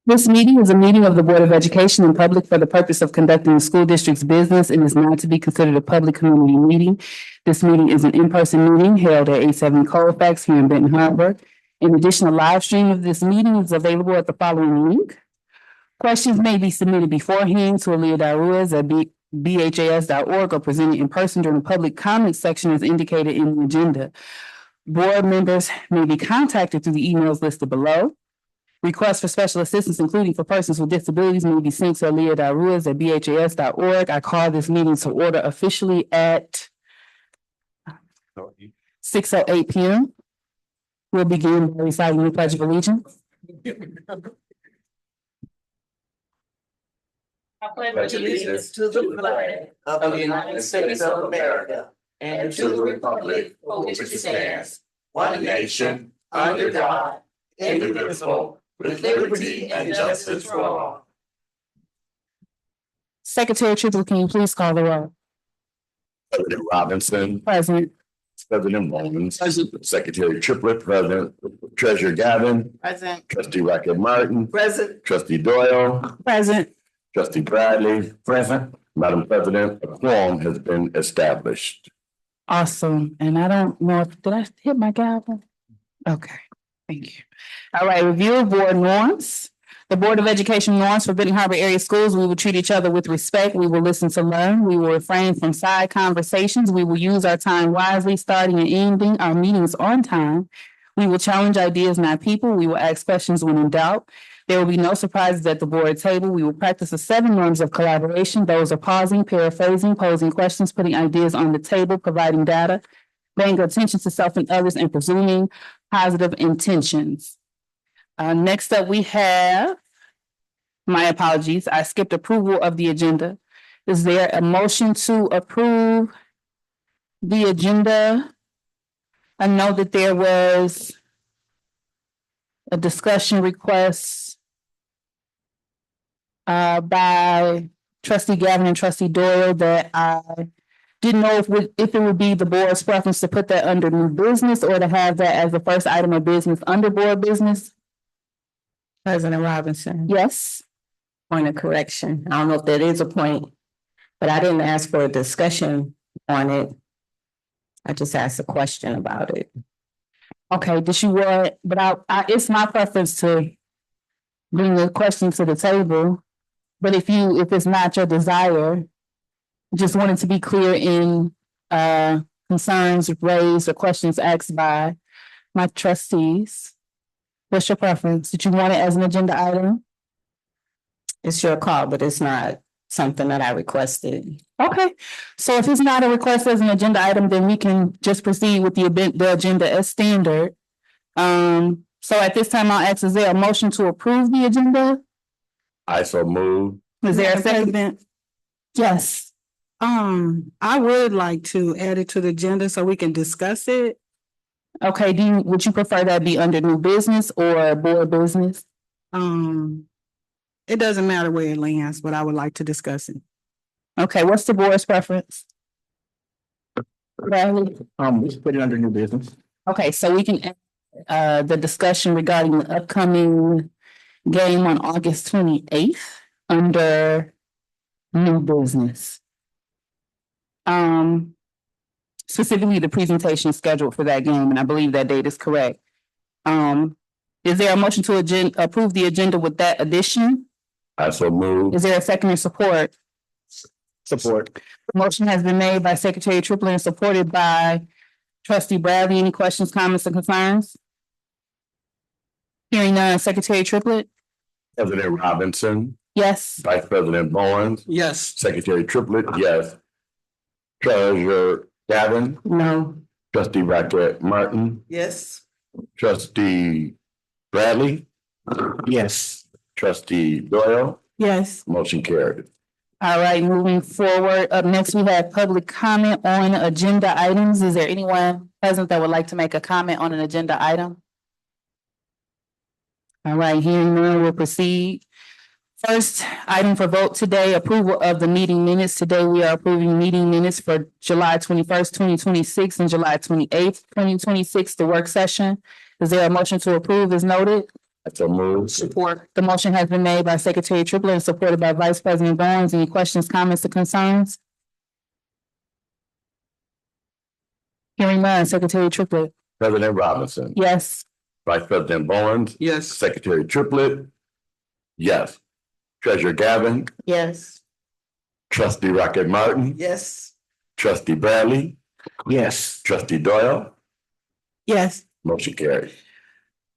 This meeting is a meeting of the Board of Education in public for the purpose of conducting the school district's business and is not to be considered a public community meeting. This meeting is an in-person meeting held at 870 Colfax here in Benton Harbor. In addition, a live stream of this meeting is available at the following link. Questions may be submitted beforehand to Aaliyah Daruas at BHAS.org or presented in person during the public comment section as indicated in the agenda. Board members may be contacted through the emails listed below. Requests for special assistance, including for persons with disabilities, may be sent to Aaliyah Daruas at BHAS.org. I call this meeting to order officially at 6:08 p.m. We'll begin by reciting the Pledge of Allegiance. I pledge allegiance to the flag of the United States of America and to the republic for which it stands, one nation, under God, indivisible, with liberty and justice for all. Secretary Triplett, can you please call the roll? President Robinson. Present. President Bowens. Secretary Triplett, President. Treasurer Gavin. Present. Trustee Racket Martin. Present. Trustee Doyle. Present. Trustee Bradley. Present. Madam President, a quorum has been established. Awesome. And I don't know if, did I hit my gavel? Okay, thank you. All right, review of board norms. The Board of Education norms for Benton Harbor area schools, we will treat each other with respect. We will listen to learn. We will refrain from side conversations. We will use our time wisely, starting and ending our meetings on time. We will challenge ideas, not people. We will ask questions when in doubt. There will be no surprises at the board table. We will practice the 7 norms of collaboration. Those are pausing, paraphrasing, posing questions, putting ideas on the table, providing data, paying attention to self and others, and presuming positive intentions. Next up, we have, my apologies, I skipped approval of the agenda. Is there a motion to approve the agenda? I know that there was a discussion request by Trustee Gavin and Trustee Doyle that I didn't know if it would be the board's preference to put that under new business or to have that as the first item of business under board business. President Robinson. Yes. Point of correction. I don't know if that is a point, but I didn't ask for a discussion on it. I just asked a question about it. Okay, did you want, but it's my preference to bring the question to the table. But if it's not your desire, just wanted to be clear in concerns raised or questions asked by my trustees. What's your preference? Did you want it as an agenda item? It's your call, but it's not something that I requested. Okay, so if it's not a request as an agenda item, then we can just proceed with the agenda as standard. So at this time, I'll ask, is there a motion to approve the agenda? I so move. Is there a second? Yes. I would like to add it to the agenda so we can discuss it. Okay, would you prefer that be under new business or board business? It doesn't matter where it lands, but I would like to discuss it. Okay, what's the board's preference? Bradley? Let's put it under new business. Okay, so we can add the discussion regarding the upcoming game on August 28th under new business. Specifically the presentation scheduled for that game, and I believe that date is correct. Is there a motion to approve the agenda with that addition? I so move. Is there a second or support? Support. The motion has been made by Secretary Triplett and supported by Trustee Bradley. Any questions, comments, or concerns? Hearing none, Secretary Triplett? President Robinson. Yes. Vice President Bowens. Yes. Secretary Triplett, yes. Treasurer Gavin. No. Trustee Racket Martin. Yes. Trustee Bradley. Yes. Trustee Doyle. Yes. Motion carried. All right, moving forward. Up next, we have public comment on agenda items. Is there anyone present that would like to make a comment on an agenda item? All right, hearing none, we'll proceed. First item for vote today, approval of the meeting minutes. Today, we are approving meeting minutes for July 21st, 2026 and July 28th, 2026, the work session. Is there a motion to approve as noted? I so move. Support. The motion has been made by Secretary Triplett and supported by Vice President Barnes. Any questions, comments, or concerns? Hearing none, Secretary Triplett. President Robinson. Yes. Vice President Barnes. Yes. Secretary Triplett. Yes. Treasurer Gavin. Yes. Trustee Rocket Martin. Yes. Trustee Bradley. Yes. Trustee Doyle. Yes. Motion carried.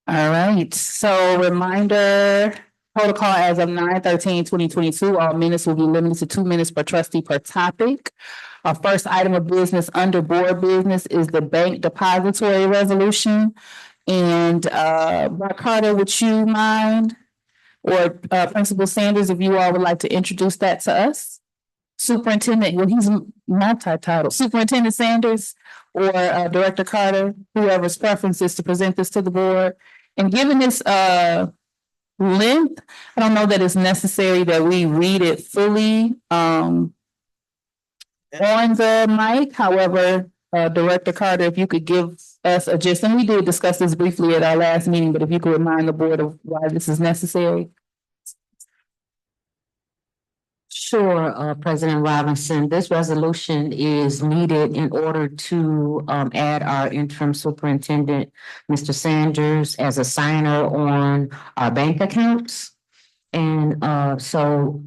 All right, so reminder, protocol as of 9/13/2022. All minutes will be limited to 2 minutes per trustee per topic. Our first item of business under board business is the bank depository resolution. And Mark Carter, would you mind? Or Principal Sanders, if you all would like to introduce that to us? Superintendent, well, he's multi-titled. Superintendent Sanders or Director Carter, whoever's preference is to present this to the board. And given this length, I don't know that it's necessary that we read it fully on the mic. However, Director Carter, if you could give us a gist, and we did discuss this briefly at our last meeting, but if you could remind the board of why this is necessary. Sure, President Robinson, this resolution is needed in order to add our interim superintendent, Mr. Sanders, as a signer on our bank accounts. And so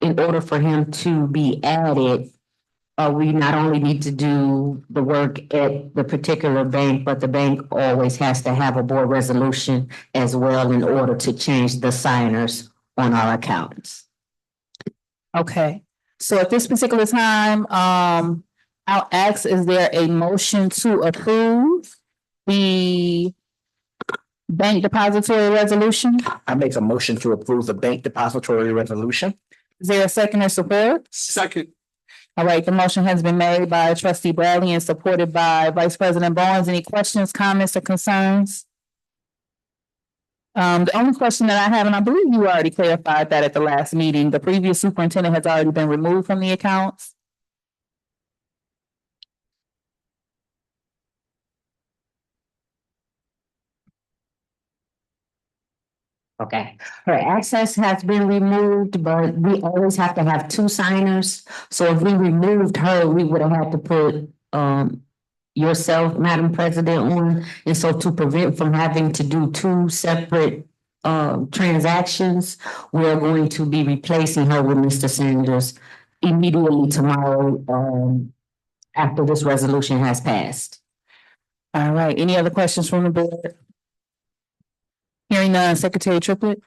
in order for him to be added, we not only need to do the work at the particular bank, but the bank always has to have a board resolution as well in order to change the signers on our accounts. Okay, so at this particular time, I'll ask, is there a motion to approve the bank depository resolution? I make a motion to approve the bank depository resolution. Is there a second or support? Second. All right, the motion has been made by Trustee Bradley and supported by Vice President Barnes. Any questions, comments, or concerns? The only question that I have, and I believe you already clarified that at the last meeting, the previous superintendent has already been removed from the accounts. Okay, her access has been removed, but we always have to have two signers. So if we removed her, we would have had to put yourself, Madam President, on. And so to prevent from having to do two separate transactions, we're going to be replacing her with Mr. Sanders immediately tomorrow after this resolution has passed. All right, any other questions from the board? Hearing none, Secretary Triplett?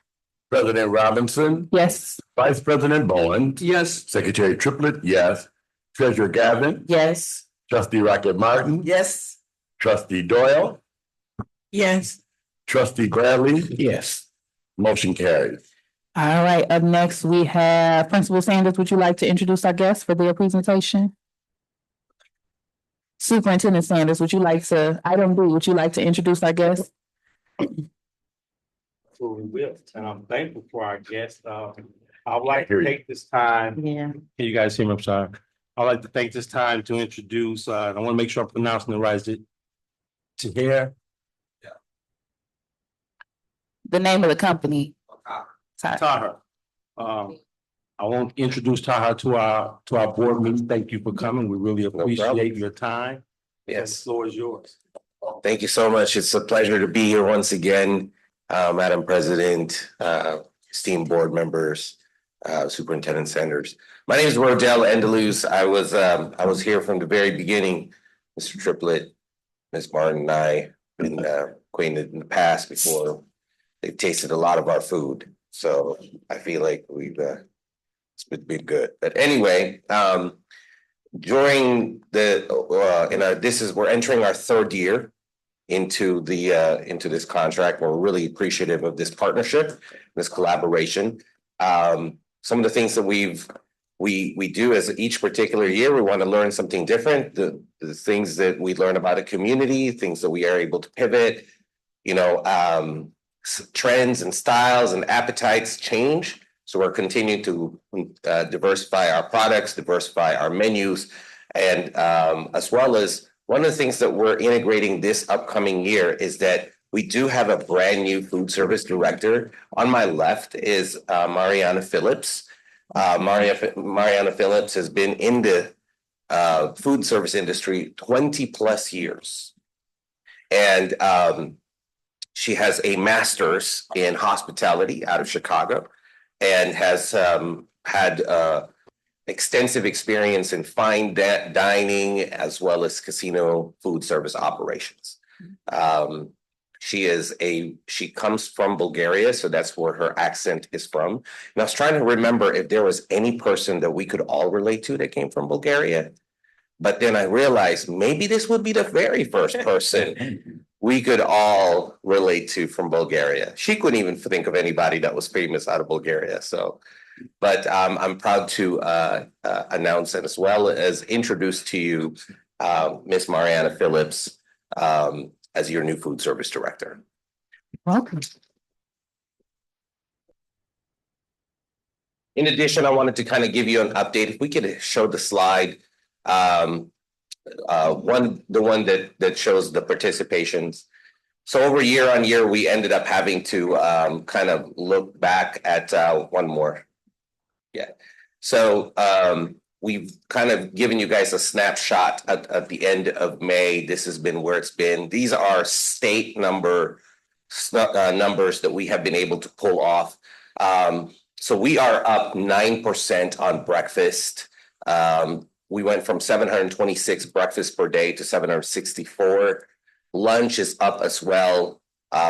President Robinson. Yes. Vice President Bowen. Yes. Secretary Triplett, yes. Treasurer Gavin. Yes. Trustee Rocket Martin. Yes. Trustee Doyle. Yes. Trustee Bradley. Yes. Motion carried. All right, up next, we have Principal Sanders. Would you like to introduce our guests for their presentation? Superintendent Sanders, would you like to, item B, would you like to introduce our guests? We will, and I'm thankful for our guests. I'd like to take this time. Yeah. Can you guys hear me? I'm sorry. I'd like to take this time to introduce, I want to make sure I'm pronouncing it right. Is it Tahir? The name of the company. Taha. I want to introduce Taha to our board meeting. Thank you for coming. We really appreciate your time. Yes, The floor is yours. thank you so much. It's a pleasure to be here once again, Madam President, esteemed board members, Superintendent Sanders. My name is Rodell Endeluz. I was here from the very beginning. Mr. Triplett, Ms. Martin, and I been acquainted in the past before. They've tasted a lot of our food, so I feel like it's been good. But anyway, during the we're entering our third year into this contract. We're really appreciative of this partnership, this collaboration. Some of the things that we do as each particular year, we want to learn something different. The things that we learn about a community, things that we are able to pivot, trends and styles and appetites change. So we're continuing to diversify our products, diversify our menus, and as well as one of the things that we're integrating this upcoming year is that We do have a brand new food service director. On my left is Mariana Phillips. Mariana Phillips has been in the food service industry 20+ years. And she has a master's in hospitality out of Chicago and has had extensive experience in fine dining as well as casino food service operations. She comes from Bulgaria, so that's where her accent is from. And I was trying to remember if there was any person that we could all relate to that came from Bulgaria. But then I realized maybe this would be the very first person we could all relate to from Bulgaria. She couldn't even think of anybody that was famous out of Bulgaria. So, but I'm proud to announce and as well as introduce to you Miss Mariana Phillips as your new food service director. Welcome. In addition, I wanted to kind of give you an update. If we could show the slide, the one that shows the participations. So over year on year, we ended up having to kind of look back at one more. Yeah. So we've kind of given you guys a snapshot at the end of May. This has been where it's been. These are state numbers that we have been able to pull off. So we are up 9% on breakfast. We went from 726 breakfasts per day to 764. Lunch is up as well,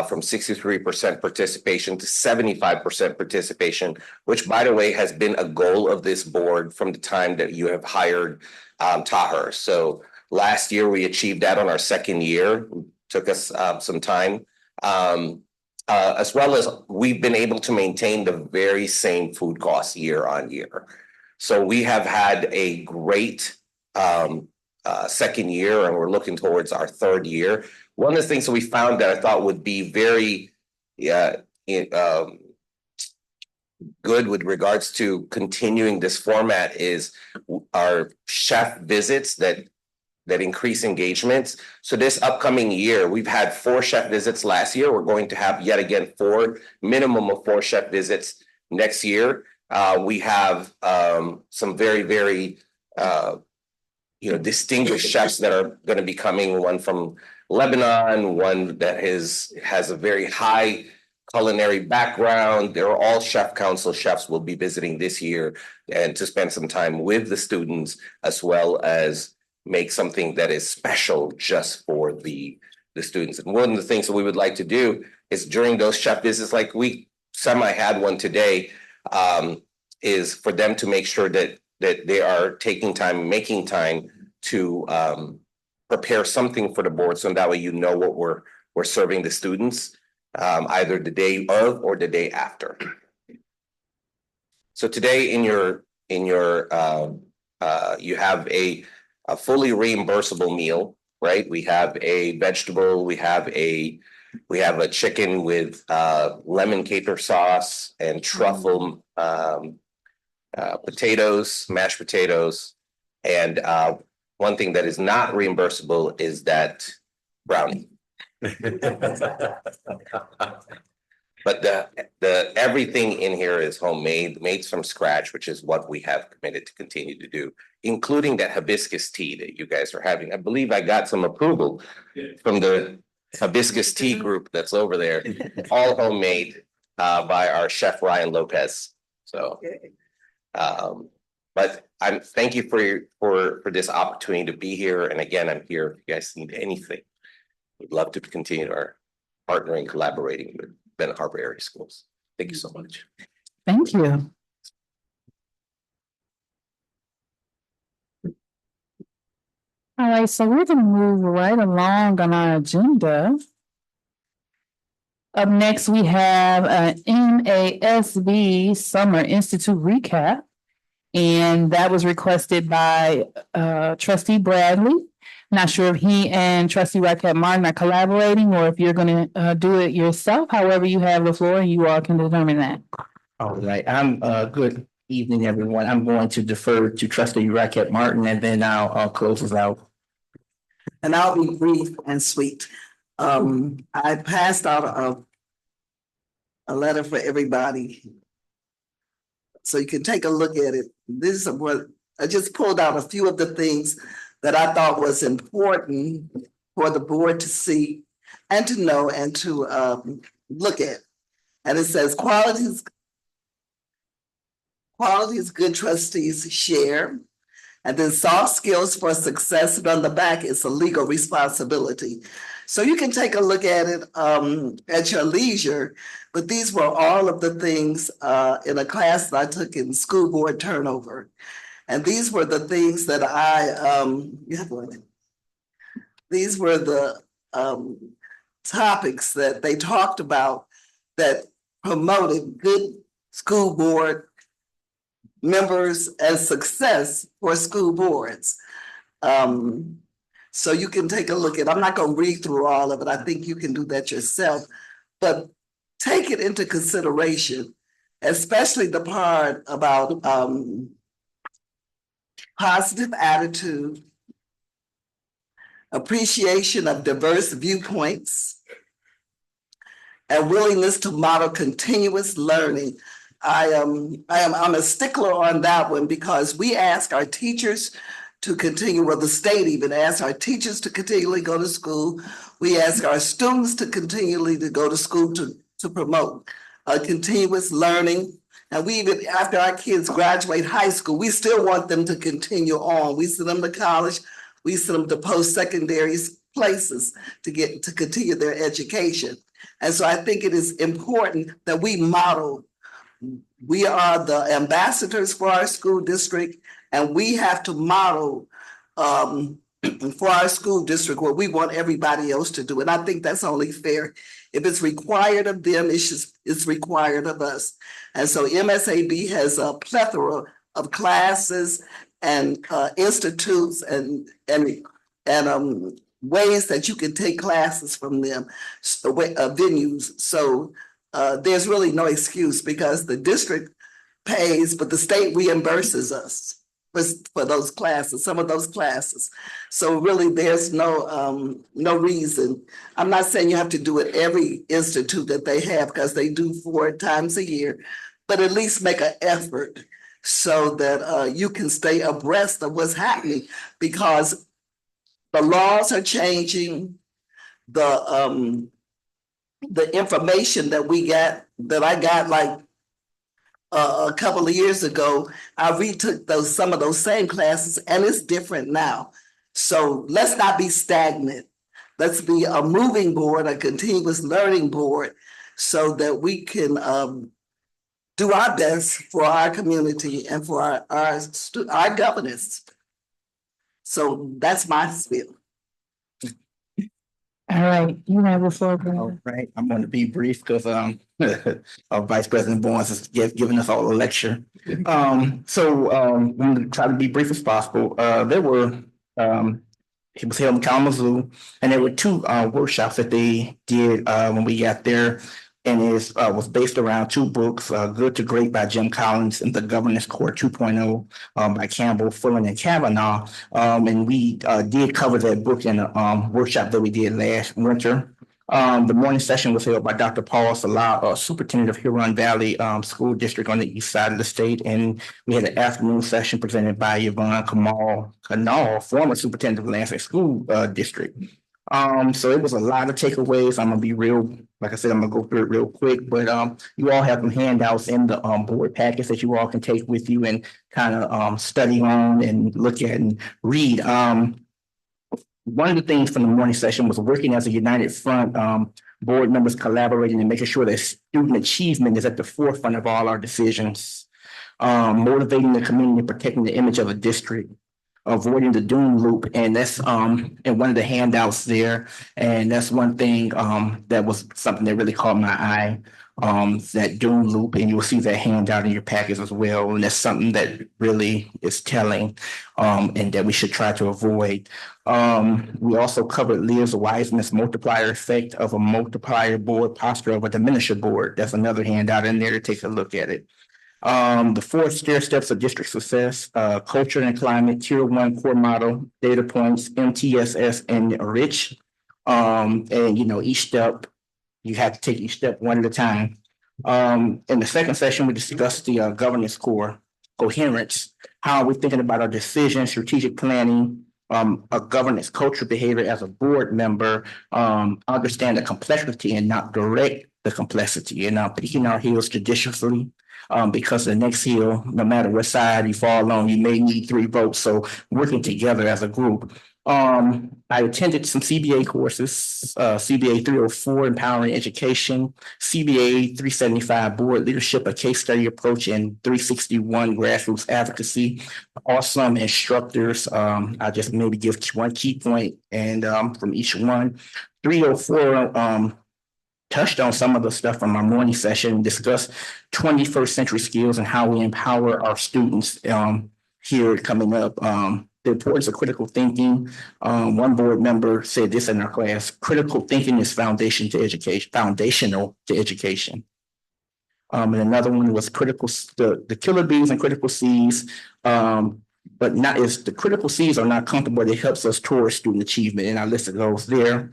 from 63% participation to 75% participation, which, by the way, has been a goal of this board from the time that you have hired Taher. So last year we achieved that on our second year. It took us some time. As well as we've been able to maintain the very same food costs year on year. So we have had a great second year, and we're looking towards our third year. One of the things that we found that I thought would be very good with regards to continuing this format is our chef visits that increase engagements. So this upcoming year, we've had 4 chef visits last year. We're going to have yet again minimum of 4 chef visits next year. We have some very distinguished chefs that are going to be coming. One from Lebanon, one that has a very high culinary background. They're all Chef Council chefs will be visiting this year and to spend some time with the students as well as make something that is special just for the students. And one of the things that we would like to do is during those chef visits, like we had one today, is for them to make sure that they are making time to prepare something for the board, so that way you know what we're serving the students either the day of or the day after. So today in your you have a fully reimbursable meal, right? We have a vegetable, we have a chicken with lemon caper sauce and truffle potatoes, mashed potatoes, and one thing that is not reimbursable is that brownie. But the everything in here is homemade, made from scratch, which is what we have committed to continue to do, including that hibiscus tea that you guys are having. I believe I got some approval from the hibiscus tea group that's over there, all homemade by our chef Ryan Lopez. So, but thank you for this opportunity to be here. And again, I'm here if you guys need anything. We'd love to continue our partnering, collaborating with Benton Harbor area schools. Thank you so much. Thank you. All right, so we're gonna move right along on our agenda. Up next, we have an MASB Summer Institute recap. And that was requested by Trustee Bradley. Not sure if he and Trustee Raquel Martin are collaborating or if you're gonna do it yourself. However, you have the floor and you all can determine that. All right, good evening, everyone. I'm going to defer to Trustee Raquel Martin and then I'll close us out. And I'll be brief and sweet. I passed out a letter for everybody. So you can take a look at it. This is what, I just pulled out a few of the things that I thought was important for the board to see and to know and to look at. And it says qualities good trustees share. And then soft skills for success, and on the back is a legal responsibility. So you can take a look at it at your leisure, but these were all of the things in a class that I took in school board turnover. And these were the things that these were the topics that they talked about that promoted good school board members and success for school boards. So you can take a look at, I'm not going to read through all of it. I think you can do that yourself, but take it into consideration, especially the part about positive attitude, appreciation of diverse viewpoints, and willingness to model continuous learning. I'm a stickler on that one because we ask our teachers to continue, well, the state even asks our teachers to continually go to school. We ask our students to continually to go to school to promote continuous learning. And we even, after our kids graduate high school, we still want them to continue on. We send them to college, we send them to post-secondary places to continue their education. And so I think it is important that we model. We are the ambassadors for our school district, and we have to model for our school district what we want everybody else to do. And I think that's only fair. If it's required of them, it's required of us. And so MSAB has a plethora of classes and institutes and ways that you can take classes from them, venues. So there's really no excuse because the district pays, but the state reimburses us for those classes, some of those classes. So really there's no reason. I'm not saying you have to do it every institute that they have because they do 4 times a year, but at least make an effort so that you can stay abreast of what's happening because the laws are changing. The information that I got like a couple of years ago, I retook some of those same classes and it's different now. So let's not be stagnant. Let's be a moving board, a continuous learning board so that we can do our best for our community and for our governance. So that's my spiel. All right, you have the floor, Brandon. All right, I'm going to be brief because Vice President Barnes is giving us all a lecture. I'm going to try to be brief as possible. He was held in Kalamazoo, and there were 2 workshops that they did when we got there. And it was based around 2 books, Good to Great by Jim Collins and The Governance Core 2.0 by Campbell, Fullen, and Kavanaugh. And we did cover that book in a workshop that we did last winter. The morning session was held by Dr. Paul Salah, superintendent of Huron Valley School District on the east side of the state. And we had an afternoon session presented by Yvonne Kanal, former superintendent of Lansing School District. So it was a lot of takeaways. I'm gonna be real, like I said, I'm gonna go through it real quick, but you all have some handouts in the board packets that you all can take with you and kind of study on and look at and read. One of the things from the morning session was working as a united front, board members collaborating and making sure that student achievement is at the forefront of all our decisions, motivating the community and protecting the image of a district, avoiding the doom loop. And that's in one of the handouts there. And that's one thing that was something that really caught my eye, that doom loop. And you'll see that handout in your packets as well. And that's something that really is telling and that we should try to avoid. We also covered Liz Wiseman's multiplier effect of a multiplier board posture of a diminisher board. That's another handout in there to take a look at it. The 4 stair steps of district success, culture and climate, tier 1 core model, data points, MTSS, and RICH. And each step, you have to take each step one at a time. In the second session, we discussed the governance core, coherence, how we're thinking about our decisions, strategic planning, a governance culture behavior as a board member, understand the complexity and not direct the complexity, and not picking our heels judiciously. Because the next hill, no matter what side you fall on, you may need 3 votes. So working together as a group. I attended some CBA courses, CBA 304, Empowering Education, CBA 375, Board Leadership, a Case Study Approach, and 361, Grassroots Advocacy. Awesome instructors. I just maybe give one key point and from each one. 304 touched on some of the stuff from our morning session, discussed 21st century skills and how we empower our students here coming up. The importance of critical thinking. One board member said this in our class: critical thinking is foundational to education. And another one was the killer bees and critical C's. But not is the critical C's are not comfortable, it helps us towards student achievement. And I listed those there.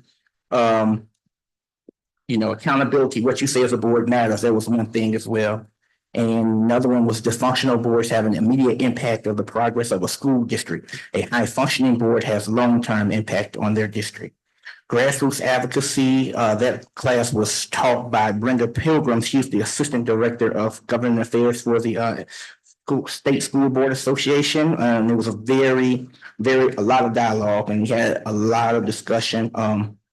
Accountability, what you say as a board matters. That was one thing as well. And another one was dysfunctional boards have an immediate impact of the progress of a school district. A high functioning board has long-term impact on their district. Grassroots advocacy, that class was taught by Brenda Pilgrim. She's the Assistant Director of Government Affairs for the State School Board Association. There was a lot of dialogue, and we had a lot of discussion.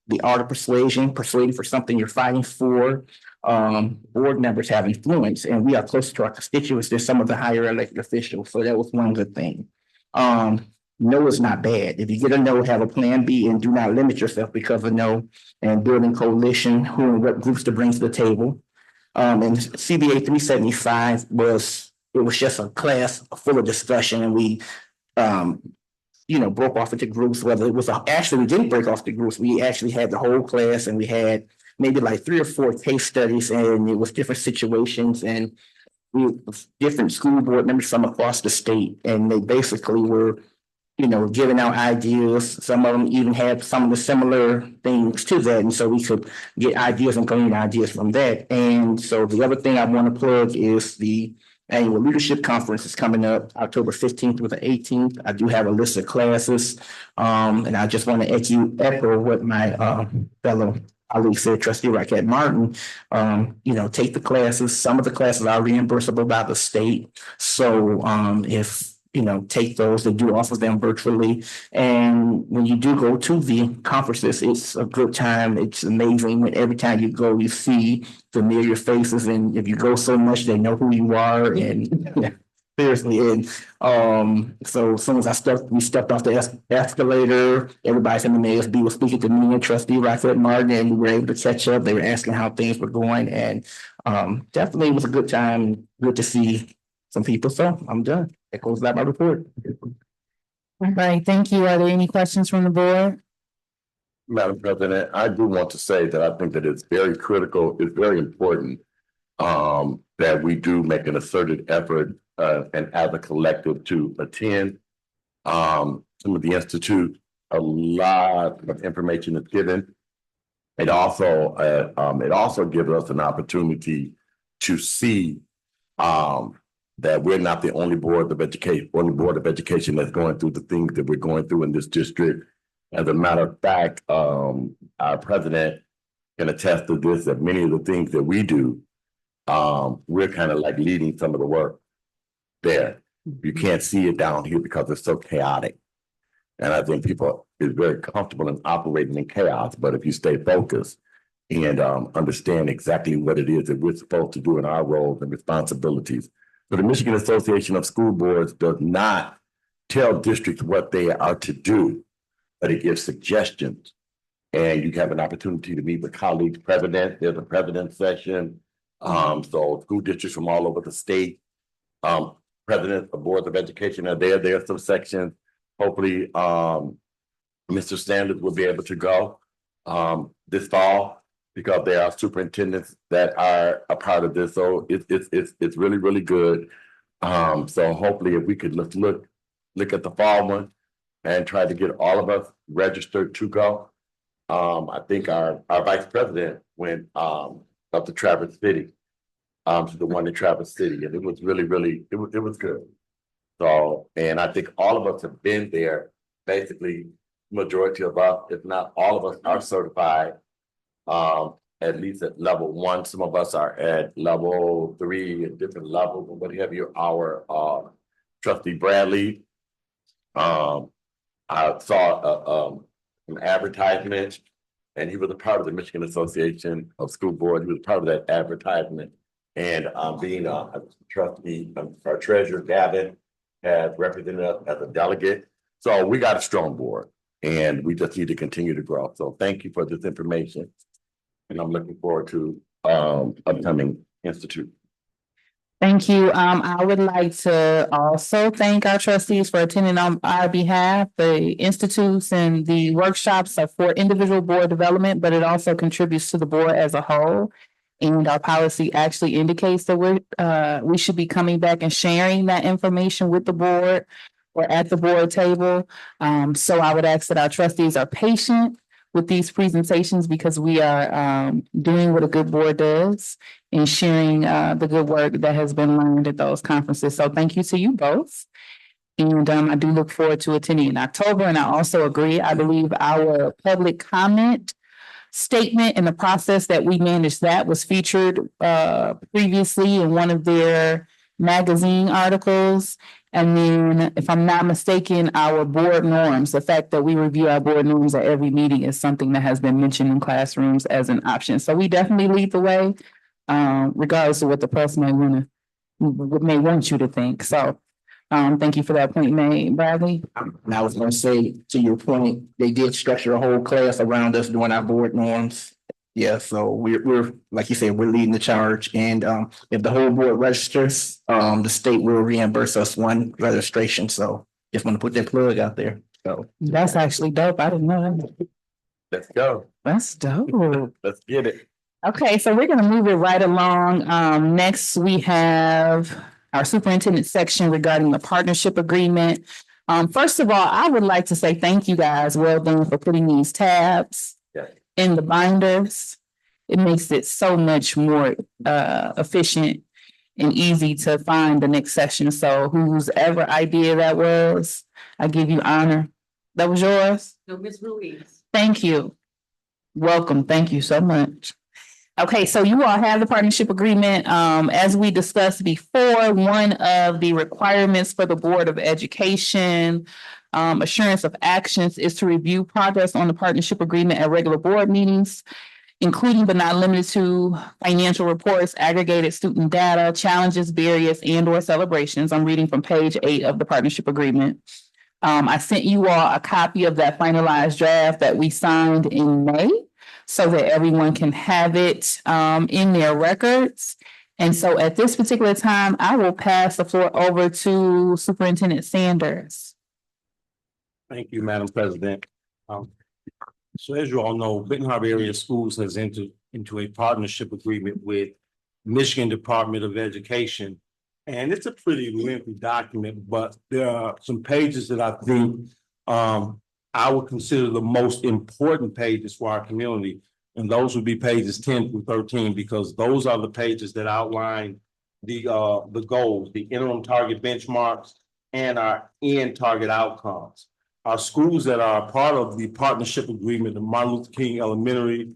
The art of persuading for something you're fighting for. Board members have influence, and we are closer to our constituents than some of the higher elected officials. So that was one good thing. No is not bad. If you get a no, have a plan B, and do not limit yourself because of no. And building coalition, who and what groups to bring to the table. And CBA 375 was just a class full of discussion, and we broke off into groups. Whether it was actually, we didn't break off the groups. We actually had the whole class, and we had maybe like 3 or 4 case studies, and it was different situations, and we different school board members from across the state, and they basically were, giving out ideas. Some of them even had some of the similar things to that, and so we could get ideas and glean ideas from that. And so the other thing I want to plug is the annual leadership conference is coming up October 15th through the 18th. I do have a list of classes, and I just want to echo what my fellow colleague said, Trustee Raquette Martin. Take the classes. Some of the classes are reimbursable by the state. So if take those, they do offer them virtually. And when you do go to the conferences, it's a good time. It's amazing. When every time you go, you see familiar faces, and if you go so much, they know who you are. And seriously, and so as soon as we stepped off the escalator, everybody from the ASB was speaking to me and Trustee Raquette Martin, and we were able to catch up. They were asking how things were going, and definitely was a good time. Good to see some people. So I'm done. That goes out my report. All right, thank you. Are there any questions from the board? Madam President, I do want to say that I think that it's very critical, it's very important that we do make an asserted effort and as a collective to attend some of the institute. A lot of information is given. It also gives us an opportunity to see that we're not the only board of education that's going through the things that we're going through in this district. As a matter of fact, our president can attest to this, that many of the things that we do, we're kind of like leading some of the work there. You can't see it down here because it's so chaotic. And I think people is very comfortable in operating in chaos, but if you stay focused and understand exactly what it is that we're supposed to do in our roles and responsibilities. So the Michigan Association of School Boards does not tell districts what they are to do, but it gives suggestions. And you have an opportunity to meet with colleagues, president, there's a president session. So school districts from all over the state, presidents of boards of education are there. There are some sections. Hopefully, Mr. Sanders will be able to go this fall, because there are superintendents that are a part of this. So it's really, really good. So hopefully if we could look at the fall one and try to get all of us registered to go. I think our vice president went, up to Traverse City. To the one in Traverse City, and it was really, it was good. So, and I think all of us have been there, basically, majority of us, if not all of us, are certified. At least at level 1, some of us are at level 3 at different levels, but what have you, our trustee Bradley. I saw an advertisement, and he was a part of the Michigan Association of School Boards. He was part of that advertisement. And being a trustee, our treasurer Gavin has represented us as a delegate. So we got a strong board, and we just need to continue to grow. So thank you for this information. And I'm looking forward to upcoming institute. Thank you. I would like to also thank our trustees for attending on our behalf. The institutes and the workshops are for individual board development, but it also contributes to the board as a whole. And our policy actually indicates that we should be coming back and sharing that information with the board or at the board table. So I would ask that our trustees are patient with these presentations because we are doing what a good board does and sharing the good work that has been learned at those conferences. So thank you to you both. And I do look forward to attending in October. And I also agree, I believe our public comment statement and the process that we managed that was featured previously in one of their magazine articles. And then, if I'm not mistaken, our board norms, the fact that we review our board norms at every meeting is something that has been mentioned in classrooms as an option. So we definitely lead the way, regardless of what the press may want you to think. So thank you for that point made, Bradley. And I was gonna say, to your point, they did structure a whole class around us doing our board norms. Yeah, so we're like you said, we're leading the charge, and if the whole board registers, the state will reimburse us one registration. So just want to put that plug out there. So That's actually dope. I didn't know that. Let's go. That's dope. Let's get it. Okay, so we're gonna move it right along. Next we have our superintendent section regarding the partnership agreement. First of all, I would like to say thank you guys. Well done for putting these tabs in the binders. It makes it so much more efficient and easy to find the next session. So whose ever idea that was, I give you honor. That was yours? No, Ms. Ruiz. Thank you. Welcome. Thank you so much. Okay, so you all have the partnership agreement. As we discussed before, one of the requirements for the Board of Education assurance of actions is to review progress on the partnership agreement at regular board meetings, including but not limited to financial reports, aggregated student data, challenges, barriers, and/or celebrations. I'm reading from page 8 of the partnership agreement. I sent you all a copy of that finalized draft that we signed in May, so that everyone can have it in their records. And so at this particular time, I will pass the floor over to Superintendent Sanders. Thank you, Madam President. So as you all know, Benton Harbor Area Schools has entered into a partnership agreement with Michigan Department of Education. And it's a pretty lengthy document, but there are some pages that I think I would consider the most important pages for our community. And those would be pages 10 through 13, because those are the pages that outline the goals, the interim target benchmarks, and our end target outcomes. Our schools that are a part of the partnership agreement, the Martin Luther King Elementary,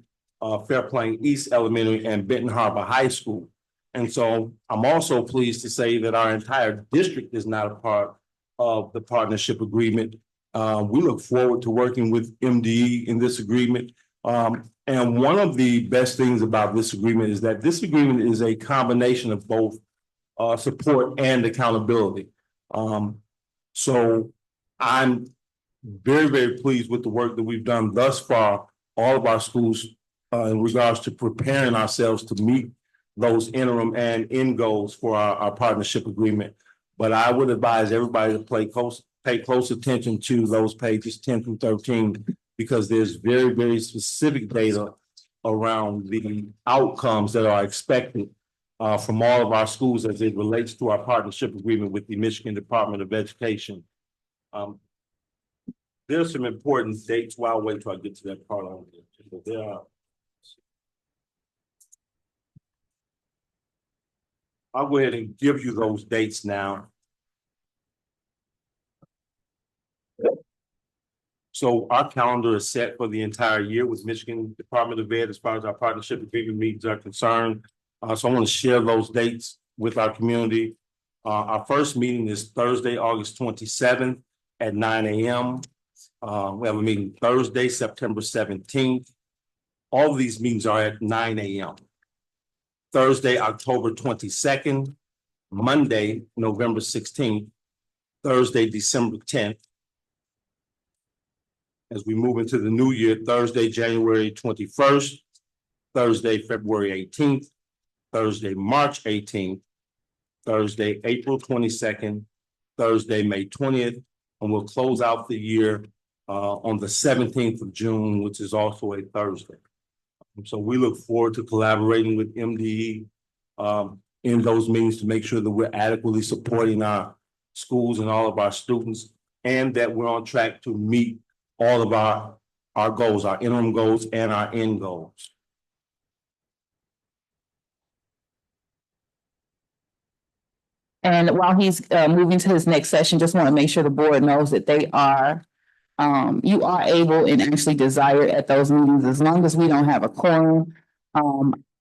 Fair Plain East Elementary, and Benton Harbor High School. And so I'm also pleased to say that our entire district is not a part of the partnership agreement. We look forward to working with MDE in this agreement. And one of the best things about this agreement is that this agreement is a combination of both support and accountability. So I'm very, very pleased with the work that we've done thus far, all of our schools, in regards to preparing ourselves to meet those interim and end goals for our partnership agreement. But I would advise everybody to pay close attention to those pages 10 through 13, because there's very, very specific data around the outcomes that are expected from all of our schools as it relates to our partnership agreement with the Michigan Department of Education. there's some important dates. While I'll wait till I get to that part on it. But there are. I'll go ahead and give you those dates now. So our calendar is set for the entire year with Michigan Department of Ed as far as our partnership agreement meetings are concerned. So I want to share those dates with our community. Our first meeting is Thursday, August 27th at 9 a.m. We have a meeting Thursday, September 17th. All of these meetings are at 9 a.m. Thursday, October 22nd, Monday, November 16th, Thursday, December 10th. As we move into the new year, Thursday, January 21st, Thursday, February 18th, Thursday, March 18th, Thursday, April 22nd, Thursday, May 20th, and we'll close out the year on the 17th of June, which is also a Thursday. So we look forward to collaborating with MDE in those meetings to make sure that we're adequately supporting our schools and all of our students, and that we're on track to meet all of our goals, our interim goals and our end goals. And while he's moving to his next session, just want to make sure the board knows that they are, you are able and actually desired at those meetings, as long as we don't have a quorum.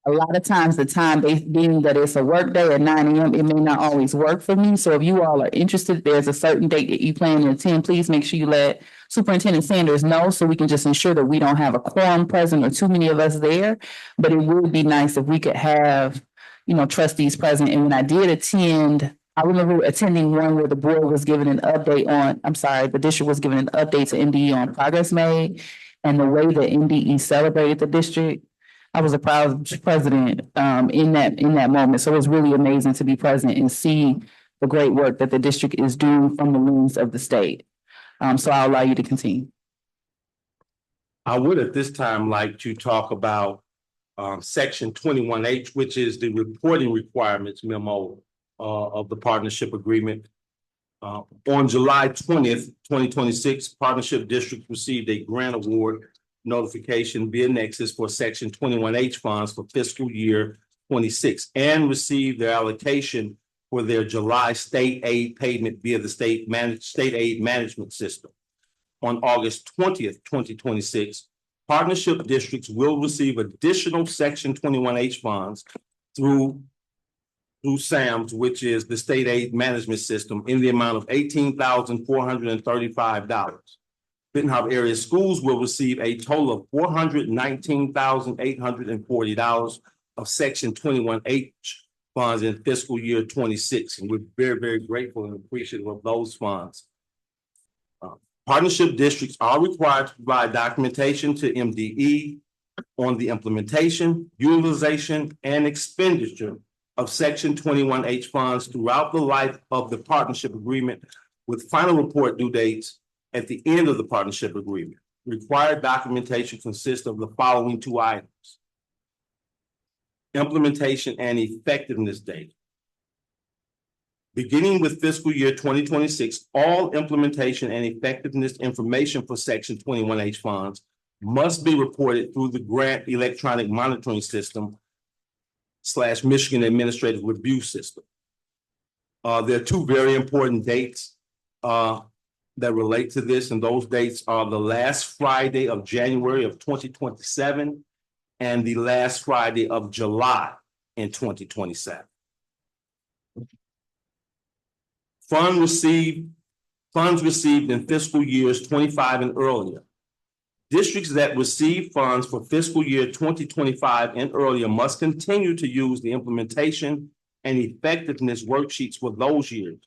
A lot of times the time being that it's a work day at 9 a.m., it may not always work for me. So if you all are interested, there's a certain date that you plan to attend, please make sure you let Superintendent Sanders know so we can just ensure that we don't have a quorum present or too many of us there. But it would be nice if we could have, trustees present. And when I did attend, I remember attending one where the board was given an update on, the district was given an update to MDE on progress made and the way that MDE celebrated the district. I was a proud president in that moment. So it was really amazing to be present and see the great work that the district is doing from the lens of the state. So I'll allow you to continue. I would at this time like to talk about section 21H, which is the reporting requirements memo of the partnership agreement. On July 20th, 2026, Partnership District received a grant award notification via Nexus for section 21H funds for fiscal year 26 and received their allocation for their July state aid payment via the state aid management system. On August 20th, 2026, partnership districts will receive additional section 21H funds through SAMS, which is the state aid management system, in the amount of $18,435. Benton Harbor area schools will receive a total of $419,840 of section 21H funds in fiscal year 26. And we're very, very grateful and appreciative of those funds. Partnership districts are required to provide documentation to MDE on the implementation, utilization, and expenditure of section 21H funds throughout the life of the partnership agreement, with final report due dates at the end of the partnership agreement. Required documentation consists of the following two items: implementation and effectiveness date. Beginning with fiscal year 2026, all implementation and effectiveness information for section 21H funds must be reported through the grant electronic monitoring system / Michigan Administrative Review System. There are two very important dates that relate to this, and those dates are the last Friday of January of 2027 and the last Friday of July in 2027. Funds received in fiscal years 25 and earlier. Districts that receive funds for fiscal year 2025 and earlier must continue to use the implementation and effectiveness worksheets for those years.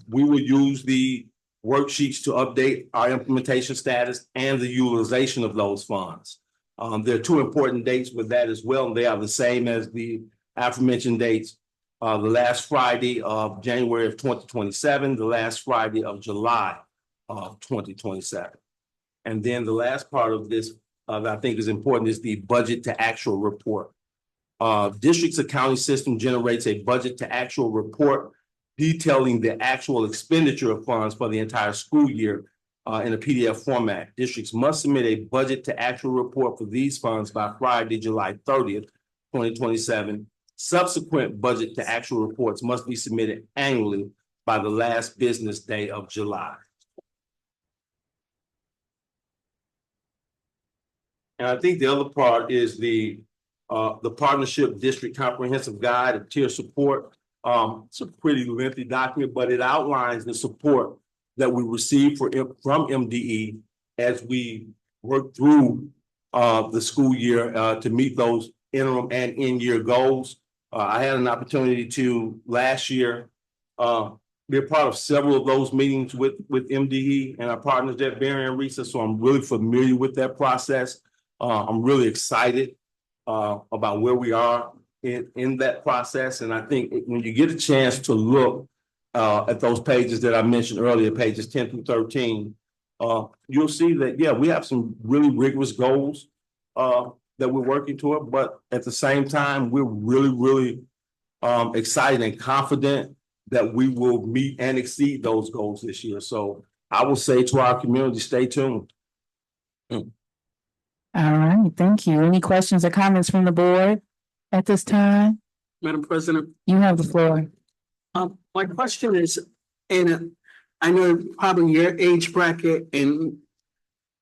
We will use the worksheets to update our implementation status and the utilization of those funds. There are two important dates with that as well, and they are the same as the aforementioned dates. The last Friday of January of 2027, the last Friday of July of 2027. And then the last part of this that I think is important is the budget to actual report. District's accounting system generates a budget to actual report detailing the actual expenditure of funds for the entire school year in a PDF format. Districts must submit a budget to actual report for these funds by Friday, July 30th, 2027. Subsequent budget to actual reports must be submitted annually by the last business day of July. And I think the other part is the partnership district comprehensive guide of tier support. It's a pretty lengthy document, but it outlines the support that we receive from MDE as we work through the school year to meet those interim and in-year goals. I had an opportunity to last year be a part of several of those meetings with MDE and our partners at Berry and Risa, so I'm really familiar with that process. I'm really excited about where we are in that process, and I think when you get a chance to look at those pages that I mentioned earlier, pages 10 through 13, you'll see that, yeah, we have some really rigorous goals that we're working toward, but at the same time, we're really excited and confident that we will meet and exceed those goals this year. So I will say to our community, stay tuned. All right, thank you. Any questions or comments from the board at this time? Madam President, You have the floor. my question is, and I know probably your age bracket and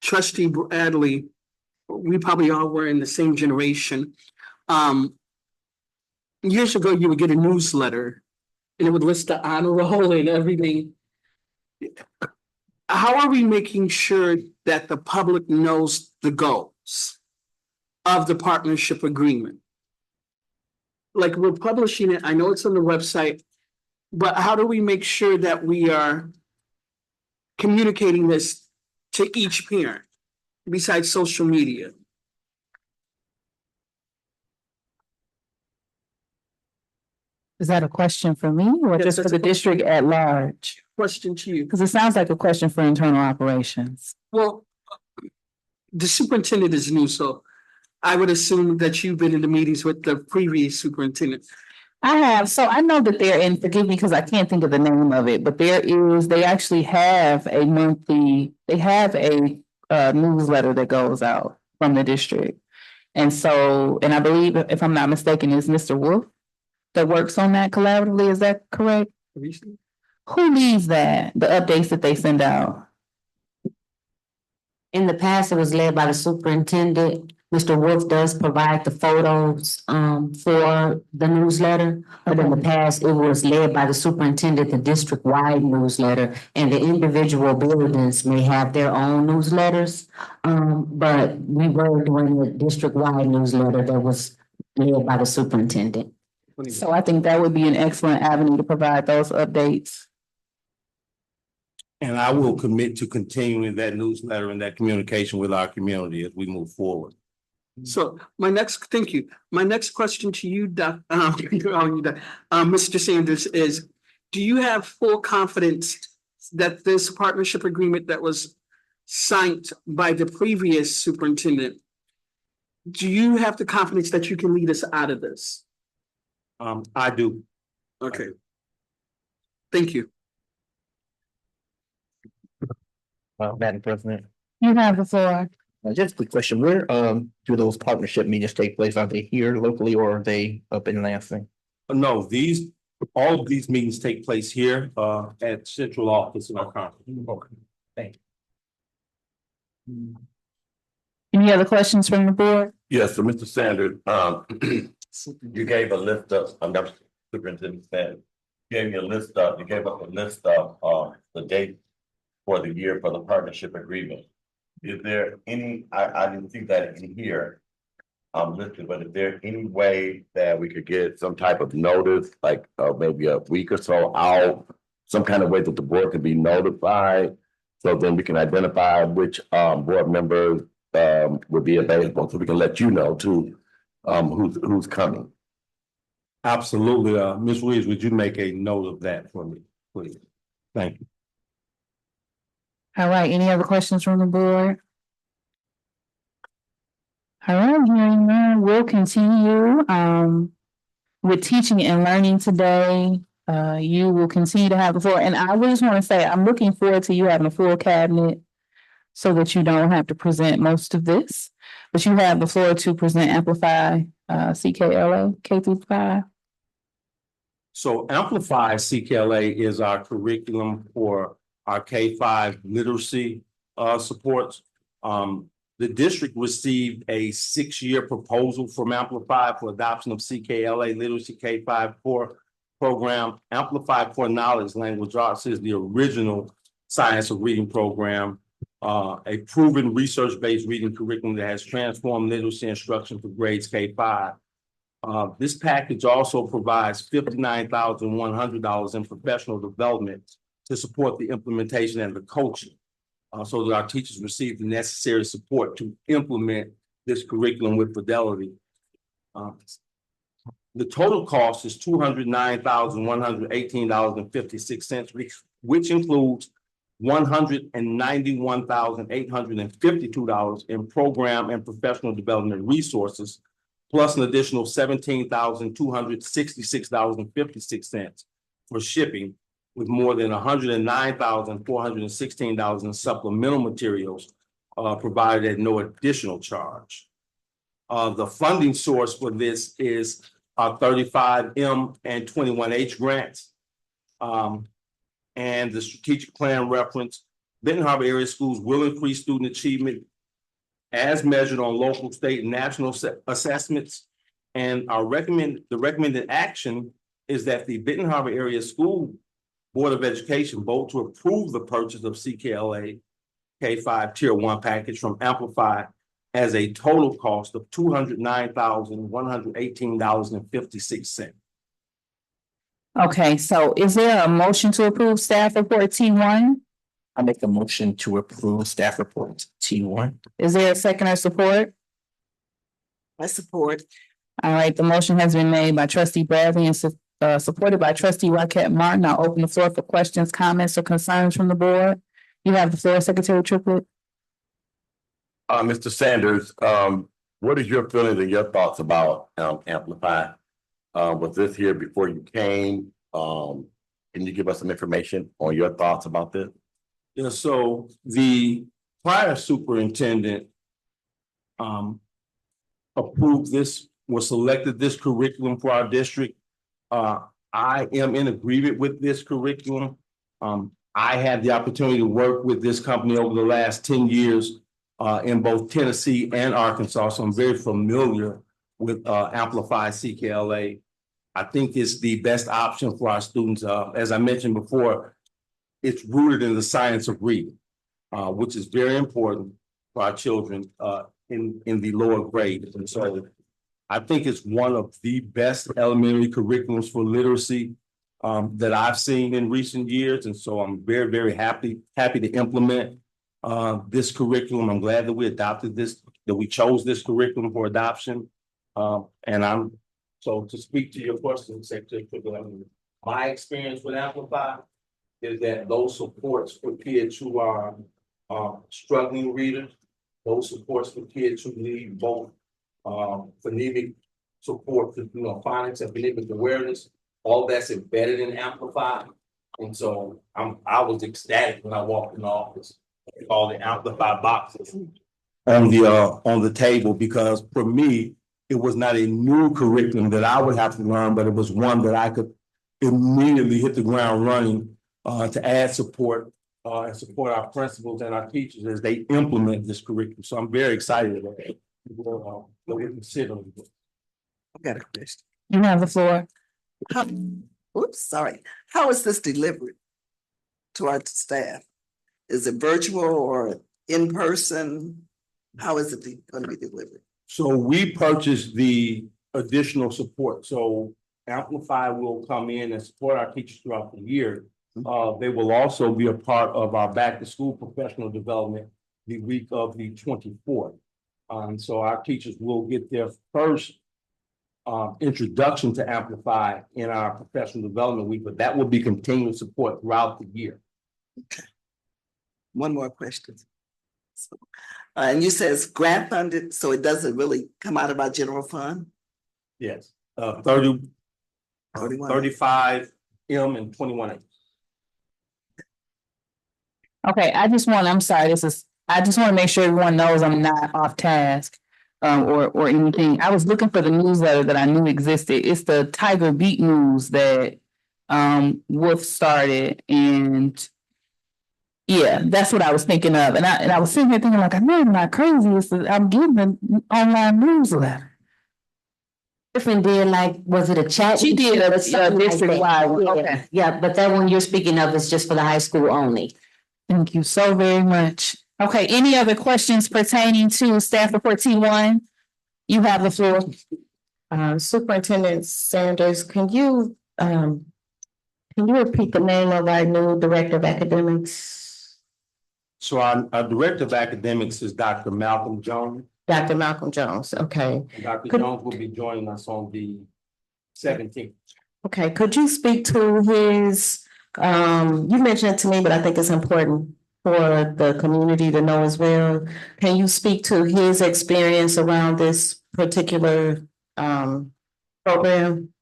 Trustee Bradley, we probably all were in the same generation. Years ago, you would get a newsletter and it would list the honor roll and everything. How are we making sure that the public knows the goals of the partnership agreement? Like, we're publishing it, I know it's on the website, but how do we make sure that we are communicating this to each parent besides social media? Is that a question for me or Yes, just for that's the a question. district at large? Question to you. Because it sounds like a question for internal operations. Well, the superintendent is new, so I would assume that you've been in the meetings with the previous superintendent. I have, so I know that they're in, forgive me because I can't think of the name of it, but they actually have a monthly, they have a newsletter that goes out from the district. And so, and I believe, if I'm not mistaken, is Mr. Wolf that works on that collaboratively, is that correct? Who leads that, the updates that they send out? In the past, it was led by the superintendent. Mr. Wolf does provide the photos for the newsletter. But in the past, it was led by the superintendent, the district-wide newsletter, and the individual buildings may have their own newsletters. But we were doing the district-wide newsletter that was led by the superintendent. So I think that would be an excellent avenue to provide those updates. And I will commit to continuing that newsletter and that communication with our community as we move forward. So thank you. My next question to you, Mr. Sanders, is, do you have full confidence that this partnership agreement that was signed by the previous superintendent, do you have the confidence that you can lead us out of this? I do. Okay. Thank you. Madam President, You have the floor. just a quick question, where do those partnership meetings take place? Are they here locally or are they up in Lansing? No, all of these meetings take place here at central office in our conference. Okay, thank you. Any other questions from the board? Yes, so Mr. Sanders, you gave a list of, I'm not superintendent Sanders, you gave us a list of the date for the year for the partnership agreement. Is there any, I didn't see that in here listed, but is there any way that we could get some type of notice, like maybe a week or so out, some kind of way that the board could be notified, so then we can identify which board members would be available, so we can let you know too who's coming. Absolutely. Ms. Williams, would you make a note of that for me, please? Thank you. All right, any other questions from the board? All right, hearing none, we'll continue with teaching and learning today. You will continue to have the floor, and I just want to say, I'm looking forward to you having a full cabinet so that you don't have to present most of this. But you have the floor to present Amplify CKLA K through 5. So Amplify CKLA is our curriculum for our K-5 literacy supports. The district received a 6-year proposal from Amplify for adoption of CKLA Literacy K-5 core program. Amplify Core Knowledge Language Arts is the original science of reading program, a proven research-based reading curriculum that has transformed literacy instruction for grades K-5. This package also provides $59,100 in professional development to support the implementation and the coaching, so that our teachers receive the necessary support to implement this curriculum with fidelity. The total cost is $209,118.56, which includes $191,852 in program and professional development resources, plus an additional $17,266.56 for shipping, with more than $109,416 in supplemental materials provided at no additional charge. The funding source for this is our 35M and 21H grants. And the strategic plan reference, Benton Harbor area schools will increase student achievement as measured on local, state, and national assessments. And the recommended action is that the Benton Harbor area school Board of Education vote to approve the purchase of CKLA K-5 Tier 1 package from Amplify as a total cost of $209,118.56. Okay, so is there a motion to approve staff report T1? I make a motion to approve staff report T1. Is there a second or support? I support. All right, the motion has been made by trustee Bradley and supported by trustee Rocket Martin. I'll open the floor for questions, comments, or concerns from the board. You have the floor, Secretary Triplett. Mr. Sanders, what is your feelings and your thoughts about Amplify? Was this here before you came? Can you give us some information on your thoughts about this? Yeah, so the prior superintendent approved this, selected this curriculum for our district. I am in agreement with this curriculum. I had the opportunity to work with this company over the last 10 years in both Tennessee and Arkansas, so I'm very familiar with Amplify CKLA. I think it's the best option for our students. As I mentioned before, it's rooted in the science of reading, which is very important for our children in the lower grades. And so I think it's one of the best elementary curriculums for literacy that I've seen in recent years. And so I'm very, very happy to implement this curriculum. I'm glad that we adopted this, that we chose this curriculum for adoption. So to speak to your question, Secretary, my experience with Amplify is that those supports for kids who are struggling readers, those supports for kids who need both phonemic support, phonics and phonemic awareness, all that's embedded in Amplify. And so I was ecstatic when I walked in the office, all the Amplify boxes on the table, because for me, it was not a new curriculum that I would have to learn, but it was one that I could immediately hit the ground running to add support and support our principals and our teachers as they implement this curriculum. So I'm very excited about it. We'll consider it. I've got a question. You have the floor. How is this delivered to our staff? Is it virtual or in person? How is it going to be delivered? So we purchased the additional support. So Amplify will come in and support our teachers throughout the year. They will also be a part of our back to school professional development the week of the 24th. So our teachers will get their first introduction to Amplify in our professional development week, but that will be continued support throughout the year. Okay. One more question. And you said it's grant funded, so it doesn't really come out of our general fund? Yes, 35M and 21H. Okay, I'm sorry, I just want to make sure everyone knows I'm not off task. Or anything. I was looking for the newsletter that I knew existed. It's the Tiger Beat News that Wolf started, and yeah, that's what I was thinking of. And I was sitting here thinking like, I know I'm not crazy. I'm getting an online newsletter. Griffin did like, was it a chat? She did a Something like district-wide one. that. Okay. Yeah, yeah, but that one you're speaking of is just for the high school only. Thank you so very much. Okay, any other questions pertaining to staff report T1? You have the floor. Superintendent Sanders, can you repeat the name of our new director of academics? So our director of academics is Dr. Malcolm Jones. Dr. Malcolm Jones, okay. And Dr. Could- Jones will be joining us on the 17th. Okay, could you speak to his, you mentioned it to me, but I think it's important for the community to know as well. Can you speak to his experience around this particular program?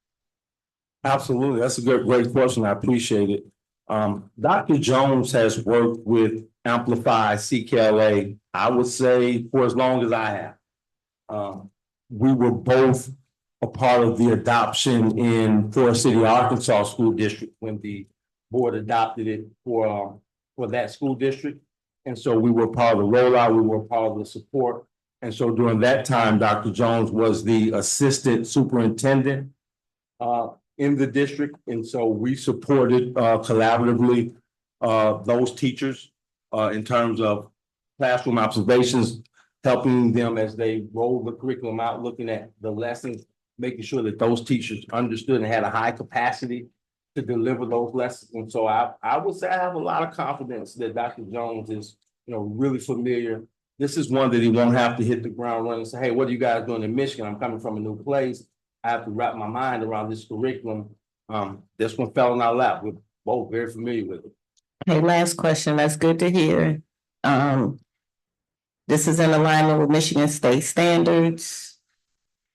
Absolutely. That's a great question. I appreciate it. Dr. Jones has worked with Amplify CKLA, I would say, for as long as I have. We were both a part of the adoption in Forest City, Arkansas School District when the board adopted it for that school district. And so we were part of the rollout, we were part of the support. And so during that time, Dr. Jones was the assistant superintendent in the district. And so we supported collaboratively those teachers in terms of classroom observations, helping them as they roll the curriculum out, looking at the lessons, making sure that those teachers understood and had a high capacity to deliver those lessons. And so I would say I have a lot of confidence that Dr. Jones is, really familiar. This is one that he won't have to hit the ground running and say, hey, what are you guys doing in Michigan? I'm coming from a new place. I have to wrap my mind around this curriculum. This one fell in our lap. We're both very familiar with it. Okay, last question. That's good to hear. This is in alignment with Michigan State standards.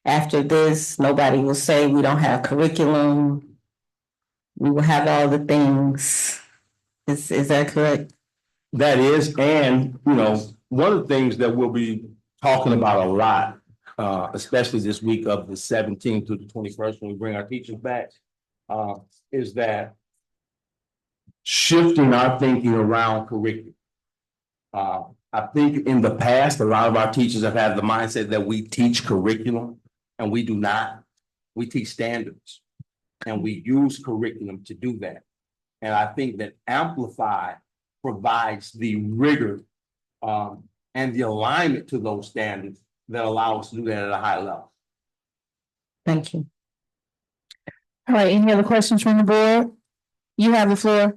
After this, nobody will say we don't have curriculum. We will have all the things. Is that correct? That is, and, one of the things that we'll be talking about a lot, especially this week of the 17th to the 21st, when we bring our teachers back, is that shifting our thinking around curriculum. I think in the past, a lot of our teachers have had the mindset that we teach curriculum, and we do not. We teach standards, and we use curriculum to do that. And I think that Amplify provides the rigor and the alignment to those standards that allow us to do that at a high level. Thank you. All right, any other questions from the board? You have the floor.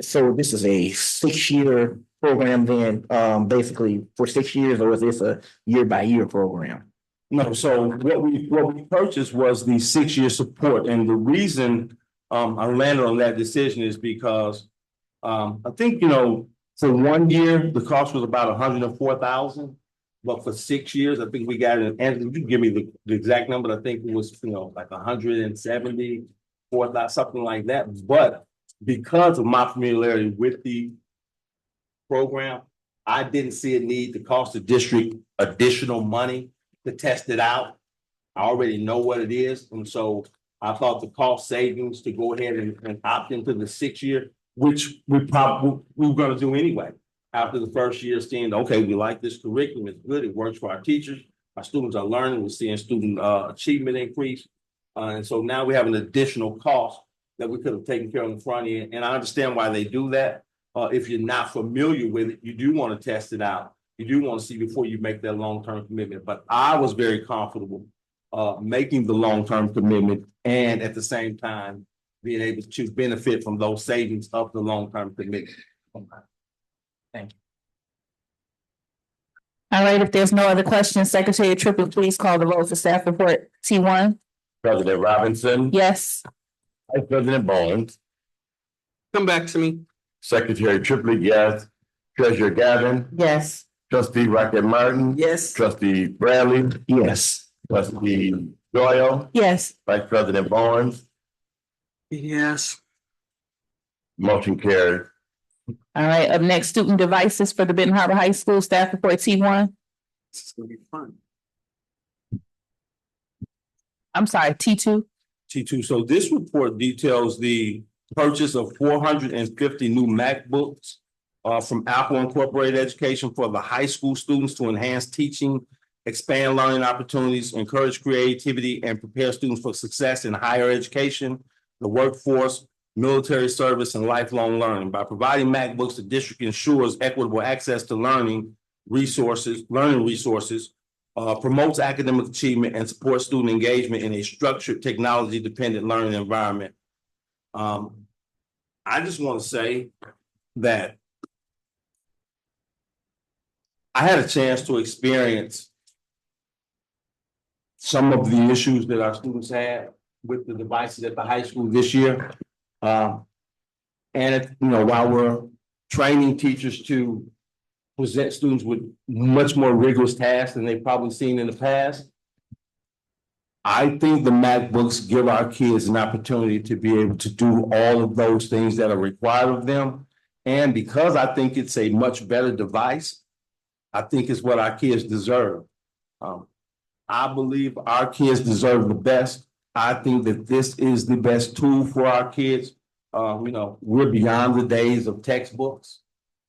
So this is a 6-year program then, basically for 6 years, or is this a year-by-year program? No, so what we purchased was the 6-year support, and the reason I landed on that decision is because I think, for 1 year, the cost was about $104,000. But for 6 years, I think we got it, and you can give me the exact number, I think it was, like $174,000, something like that. But because of my familiarity with the program, I didn't see a need to cost the district additional money to test it out. I already know what it is, and so I thought the cost savings to go ahead and opt into the 6-year, which we were going to do anyway. After the first year, seeing, okay, we like this curriculum, it's good, it works for our teachers, our students are learning, we're seeing student achievement increase. And so now we have an additional cost that we could have taken care of in the front end. And I understand why they do that. If you're not familiar with it, you do want to test it out. You do want to see before you make that long-term commitment. But I was very comfortable making the long-term commitment and at the same time being able to benefit from those savings of the long-term commitment. Thank you. All right, if there's no other questions, Secretary Triplett, please call the roll for staff report T1. President Robinson. Yes. Vice President Bowens. Come back to me. Secretary Triplett, yes. Treasurer Gavin. Yes. Trustee Rocket Martin. Yes. Trustee Bradley. Yes. Trustee Doyle. Yes. Vice President Bowens. Yes. Motion carried. All right, up next, student devices for the Benton Harbor High School staff report T1. This is gonna be fun. I'm sorry, T2. T2, so this report details the purchase of 450 new MacBooks from Apple Incorporated Education for the high school students to enhance teaching, expand learning opportunities, encourage creativity, and prepare students for success in higher education, the workforce, military service, and lifelong learning. By providing MacBooks, the district ensures equitable access to learning resources, promotes academic achievement, and supports student engagement in a structured, technology-dependent learning environment. I just want to say that I had a chance to experience some of the issues that our students had with the devices at the high school this year. While we're training teachers to present students with much more rigorous tasks than they've probably seen in the past, I think the MacBooks give our kids an opportunity to be able to do all of those things that are required of them. And because I think it's a much better device, I think it's what our kids deserve. I believe our kids deserve the best. I think that this is the best tool for our kids. We're beyond the days of textbooks.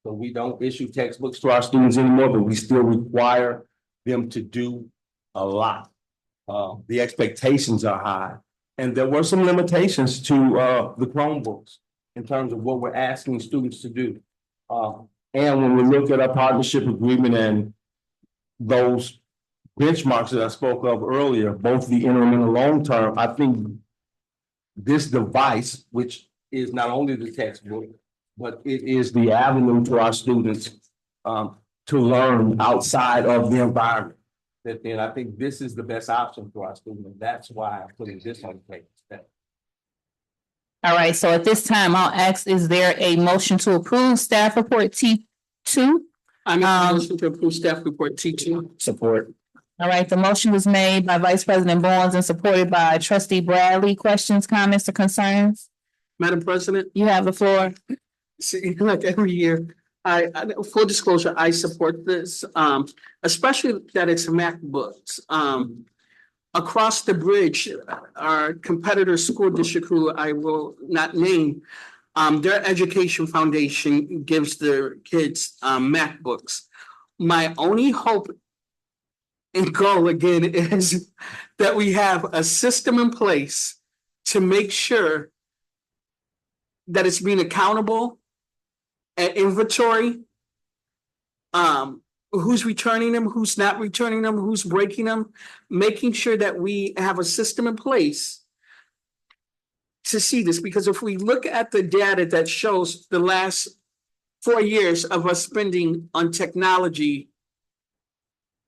So we don't issue textbooks to our students anymore, but we still require them to do a lot. The expectations are high. And there were some limitations to the Chromebooks in terms of what we're asking students to do. And when we look at our partnership agreement and those benchmarks that I spoke of earlier, both the interim and the long term, I think this device, which is not only the textbook, but it is the avenue to our students to learn outside of the environment. And I think this is the best option for our students. And that's why I'm putting this on the table. All right, so at this time, I'll ask, is there a motion to approve staff report T2? I make a motion to approve staff report T2. Support. All right, the motion was made by Vice President Barnes and supported by Trustee Bradley. Questions, comments, or concerns? Madam President, You have the floor. see, like every year, I full disclosure, I support this, especially that it's MacBooks. Across the bridge, our competitor school district, who I will not name, their education foundation gives their kids MacBooks. My only hope and goal again is that we have a system in place to make sure that it's being accountable at inventory. Who's returning them, who's not returning them, who's breaking them, making sure that we have a system in place to see this, because if we look at the data that shows the last 4 years of us spending on technology,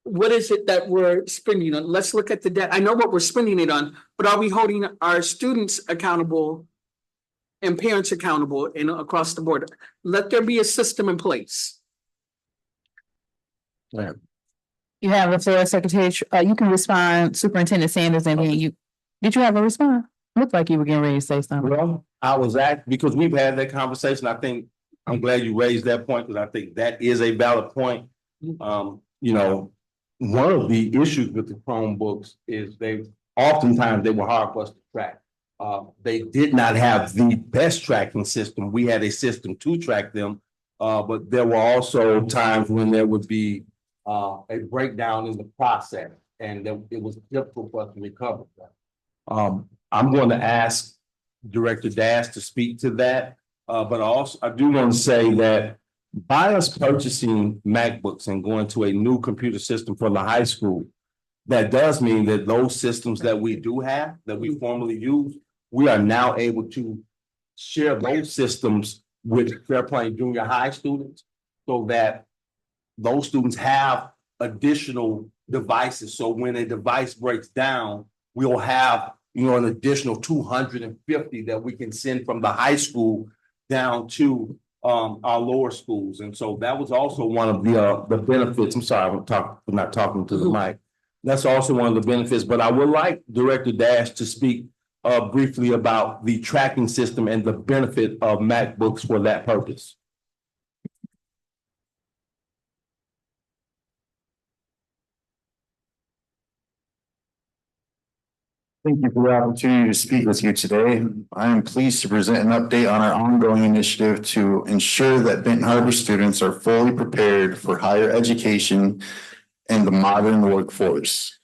what is it that we're spending on? Let's look at the data. I know what we're spending it on, but are we holding our students accountable and parents accountable and across the board? Let there be a system in place. You have the floor, Secretary. You can respond, Superintendent Sanders, and then did you have a response? Looked like you were getting ready to say something. Well, I was because we've had that conversation. I think I'm glad you raised that point because I think that is a valid point. One of the issues with the Chromebooks is oftentimes they were hard for us to track. They did not have the best tracking system. We had a system to track them, but there were also times when there would be a breakdown in the process, and it was difficult for us to recover that. I'm going to ask Director Dash to speak to that, but also I do want to say that by us purchasing MacBooks and going to a new computer system for the high school, that does mean that those systems that we do have, that we formerly use, we are now able to share those systems with Fairplain Junior High students so that those students have additional devices. So when a device breaks down, we'll have, an additional 250 that we can send from the high school down to our lower schools. And so that was also one of the benefits. I'm sorry, I'm not talking to the mic. That's also one of the benefits, but I would like Director Dash to speak briefly about the tracking system and the benefit of MacBooks for that purpose. Thank you for the opportunity to speak with you today. I am pleased to present an update on our ongoing initiative to ensure that Benton Harbor students are fully prepared for higher education and the modern workforce.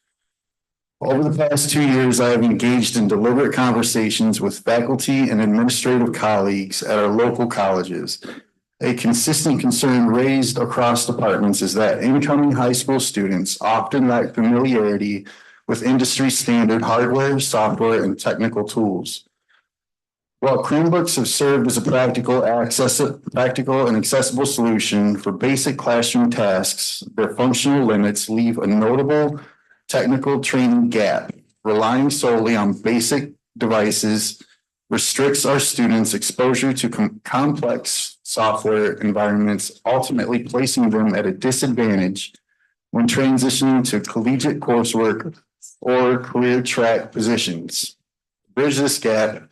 Over the past 2 years, I have engaged in deliberate conversations with faculty and administrative colleagues at our local colleges. A consistent concern raised across departments is that incoming high school students often lack familiarity with industry standard hardware, software, and technical tools. While Chromebooks have served as a practical and accessible solution for basic classroom tasks, their functional limits leave a notable technical training gap. Relying solely on basic devices restricts our students' exposure to complex software environments, ultimately placing them at a disadvantage when transitioning to collegiate coursework or career track positions. To bridge this gap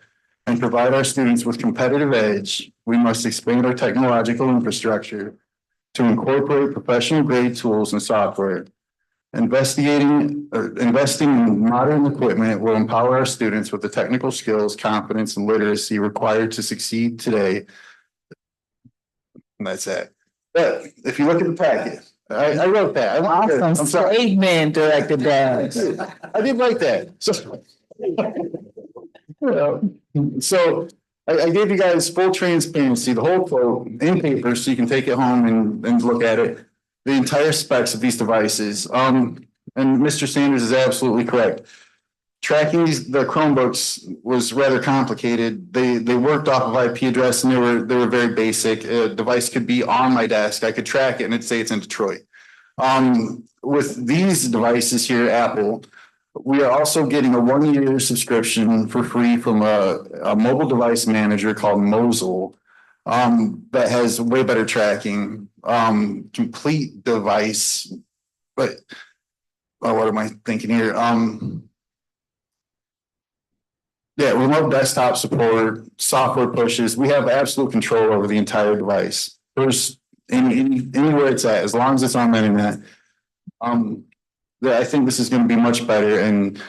and provide our students with competitive edge, we must expand our technological infrastructure to incorporate professional grade tools and software. Investing in modern equipment will empower our students with the technical skills, confidence, and literacy required to succeed today. And that's it. But if you look at the packet, I wrote that. I'm sorry. Statement, Director Dash. I did like that. So I gave you guys full transparency, the whole quote in paper, so you can take it home and look at it. The entire specs of these devices. And Mr. Sanders is absolutely correct. Tracking the Chromebooks was rather complicated. They worked off of IP address and they were very basic. A device could be on my desk. I could track it and it'd say it's in Detroit. With these devices here, Apple, we are also getting a 1-year subscription for free from a mobile device manager called Mosel that has way better tracking, complete device. But what am I thinking here? Yeah, remote desktop support, software pushes. We have absolute control over the entire device. There's anywhere it's at, as long as it's on the internet. I think this is going to be much better, and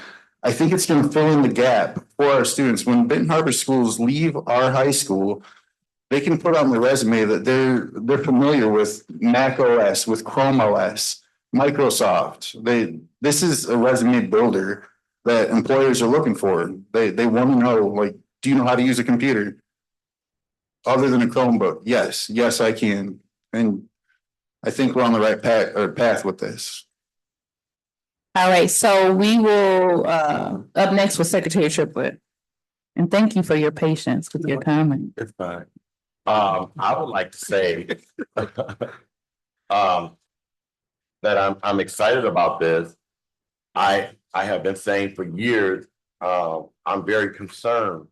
I think it's going to fill in the gap for our students. When Benton Harbor schools leave our high school, they can put on their resume that they're familiar with Mac OS, with Chrome OS, Microsoft. This is a resume builder that employers are looking for. They want to know, like, do you know how to use a computer? Other than a Chromebook? Yes, I can. And I think we're on the right path with this. All right, so we will, up next with Secretary Triplett. And thank you for your patience with your comment. It's fine. I would like to say that I'm excited about this. I have been saying for years, I'm very concerned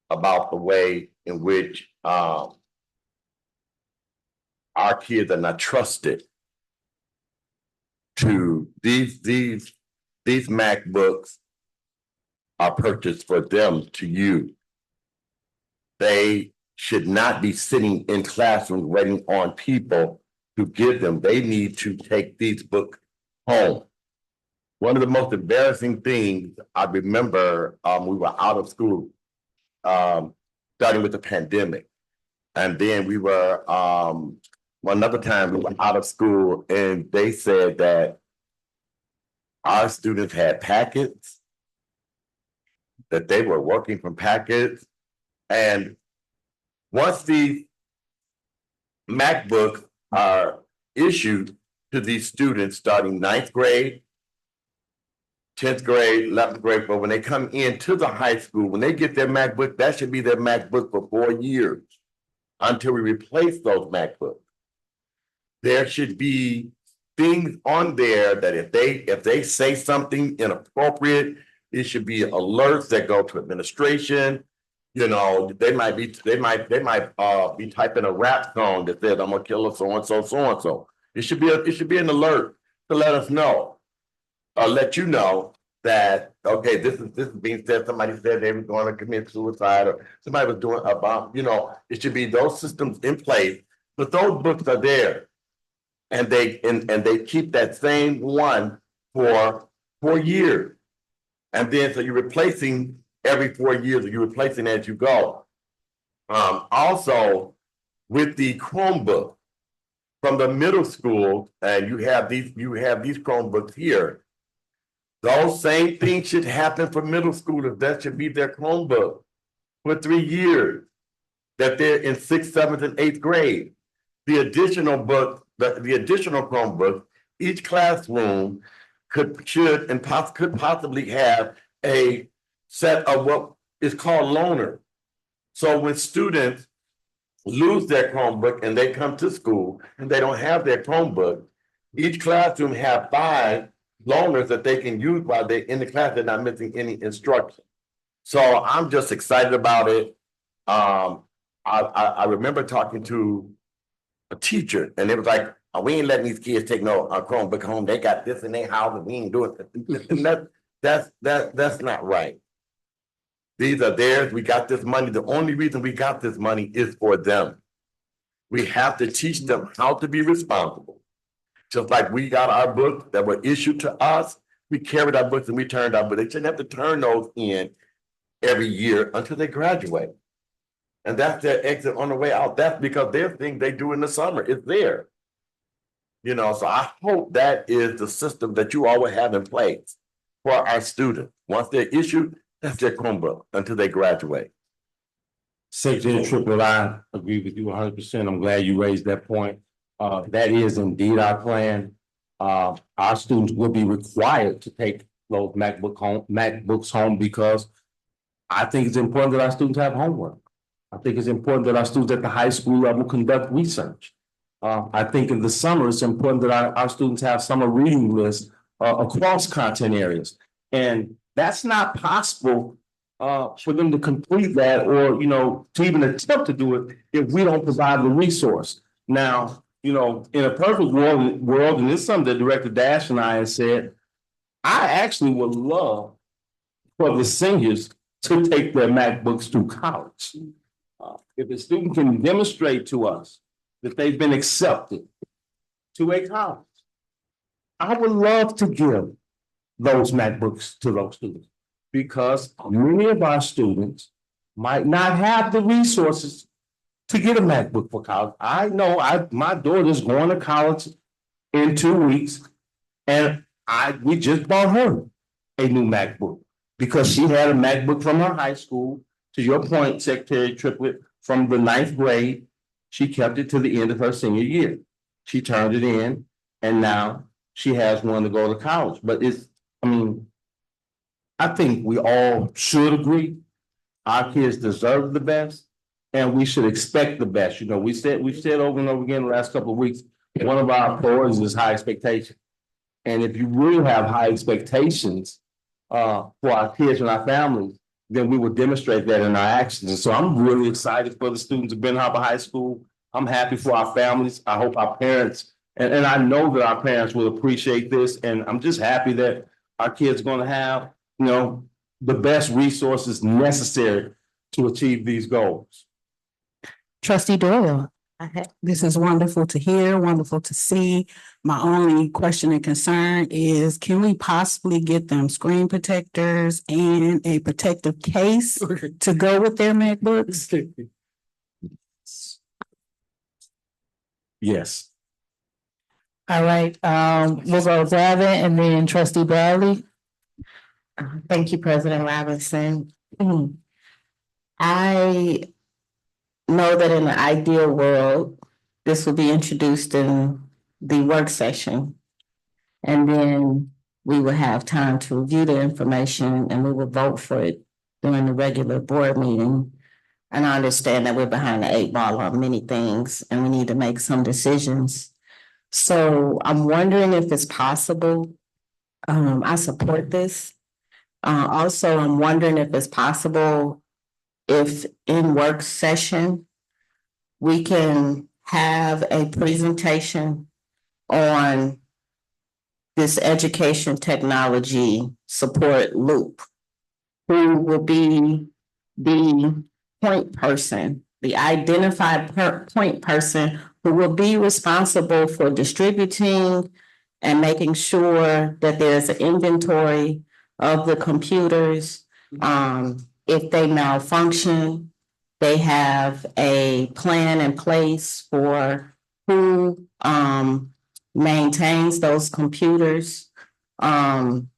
about the way in which our kids are not trusted to these MacBooks are purchased for them to use. They should not be sitting in classrooms waiting on people to give them. They need to take these books home. One of the most embarrassing things I remember, we were out of school, starting with the pandemic. And then we were, another time we were out of school and they said that our students had packets, that they were working from packets. And once these MacBooks are issued to these students starting 9th grade, 10th grade, 11th grade, but when they come into the high school, when they get their MacBook, that should be their MacBook for 4 years until we replace those MacBooks. There should be things on there that if they say something inappropriate, it should be alerts that go to administration. You know, they might be typing a rap song that says, "I'm gonna kill a so and so, so and so." It should be an alert to let us know, let you know that okay, this is being said. Somebody said they were going to commit suicide, or somebody was doing a bomb. You know, it should be those systems in place, but those books are there, and they keep that same one for 4 years. And then, so you're replacing every 4 years, or you're replacing as you go. Also, with the Chromebook from the middle school, and you have these Chromebooks here. Those same things should happen for middle schoolers. That should be their Chromebook for 3 years. That they're in 6th, 7th, and 8th grade. The additional book, the additional Chromebook, each classroom could possibly have a set of what is called loaner. So when students lose their Chromebook and they come to school and they don't have their Chromebook, each classroom have 5 loaners that they can use while they're in the class. They're not missing any instruction. So I'm just excited about it. I remember talking to a teacher, and it was like, oh, we ain't letting these kids take no Chromebook home. They got this in their house, and we ain't doing it. And that's not right. These are theirs. We got this money. The only reason we got this money is for them. We have to teach them how to be responsible. Just like we got our books that were issued to us, we carried our books and we turned our books. They shouldn't have to turn those in every year until they graduate. And that's their exit on the way out. That's because their thing they do in the summer is there. You know, so I hope that is the system that you all will have in place for our students. Once they're issued, that's their Chromebook until they graduate. Secretary Triplett, I agree with you 100%. I'm glad you raised that point. That is indeed our plan. Our students will be required to take those MacBooks home because I think it's important that our students have homework. I think it's important that our students at the high school level conduct research. I think in the summer, it's important that our students have summer reading lists across content areas. And that's not possible for them to complete that or, you know, to even attempt to do it if we don't provide the resource. Now, you know, in a perfect world, and this is something that Director Dash and I have said, I actually would love for the seniors to take their MacBooks to college. If a student can demonstrate to us that they've been accepted to a college, I would love to give those MacBooks to those students because many of our students might not have the resources to get a MacBook for college. I know my daughter's going to college in 2 weeks, and we just bought her a new MacBook because she had a MacBook from her high school. To your point, Secretary Triplett, from the 9th grade, she kept it to the end of her senior year. She turned it in, and now she has one to go to college. But I think we all should agree our kids deserve the best, and we should expect the best. You know, we've said over and over again the last couple of weeks, one of our priorities is high expectations. And if you really have high expectations for our kids and our families, then we will demonstrate that in our actions. And so I'm really excited for the students of Ben Harbor High School. I'm happy for our families. I hope our parents, and I know that our parents will appreciate this. And I'm just happy that our kids are going to have, you know, the best resources necessary to achieve these goals. Trustee Doyle, this is wonderful to hear, wonderful to see. My only question and concern is, can we possibly get them screen protectors and a protective case to go with their MacBooks? Yes. All right, we'll go Davin and then Trustee Bradley. Thank you, President Robinson. I know that in the ideal world, this will be introduced in the work session. And then we will have time to review the information and we will vote for it during the regular board meeting. And I understand that we're behind the 8 ball on many things and we need to make some decisions. So I'm wondering if it's possible. I support this. Also, I'm wondering if it's possible if in work session, we can have a presentation on this education technology support loop. Who will be the point person, the identified point person who will be responsible for distributing and making sure that there's an inventory of the computers. If they malfunction, they have a plan in place for who maintains those computers. And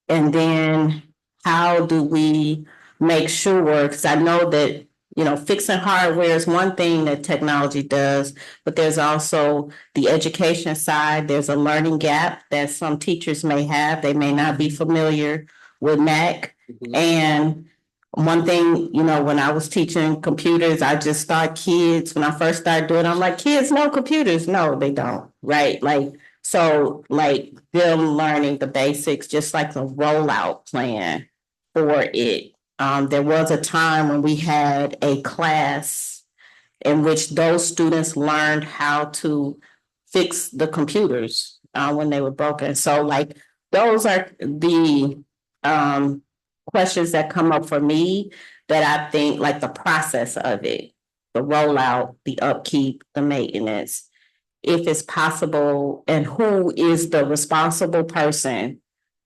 then how do we make sure, because I know that, you know, fixing hardware is one thing that technology does, but there's also the education side. There's a learning gap that some teachers may have. They may not be familiar with Mac. And one thing, you know, when I was teaching computers, I just thought kids, when I first started doing it, I'm like, kids know computers. No, they don't, right? Like, so like them learning the basics, just like the rollout plan for it. There was a time when we had a class in which those students learned how to fix the computers when they were broken. So like those are the questions that come up for me that I think like the process of it, the rollout, the upkeep, the maintenance, if it's possible, and who is the responsible person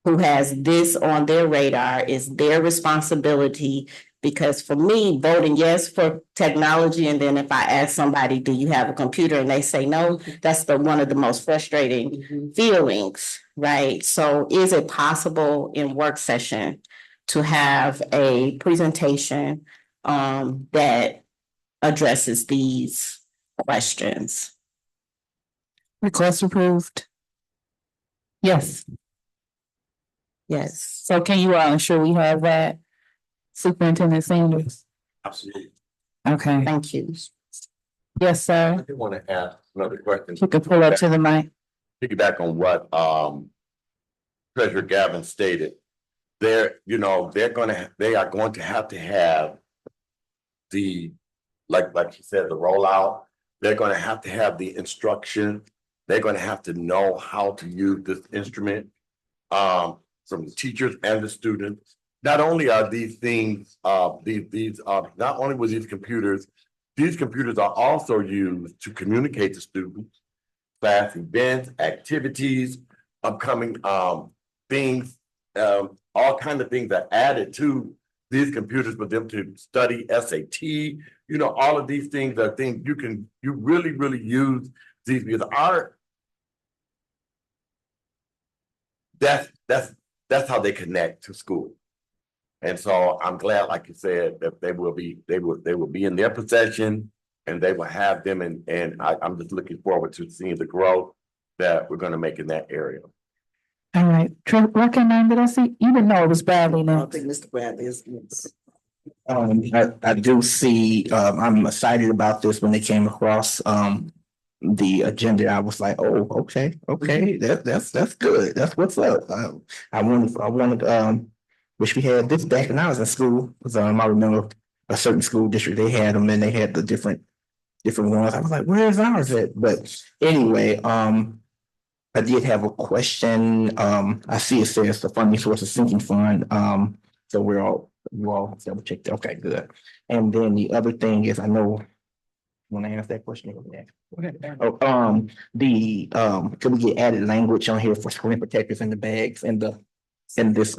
who has this on their radar is their responsibility. Because for me, voting yes for technology, and then if I ask somebody, do you have a computer? And they say no, that's one of the most frustrating feelings, right? So is it possible in work session to have a presentation that addresses these questions? Request approved. Yes. Yes. So can you all ensure we have that? Superintendent Sanders? Absolutely. Okay. Thank you. Yes, sir. I do want to ask another question. You could pull up to the mic. Piggyback on what Treasurer Gavin stated. They are going to have the, like she said, the rollout. They're going to have the instruction. They're going to have to know how to use this instrument from the teachers and the students. Not only are these things, not only with these computers are also used to communicate to students, class events, activities, upcoming things, all kinds of things are added to these computers for them to study SAT. You know, all of these things are things you really, really use these because that's how they connect to school. And so I'm glad, like you said, that they will be in their possession and they will have them. And I'm just looking forward to seeing the growth that we're going to make in that area. All right. What kind of name did I see? You didn't know it was Bradley now. I think Mr. Bradley is. I do see, I'm excited about this when they came across, the agenda. I was like, oh, okay, that's good. That's what's up. I wanted, wish we had this back when I was in school. Cause, I remember a certain school district, they had them and they had the different ones. I was like, where's ours at? But anyway, I did have a question. I see it says the funding source is sinking fund. So you all double checked. Okay, good. And then the other thing is, I know when I ask that question, go ahead. Oh, could we get added language on here for screen protectors in the bags and this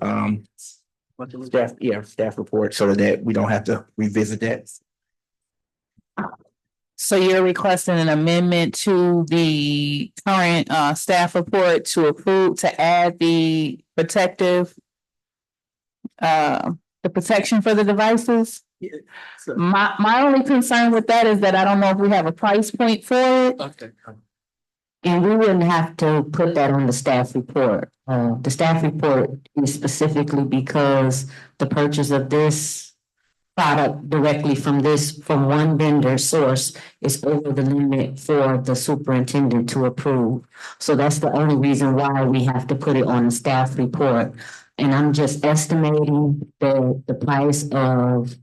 staff report so that we don't have to revisit that? So you're requesting an amendment to the current staff report to add the protection for the devices? Yeah. So, My only concern with that is that I don't know if we have a price point for it. okay. And we wouldn't have to put that on the staff report. The staff report is specifically because the purchase of this product directly from one vendor source is over the limit for the superintendent to approve. So that's the only reason why we have to put it on the staff report. And I'm just estimating the price of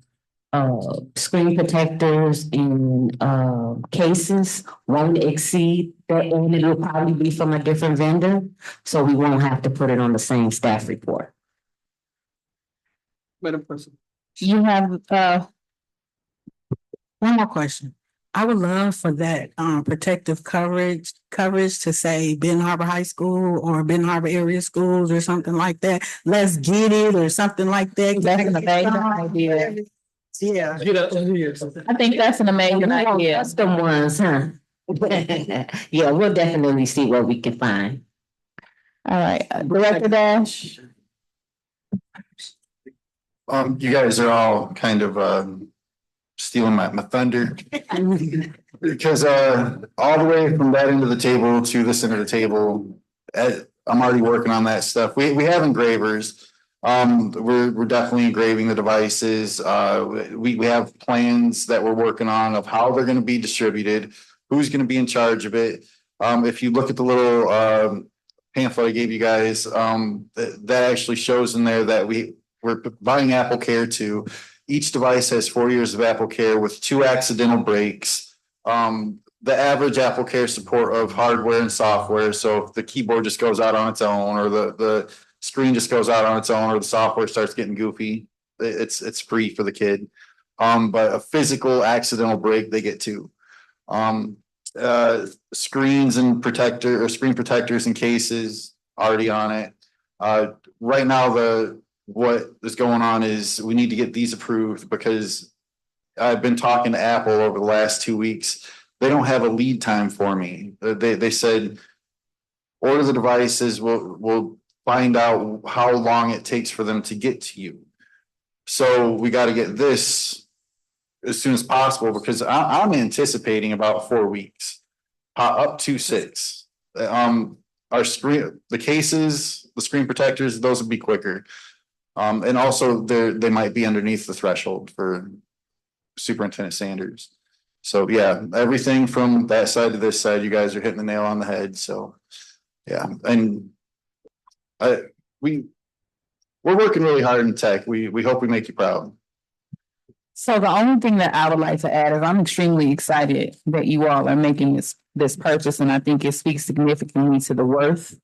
screen protectors and cases won't exceed that, and it'll probably be from a different vendor. So we won't have to put it on the same staff report. Madam President. You have One more question. I would love for that protective coverage coverage to say Benton Harbor High School or Benton Harbor area schools or something like that. Let's get it or something like that. That's an amazing idea. Yeah. I think that's an amazing idea. Custom ones, huh? Yeah, we'll definitely see what we can find. All right, Director Dash. You guys are all kind of stealing my thunder. Because all the way from that end of the table to this end of the table, I'm already working on that stuff. We have engravers. We're definitely engraving the devices. We have plans that we're working on of how they're going to be distributed, who's going to be in charge of it. If you look at the little pamphlet I gave you guys, that actually shows in there that we're buying Apple Care 2. Each device has 4 years of Apple Care with 2 accidental breaks. The average Apple Care support of hardware and software. So if the keyboard just goes out on its own, or the screen just goes out on its own, or the software starts getting goofy, it's free for the kid. But a physical accidental break, they get 2. Screens and screen protectors and cases already on it. Right now, what is going on is we need to get these approved because I've been talking to Apple over the last 2 weeks. They don't have a lead time for me. They said order the devices. We'll find out how long it takes for them to get to you. So we got to get this as soon as possible because I'm anticipating about 4 weeks, up to 6. Our screen, the cases, the screen protectors, those would be quicker. And also they might be underneath the threshold for Superintendent Sanders. So yeah, everything from that side to this side, you guys are hitting the nail on the head. So yeah, and we're working really hard in tech. We hope we make you proud. So the only thing that I would like to add is I'm extremely excited that you all are making this purchase, and I think it speaks significantly to the worth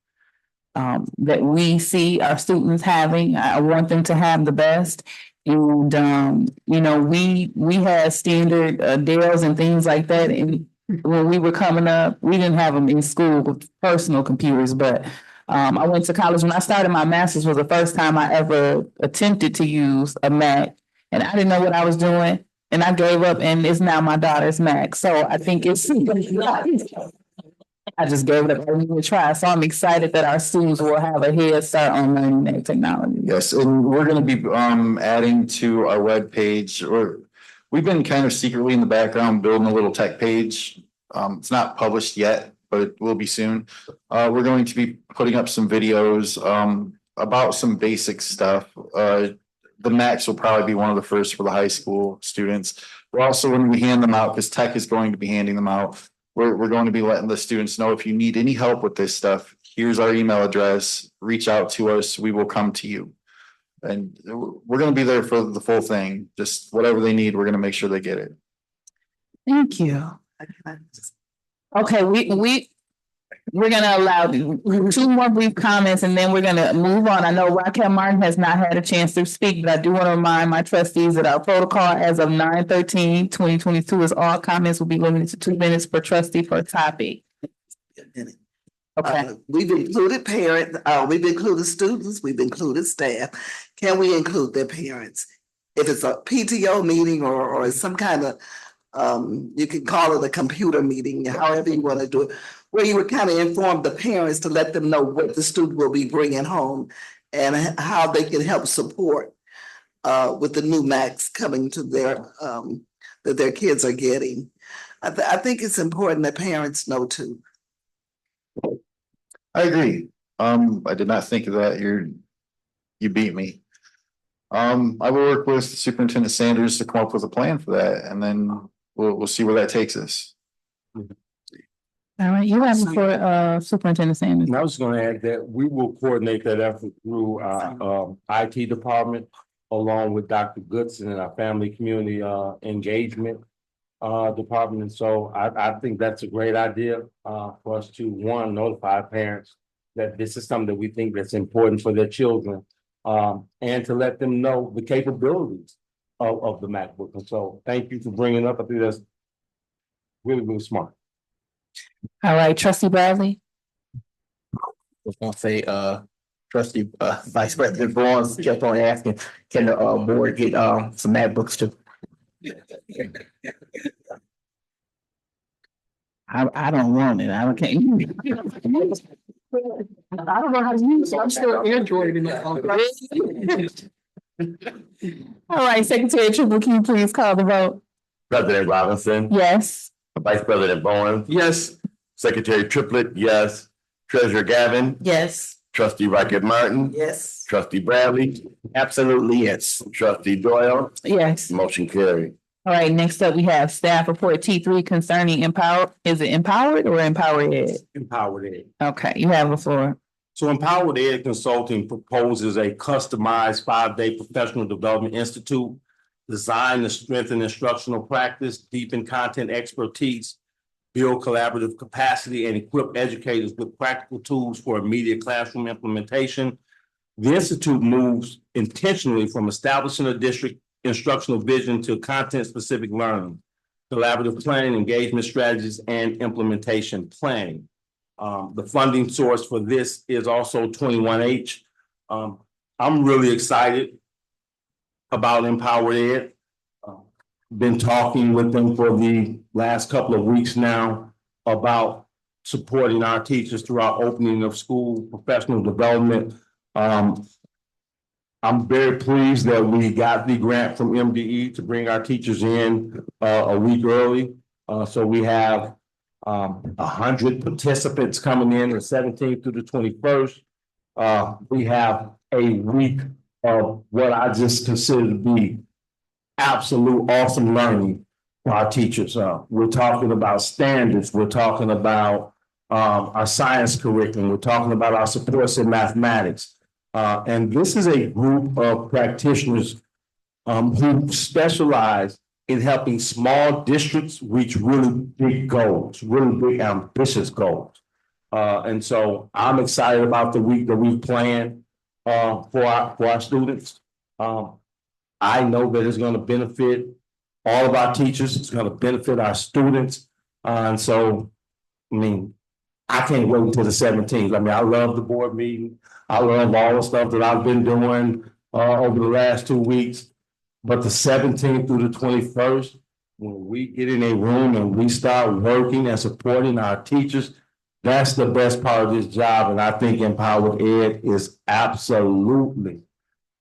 that we see our students having. I want them to have the best. And we had standard Dells and things like that. And when we were coming up, we didn't have them in school with personal computers, but I went to college. When I started my master's was the first time I ever attempted to use a Mac, and I didn't know what I was doing. And I gave up, and it's now my daughter's Mac. So I think I just gave it a try. So I'm excited that our students will have a head start on learning that technology. Yes, and we're going to be adding to our webpage, or we've been kind of secretly in the background building a little tech page. It's not published yet, but it will be soon. We're going to be putting up some videos about some basic stuff. The Macs will probably be one of the first for the high school students. We're also, when we hand them out, because tech is going to be handing them out, we're going to be letting the students know if you need any help with this stuff, here's our email address, reach out to us, we will come to you. And we're going to be there for the full thing. Just whatever they need, we're going to make sure they get it. Thank you. Okay, we're gonna allow 2 more brief comments and then we're gonna move on. I know Raquel Martin has not had a chance to speak, but I do want to remind my trustees that our protocol as of 9/13/2022 is all comments will be limited to 2 minutes per trustee per topic. Okay. We've included parents, we've included students, we've included staff. Can we include their parents? If it's a PTO meeting or some kind of, you can call it a computer meeting, however you want to do it, where you would kind of inform the parents to let them know what the student will be bringing home and how they can help support with the new Macs coming to that their kids are getting. I think it's important that parents know too. I agree. I did not think of that. You beat me. I will work with Superintendent Sanders to come up with a plan for that, and then we'll see where that takes us. All right, you have it for Superintendent Sanders. And I was going to add that we will coordinate that effort through our IT department, along with Dr. Goodson and our family community engagement department. And so I think that's a great idea for us to, one, notify parents that this is something that we think that's important for their children, and to let them know the capabilities of the MacBook. And so thank you for bringing it up. I think that's really, really smart. All right, trustee Bradley? Was gonna say, trustee, Vice President Vaughn kept on asking, can the, board get, some math books too? I don't want it. I don't can't. I don't know how to use it. I'm still Android in that. All right, Secretary Trimble, can you please call the vote? President Robinson, Yes. Vice President Bowen, Yes. Secretary Triplett, yes. Treasurer Gavin, Yes. Trustee Rocket Martin, Yes. Trustee Bradley, Absolutely, yes. Trustee Doyle, Yes. motion carried. All right, next up, we have staff report T3 concerning is it empowered or empowered ed? Empowered Ed. Okay, you have the floor. So Empowered Ed Consulting proposes a customized 5-day professional development institute designed to strengthen instructional practice, deepen content expertise, build collaborative capacity, and equip educators with practical tools for immediate classroom implementation. The institute moves intentionally from establishing a district instructional vision to content-specific learning, collaborative planning, engagement strategies, and implementation planning. The funding source for this is also 21H. I'm really excited about Empowered Ed. Been talking with them for the last couple of weeks now about supporting our teachers through our opening of school professional development. I'm very pleased that we got the grant from MDE to bring our teachers in a week early. So we have 100 participants coming in the 17th through the 21st. We have a week of what I just consider to be absolute awesome learning for our teachers. We're talking about standards. We're talking about our science curriculum. We're talking about our supports in mathematics. And this is a group of practitioners who specialize in helping small districts reach really big goals, really big ambitious goals. And so I'm excited about the week that we've planned for our students. I know that it's going to benefit all of our teachers. It's going to benefit our students. And so, I mean, I can't wait until the 17th. I mean, I love the board meeting. I love all the stuff that I've been doing over the last 2 weeks. But the 17th through the 21st, when we get in a room and we start working and supporting our teachers, that's the best part of this job. And I think Empowered Ed is absolutely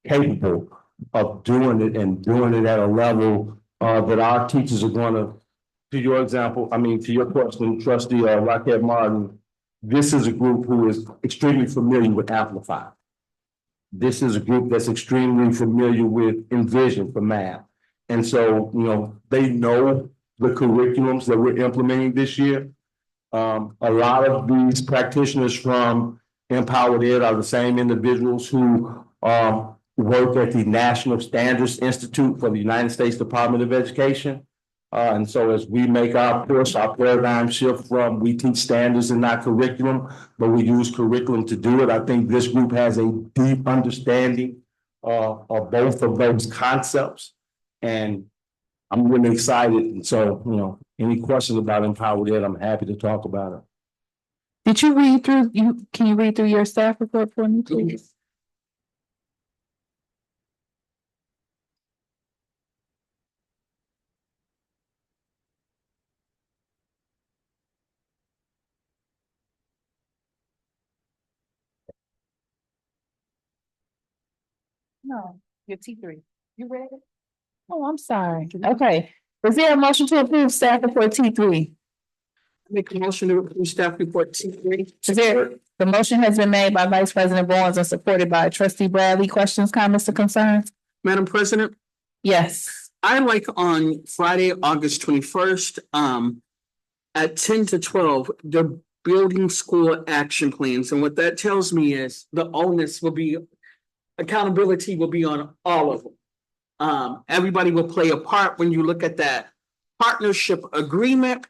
capable of doing it and doing it at a level that our teachers are going to your example, I mean, to your question, Trustee Rocket Martin, this is a group who is extremely familiar with Amplify. This is a group that's extremely familiar with Envision for math. And so, you know, they know the curriculums that we're implementing this year. A lot of these practitioners from Empowered Ed are the same individuals who work at the National Standards Institute for the United States Department of Education. And so as we make our push, our paradigm shift from we teach standards and not curriculum, but we use curriculum to do it. I think this group has a deep understanding of both of those concepts. And I'm really excited. And so, you know, any questions about Empowered Ed, I'm happy to talk about it. Did you read through, can you read through your staff report for me, please? No, your T3. You read it? Oh, I'm sorry. Okay. Is there a motion to approve staff report T3? Make a motion to approve staff report T3. The motion has been made by Vice President Bowens and supported by Trustee Bradley. Questions, comments, or concerns? Madam President, Yes. I like on Friday, August 21st, at 10 to 12, they're building school action plans. And what that tells me is the onus will be, accountability will be on all of them. Everybody will play a part when you look at that partnership agreement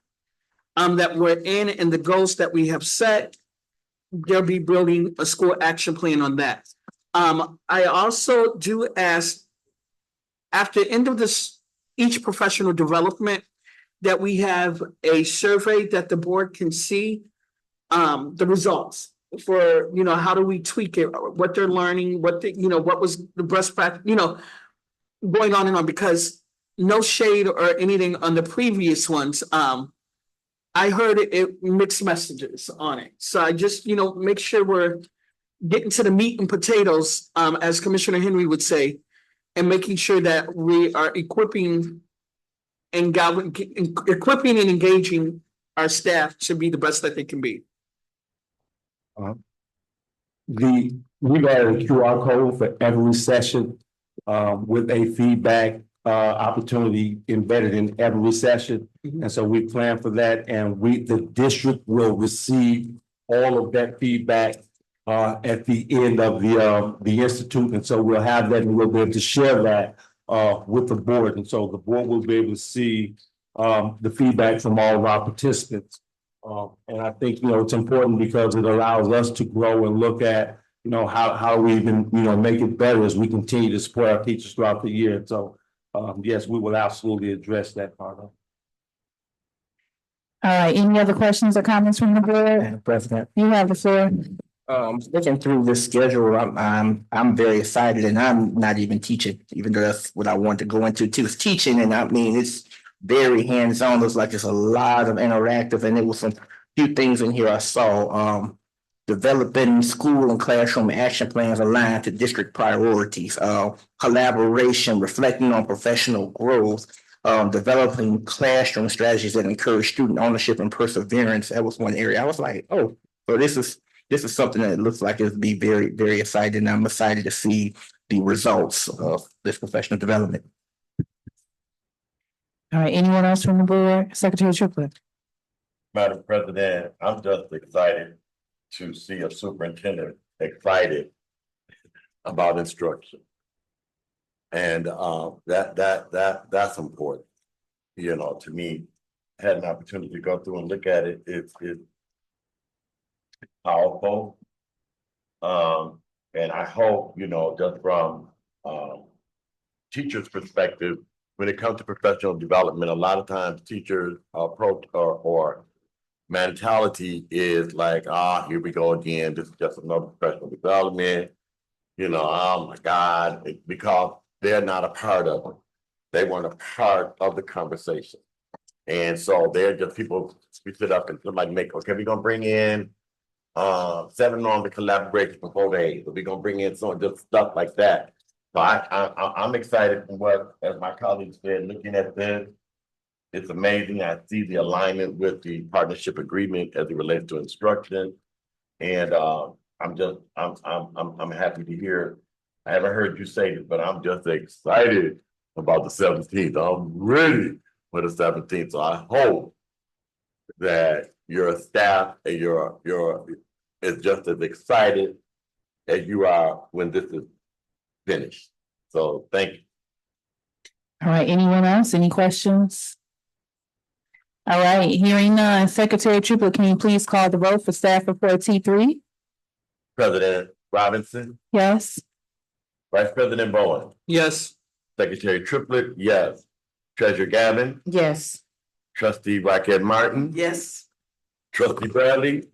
that we're in and the goals that we have set. They'll be building a school action plan on that. I also do ask, after the end of this, each professional development, that we have a survey that the board can see the results for, how do we tweak it, what they're learning, what was the best practice, going on and on, because no shade or anything on the previous ones. I heard it mixed messages on it. So I just, make sure we're getting to the meat and potatoes, as Commissioner Henry would say, and making sure that we are equipping and engaging our staff to be the best that they can be. We've added a QR code for every session, with a feedback, opportunity embedded in every session. And so we plan for that, and the district will receive all of that feedback at the end of the institute. And so we'll have that, and we'll be able to share that with the board. And so the board will be able to see the feedback from all of our participants. And I think, it's important because it allows us to grow and look at, how we even, make it better as we continue to support our teachers throughout the year. So, yes, we will absolutely address that part of it. All right, any other questions or comments from the board? Madam President. You have the floor. Looking through this schedule, I'm very excited, and I'm not even teaching, even though that's what I want to go into too, is teaching. And I mean, it's very hands-on. Looks like it's a lot of interactive, and there was some few things in here I saw. Developing school and classroom action plans aligned to district priorities, collaboration, reflecting on professional growth, developing classroom strategies that encourage student ownership and perseverance. That was one area I was like, oh, so this is something that looks like it'll be very, very exciting. I'm excited to see the results of this professional development. All right, anyone else from the board? Secretary Triplett. Madam President, I'm just excited to see a superintendent excited about instruction. And that's important. To me, had an opportunity to go through and look at it. It's powerful. And I hope, just from teachers' perspective, when it comes to professional development, a lot of times teachers approach or mentality is like, here we go again. This is just another professional development. Oh my God, because they're not a part of it. They weren't a part of the conversation. And so they're just people, we sit up and somebody okay, we're gonna bring in 7 on the collaboration for 4 days. We're gonna bring in some just stuff like that. So I'm excited for what, as my colleague said, looking at this. It's amazing. I see the alignment with the partnership agreement as it relates to instruction. And I'm happy to hear. I haven't heard you say this, but I'm just excited about the 17th. I'm ready for the 17th. So I hope that your staff and your is just as excited as you are when this is finished. So thank you. All right, anyone else? Any questions? All right, hearing none. Secretary Triplett, can you please call the roll for staff report T3? President Robinson. Yes. Vice President Bowen. Yes. Secretary Triplett, yes. Treasurer Gavin. Yes. Trustee Rocket Martin. Yes. Trustee Bradley.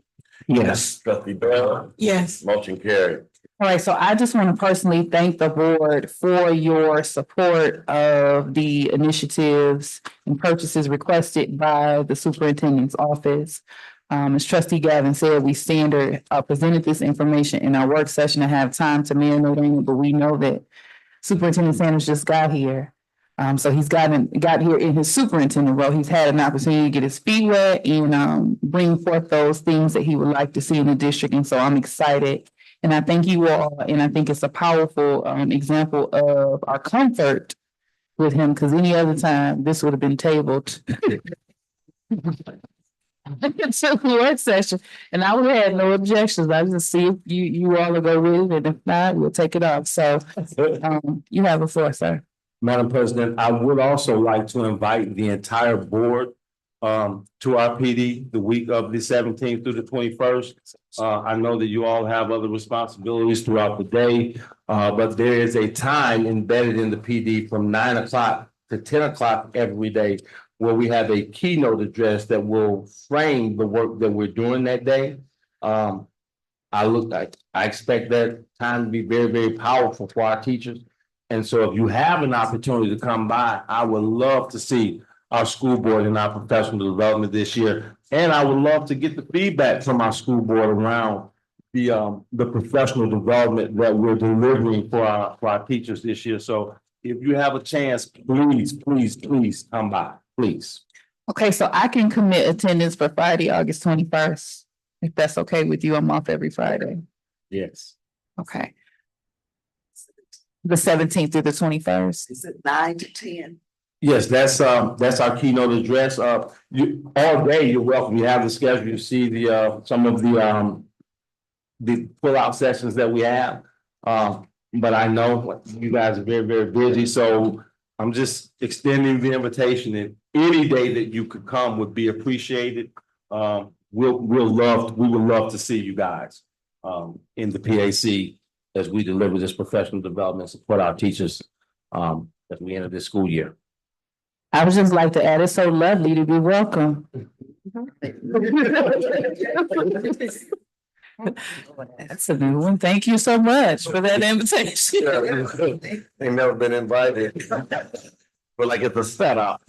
Yes. Trustee Bell. Yes. Motion carried. All right, so I just want to personally thank the board for your support of the initiatives and purchases requested by the superintendent's office. As Trustee Gavin said, we presented this information in our work session to have time to marinate on it, but we know that Superintendent Sanders just got here. So he's got here in his superintendent role. He's had an opportunity to get his feet wet and bring forth those things that he would like to see in the district. And so I'm excited. And I thank you all. And I think it's a powerful example of our comfort with him, because any other time this would have been tabled. It's a work session, and I would have had no objections. I just see if you all will go with it, and if not, we'll take it off. So you have the floor, sir. Madam President, I would also like to invite the entire board to our PD the week of the 17th through the 21st. I know that you all have other responsibilities throughout the day, but there is a time embedded in the PD from 9 o'clock to 10 o'clock every day where we have a keynote address that will frame the work that we're doing that day. I expect that time to be very, very powerful for our teachers. And so if you have an opportunity to come by, I would love to see our school board and our professional development this year. And I would love to get the feedback from our school board around the professional development that we're delivering for our teachers this year. So if you have a chance, please come by, please. Okay, so I can commit attendance for Friday, August 21st. If that's okay with you, I'm off every Friday. Yes. Okay. The 17th through the 21st. Is it 9 to 10? Yes, that's our keynote address. You all day, you're welcome. You have the schedule, you see some of the pull-out sessions that we have. But I know you guys are very, very busy, so I'm just extending the invitation, and any day that you could come would be appreciated. We would love to see you guys in the PAC as we deliver this professional development, support our teachers as we enter this school year. I would just like to add, it's so lovely to be welcome. That's a new one. Thank you so much for that invitation. They never been invited. But like it's a setup.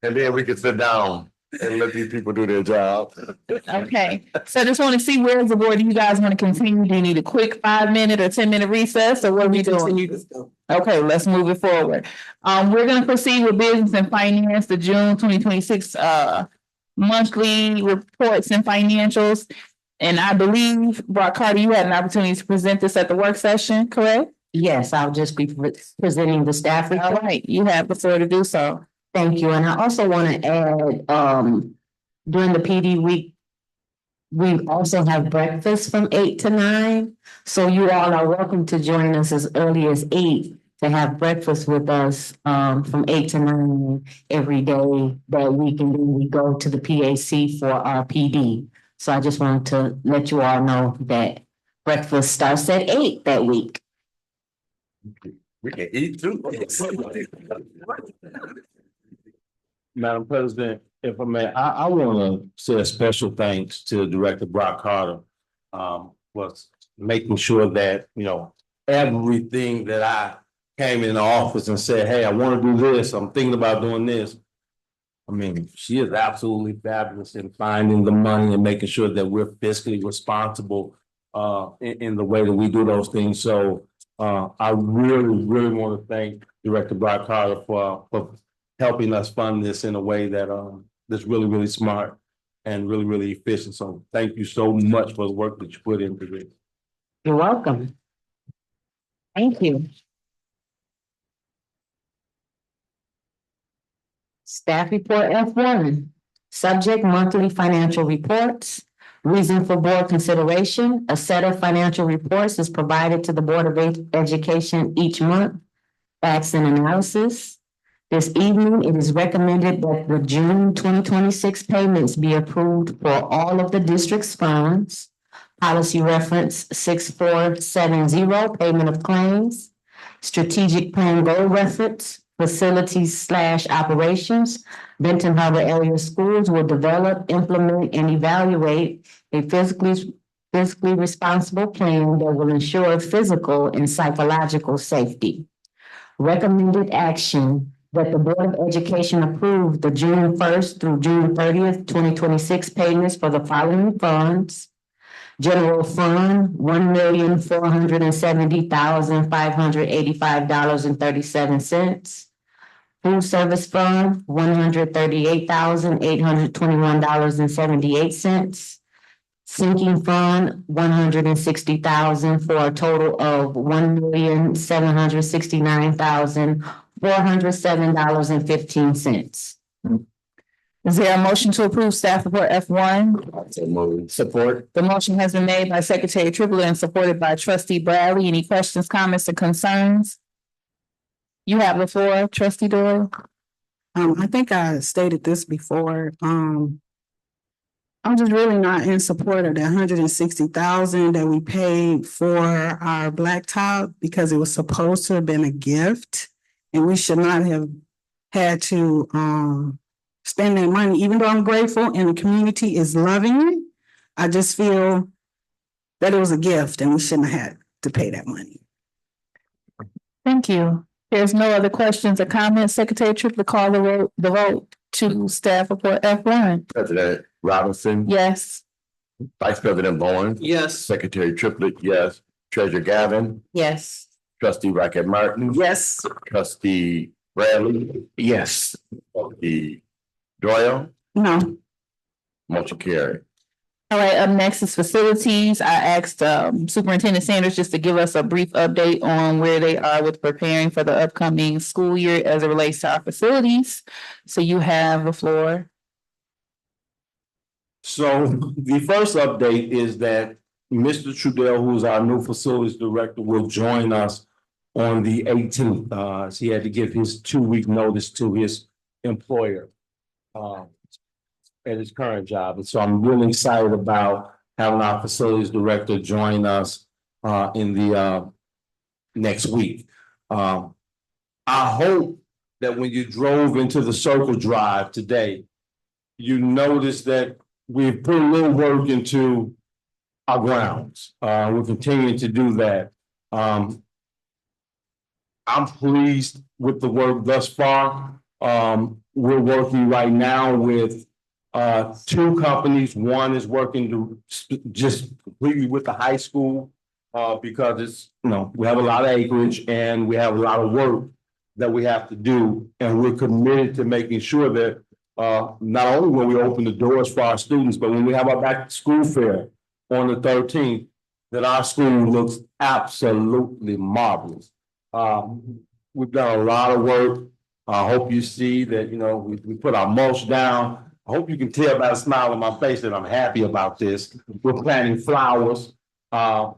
And then we can sit down and let these people do their job. Okay, so I just want to see where's the board. Do you guys want to continue? Do you need a quick 5-minute or 10-minute recess, or what are we doing? Okay, let's move it forward. We're gonna proceed with business and finance, the June 2026 monthly reports and financials. And I believe, Brock Carter, you had an opportunity to present this at the work session, correct? Yes, I'll just be presenting the staff report. All right, you have the floor to do so. Thank you. And I also want to add, during the PD week, we also have breakfast from 8 to 9. So you all are welcome to join us as early as 8 to have breakfast with us from 8 to 9 every day that week. And then we go to the PAC for our PD. So I just wanted to let you all know that breakfast starts at 8 that week. We can eat too. Madam President, if I may, I want to say a special thanks to Director Brock Carter for making sure that, everything that I came in the office and said, hey, I want to do this, I'm thinking about doing this. I mean, she is absolutely fabulous in finding the money and making sure that we're fiscally responsible in the way that we do those things. So I really want to thank Director Brock Carter for helping us fund this in a way that that's really smart and really efficient. So thank you so much for the work that you put into this. You're welcome. Thank you. Staff report F1, subject monthly financial reports. Reason for board consideration, a set of financial reports is provided to the Board of Education each month. Facts and analysis. This evening, it is recommended that the June 2026 payments be approved for all of the district's funds. Policy reference 6470, payment of claims. Strategic plan goal reference, facilities/operations. Benton Harbor area schools will develop, implement, and evaluate a fiscally responsible plan that will ensure physical and psychological safety. Recommended action that the Board of Education approve the June 1st through June 30th, 2026 payments for the following funds. General Fund, $1,470,585.37. Food Service Fund, $138,821.78. Sinking Fund, $160,000 for a total of $1,769,407.15. Is there a motion to approve staff report F1? Support. The motion has been made by Secretary Triplett and supported by Trustee Bradley. Any questions, comments, or concerns? You have the floor, Trustee Doyle. I think I stated this before. I'm just really not in support of the $160,000 that we paid for our blacktop because it was supposed to have been a gift, and we should not have had to spend that money, even though I'm grateful and the community is loving it. I just feel that it was a gift and we shouldn't have had to pay that money. Thank you. There's no other questions or comments. Secretary Triplett, call the vote to staff report F1. President Robinson. Yes. Vice President Bowen. Yes. Secretary Triplett, yes. Treasurer Gavin. Yes. Trustee Rocket Martin. Yes. Trustee Bradley. Yes. Trustee Doyle. No, Motion carried. All right, up next is facilities. I asked Superintendent Sanders just to give us a brief update on where they are with preparing for the upcoming school year as it relates to our facilities. So you have the floor. So the first update is that Mr. Trudell, who is our new facilities director, will join us on the 18th. He had to give his 2-week notice to his employer at his current job. And so I'm really excited about having our facilities director join us in the next week. I hope that when you drove into the Circle Drive today, you noticed that we've put a little work into our grounds. We're continuing to do that. I'm pleased with the work thus far. We're working right now with 2 companies. One is working just completely with the high school because it's, we have a lot of acreage and we have a lot of work that we have to do. And we're committed to making sure that not only when we open the doors for our students, but when we have our back to school fair on the 13th, that our school looks absolutely marvelous. We've done a lot of work. I hope you see that, we put our mulch down. I hope you can tell by the smile on my face that I'm happy about this. We're planting flowers. Our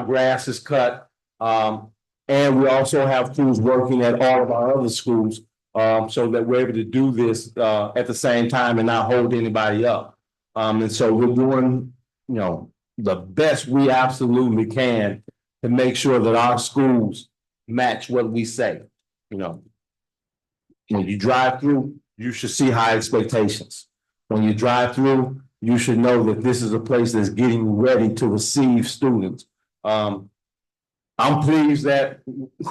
grass is cut. And we also have crews working at all of our other schools so that we're able to do this at the same time and not hold anybody up. And so we're doing, the best we absolutely can to make sure that our schools match what we say. When you drive through, you should see high expectations. When you drive through, you should know that this is a place that's getting ready to receive students. I'm pleased that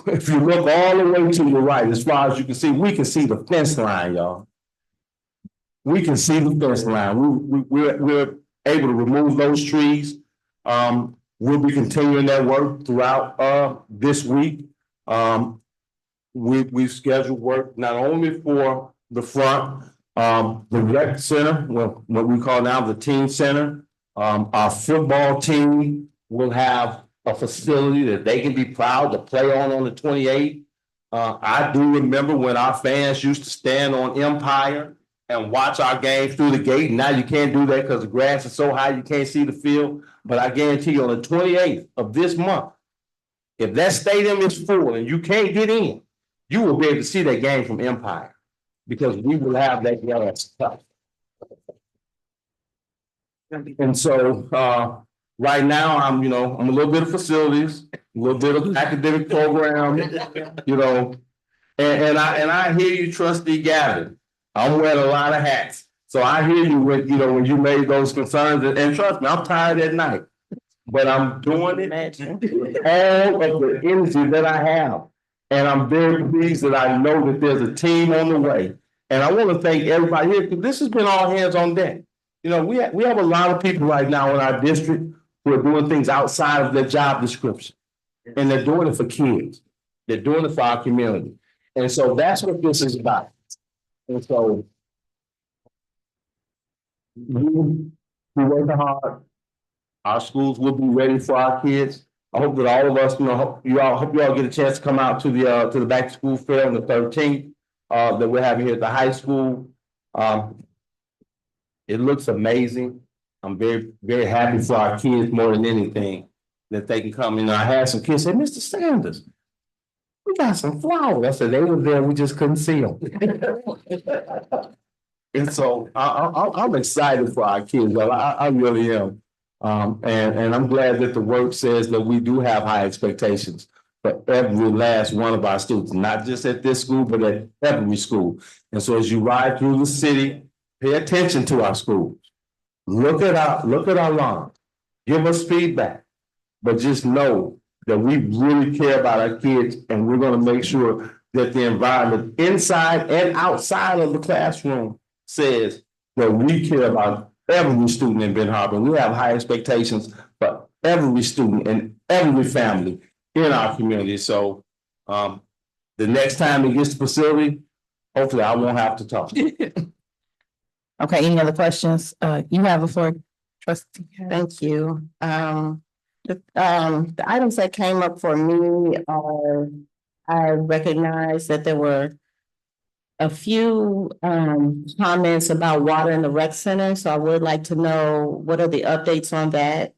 if you look all the way to the right, as far as you can see, we can see the fence line, y'all. We can see the fence line. We're able to remove those trees. We'll be continuing that work throughout this week. We've scheduled work not only for the front, the rec center, what we call now the teen center. Our football team will have a facility that they can be proud to play on the 28th. I do remember when our fans used to stand on Empire and watch our games through the gate. Now you can't do that because the grass is so high you can't see the field. But I guarantee you on the 28th of this month, if that stadium is full and you can't get in, you will be able to see that game from Empire because we will have that yellow stuff. And so right now I'm a little bit of facilities, a little bit of academic program, and I hear you, Trustee Gavin. I'm wearing a lot of hats. So I hear you when you made those concerns, and trust me, I'm tired at night, but I'm doing it all of the energy that I have. And I'm very pleased that I know that there's a team on the way. And I want to thank everybody here because this has been all hands on deck. We have a lot of people right now in our district who are doing things outside of their job description. And they're doing it for kids. They're doing it for our community. And so that's what this is about. And so we work hard. Our schools will be ready for our kids. I hope that all of us, hope you all get a chance to come out to the back to school fair on the 13th that we're having here at the high school. It looks amazing. I'm very, very happy for our kids more than anything that they can come. I had some kids say, Mr. Sanders, we got some flowers. I said, they were there, we just couldn't see them. And so I'm excited for our kids. I really am. And I'm glad that the work says that we do have high expectations for every last one of our students, not just at this school, but at every school. And so as you ride through the city, pay attention to our schools. Look at our lawn. Give us feedback. But just know that we really care about our kids, and we're gonna make sure that the environment inside and outside of the classroom says that we care about every student in Ben Harbor. We have high expectations for every student and every family in our community. So the next time it gets to the facility, hopefully I won't have to talk. Okay, any other questions? You have the floor, trustee. Thank you. The items that came up for me are, I recognize that there were a few comments about water in the rec center, so I would like to know what are the updates on that?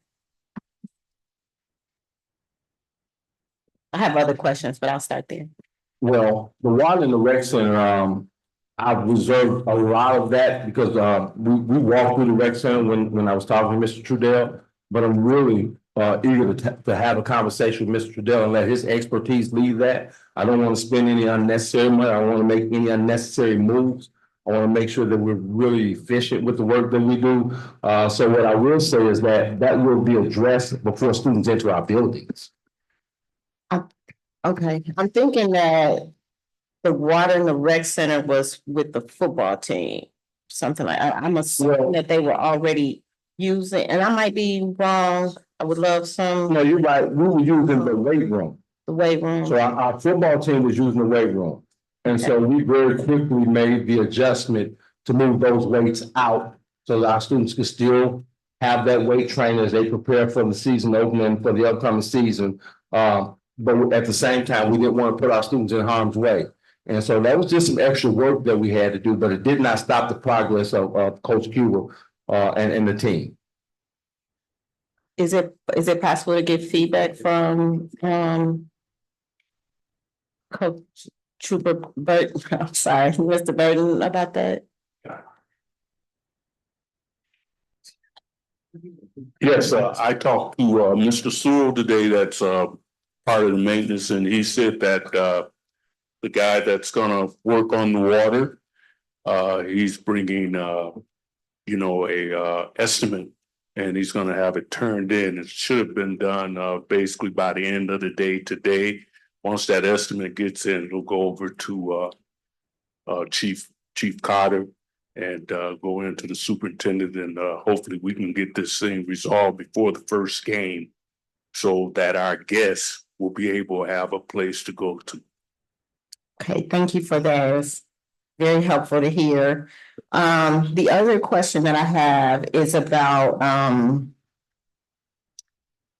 I have other questions, but I'll start there. Well, the water in the rec center, I've reserved a lot of that because we walked through the rec center when I was talking to Mr. Trudell, but I'm really eager to have a conversation with Mr. Trudell and let his expertise lead that. I don't want to spend any unnecessary money. I don't want to make any unnecessary moves. I want to make sure that we're really efficient with the work that we do. So what I will say is that will be addressed before students enter our buildings. Okay, I'm thinking that the water in the rec center was with the football team, something like, I'm assuming that they were already using, and I might be wrong. I would love some. No, you're right. We were using the weight room. The weight room. So our football team was using the weight room. And so we very quickly made the adjustment to move those weights out so that our students could still have that weight training as they prepare for the season opening for the upcoming season. But at the same time, we didn't want to put our students in harm's way. And so that was just some extra work that we had to do, but it did not stop the progress of Coach Cuba and the team. Is it possible to get feedback from Coach Trooper Burton? I'm sorry, Mr. Burton, about that? Yes, I talked to Mr. Sewell today, that's part of the maintenance, and he said that the guy that's gonna work on the water, he's bringing a estimate, and he's gonna have it turned in. It should have been done basically by the end of the day today. Once that estimate gets in, it'll go over to Chief Carter and go into the superintendent, and hopefully we can get this thing resolved before the first game so that our guests will be able to have a place to go to. Okay, thank you for that. It's very helpful to hear. The other question that I have is about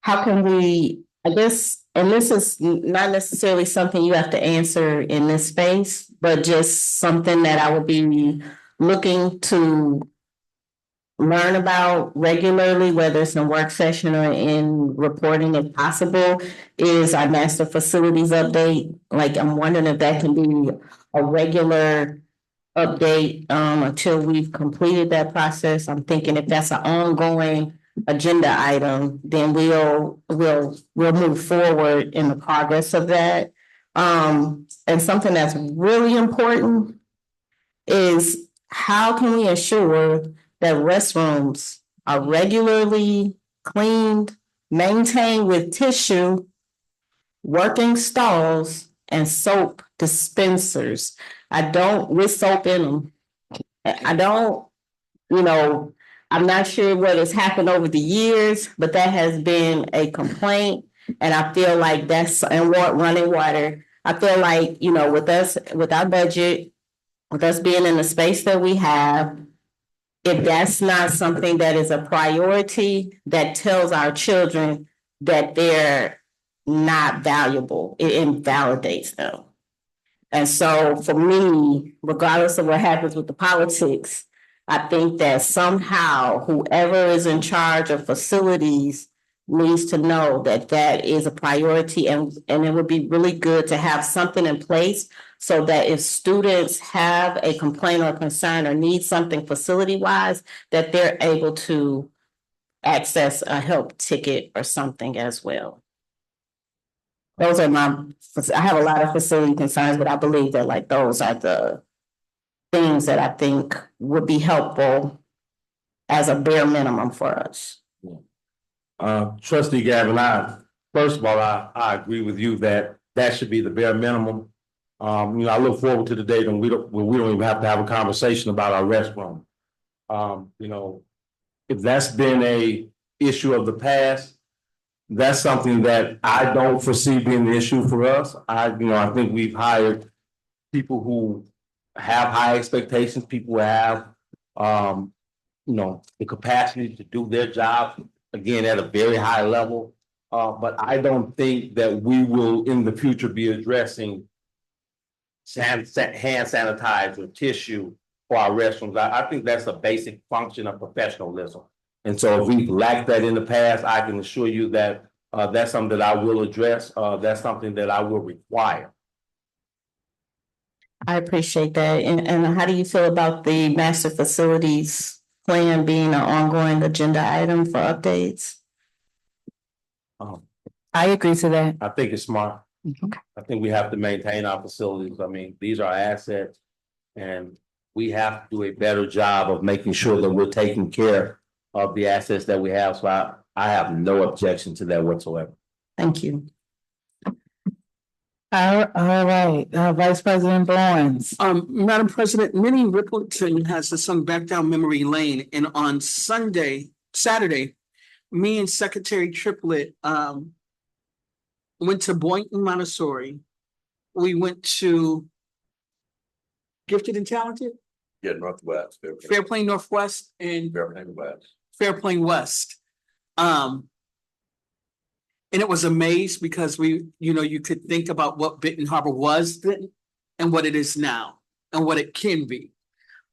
how can we, I guess, and this is not necessarily something you have to answer in this space, but just something that I would be looking to learn about regularly, whether it's in a work session or in reporting if possible, is our master facilities update. Like, I'm wondering if that can be a regular update until we've completed that process. I'm thinking if that's an ongoing agenda item, then we'll move forward in the progress of that. And something that's really important is how can we ensure that restrooms are regularly cleaned, maintained with tissue, working stalls, and soap dispensers. With soap in them. I'm not sure what has happened over the years, but that has been a complaint. And I feel like running water. I feel like, with our budget, with us being in the space that we have, if that's not something that is a priority, that tells our children that they're not valuable, it invalidates them. And so for me, regardless of what happens with the politics, I think that somehow whoever is in charge of facilities needs to know that that is a priority, and it would be really good to have something in place so that if students have a complaint or concern or need something facility-wise, that they're able to access a help ticket or something as well. Those are I have a lot of facility concerns, but I believe that like those are the things that I think would be helpful as a bare minimum for us. Trustee Gavin, first of all, I agree with you that that should be the bare minimum. I look forward to the day when we don't even have to have a conversation about our restroom. If that's been a issue of the past, that's something that I don't foresee being the issue for us. I think we've hired people who have high expectations, people who have, the capacity to do their job, again, at a very high level. But I don't think that we will in the future be addressing hand sanitizer, tissue for our restrooms. I think that's a basic function of professionalism. And so if we've lacked that in the past, I can assure you that that's something that I will address. That's something that I will require. I appreciate that. And how do you feel about the master facilities plan being an ongoing agenda item for updates? I agree to that. I think it's smart. I think we have to maintain our facilities. I mean, these are assets, and we have to do a better job of making sure that we're taking care of the assets that we have. So I have no objection to that whatsoever. Thank you. All right, Vice President Barnes. Madam President, Minnie Rippleton has this song Back Down Memory Lane, and on Saturday, me and Secretary Triplett went to Boynton Montessori. We went to Gifted and Talented, Yeah, Northwest. Fairplain Northwest, and Fairplain West. Fairplain West. And it was amazed because you could think about what Benton Harbor was then and what it is now and what it can be.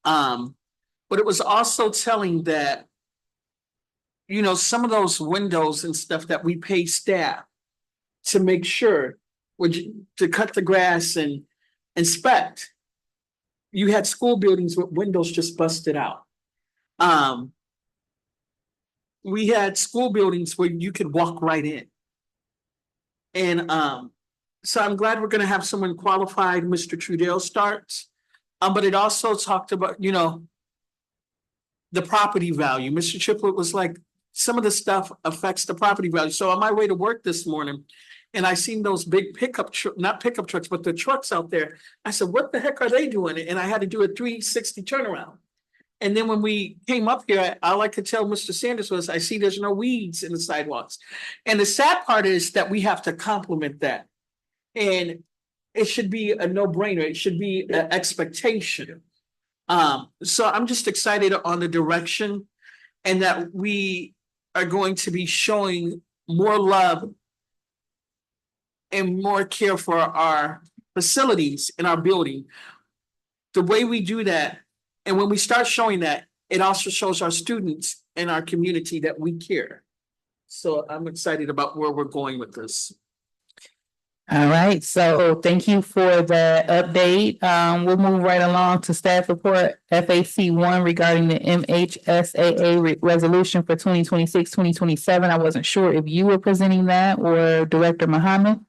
But it was also telling that, some of those windows and stuff that we pay staff to make sure, to cut the grass and inspect, you had school buildings with windows just busted out. We had school buildings where you could walk right in. And so I'm glad we're gonna have someone qualified, Mr. Trudell starts. But it also talked about, the property value. Mr. Triplett was like, some of the stuff affects the property value. So on my way to work this morning, and I seen those big not pickup trucks, but the trucks out there. I said, what the heck are they doing? And I had to do a 360 turnaround. And then when we came up here, all I could tell Mr. Sanders was, I see there's no weeds in the sidewalks. And the sad part is that we have to compliment that. And it should be a no-brainer. It should be an expectation. So I'm just excited on the direction, and that we are going to be showing more love and more care for our facilities in our building. The way we do that, and when we start showing that, it also shows our students and our community that we care. So I'm excited about where we're going with this. All right, so thank you for the update. We'll move right along to staff report FAC 1 regarding the MHSAA resolution for 2026-2027. I wasn't sure if you were presenting that or Director Muhammad.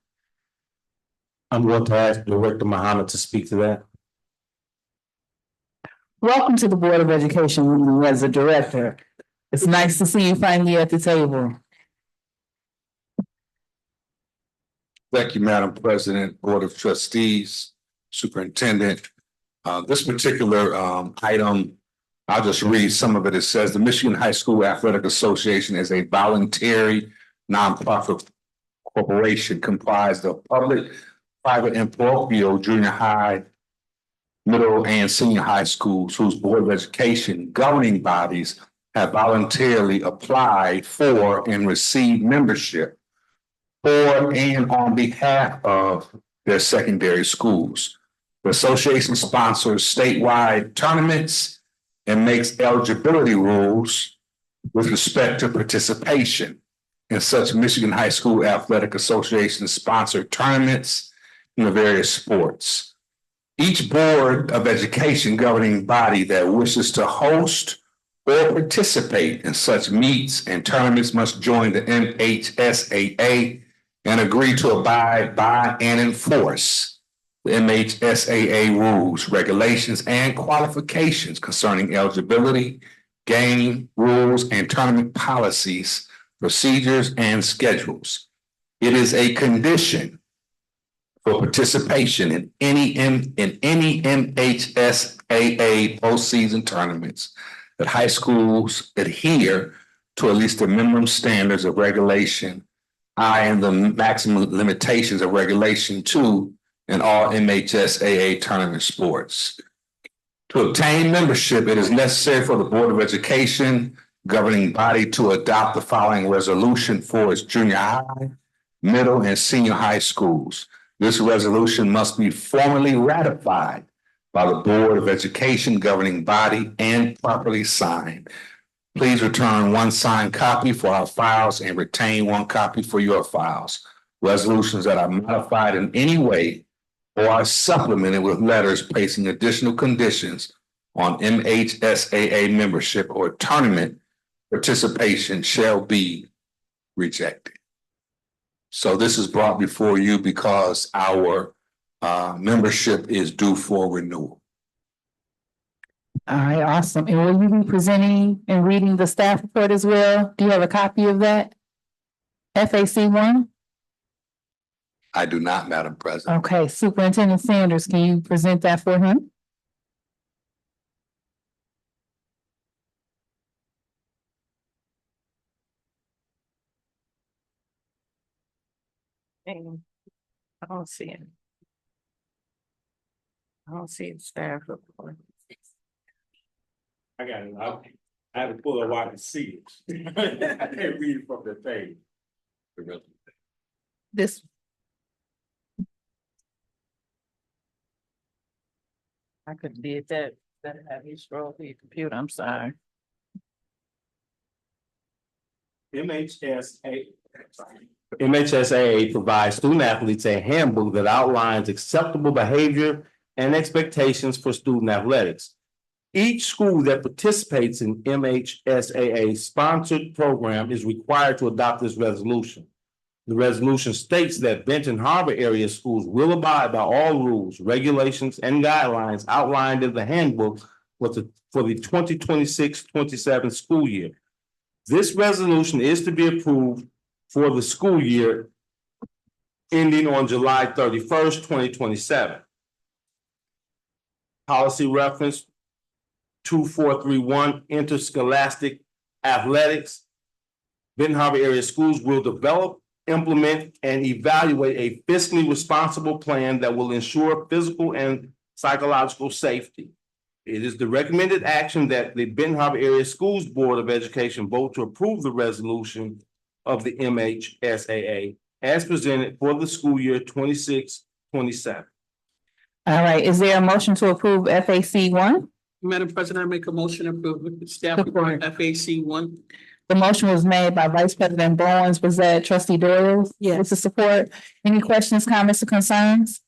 I'm going to ask Director Muhammad to speak to that. Welcome to the Board of Education meeting as a director. It's nice to see you finally at the table. Thank you, Madam President, Board of Trustees, Superintendent. This particular item, I'll just read some of it. It says the Michigan High School Athletic Association is a voluntary nonprofit corporation comprised of public, private, and parochial junior high, middle, and senior high schools whose Board of Education governing bodies have voluntarily applied for and received membership for and on behalf of their secondary schools. The association sponsors statewide tournaments and makes eligibility rules with respect to participation in such Michigan High School Athletic Association sponsored tournaments in the various sports. Each Board of Education governing body that wishes to host or participate in such meets and tournaments must join the MHSAA and agree to abide by and enforce the MHSAA rules, regulations, and qualifications concerning eligibility, game, rules, and tournament policies, procedures, and schedules. It is a condition for participation in any MHSAA postseason tournaments that high schools adhere to at least the minimum standards of regulation, and the maximum limitations of regulation 2 in all MHSAA tournament sports. To obtain membership, it is necessary for the Board of Education governing body to adopt the following resolution for its junior high, middle, and senior high schools. This resolution must be formally ratified by the Board of Education governing body and properly signed. Please return one signed copy for our files and retain one copy for your files. Resolutions that are modified in any way or are supplemented with letters placing additional conditions on MHSAA membership or tournament participation shall be rejected. So this is brought before you because our membership is due for renewal. All right, awesome. And will you be presenting and reading the staff report as well? Do you have a copy of that? FAC 1? I do not, Madam President. Okay, Superintendent Sanders, can you present that for him? I don't see it. I don't see the staff report. I got it. I had to pull it while I could see it. I can't read it from the page. This. I could did that. That have you scroll through your computer. I'm sorry. MHSAA provides student athletes a handbook that outlines acceptable behavior and expectations for student athletics. Each school that participates in MHSAA sponsored program is required to adopt this resolution. The resolution states that Benton Harbor area schools will abide by all rules, regulations, and guidelines outlined in the handbook for the 2026-27 school year. This resolution is to be approved for the school year ending on July 31st, 2027. Policy reference 2431, interscholastic athletics. Benton Harbor area schools will develop, implement, and evaluate a fiscally responsible plan that will ensure physical and psychological safety. It is the recommended action that the Benton Harbor Area Schools Board of Education vote to approve the resolution of the MHSAA as presented for the school year 26-27. All right, is there a motion to approve FAC 1? Madam President, I make a motion to approve the staff report FAC 1. The motion was made by Vice President Bowens. Was that Trustee Doyle? Yes. With the support. Any questions, comments, or concerns?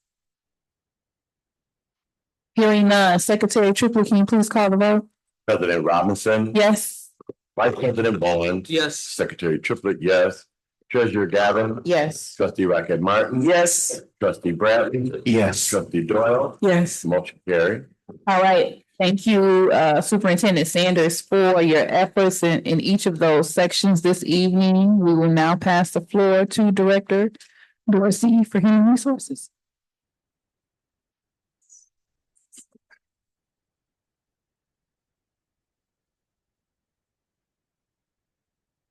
Hearing none. Secretary Triplett, can you please call the vote? President Robinson. Yes. Vice President Bowens. Yes. Secretary Triplett, yes. Treasurer Gavin. Yes. Trustee Rocket Martin. Yes. Trustee Bradley. Yes. Trustee Doyle. Yes. Motion carried. All right. Thank you, Superintendent Sanders, for your efforts in each of those sections this evening. We will now pass the floor to Director Dorsey for Human Resources.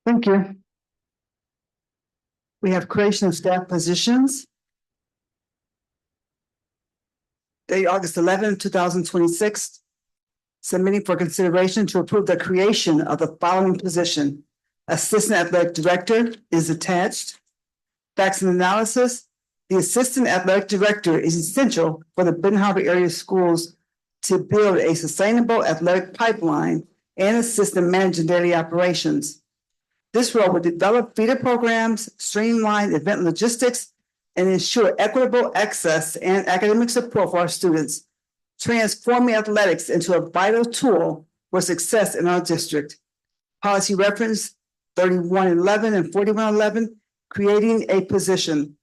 Thank you. We have creation of staff positions. Date August 11, 2026. Submitting for consideration to approve the creation of the following position. Assistant Athletic Director is attached. Facts and analysis. The Assistant Athletic Director is essential for the Benton Harbor area schools to build a sustainable athletic pipeline and assist in managing daily operations. This role will develop feeder programs, streamline event logistics, and ensure equitable access and academic support for our students, transforming athletics into a vital tool for success in our district. Policy reference 3111 and 4111 creating a position.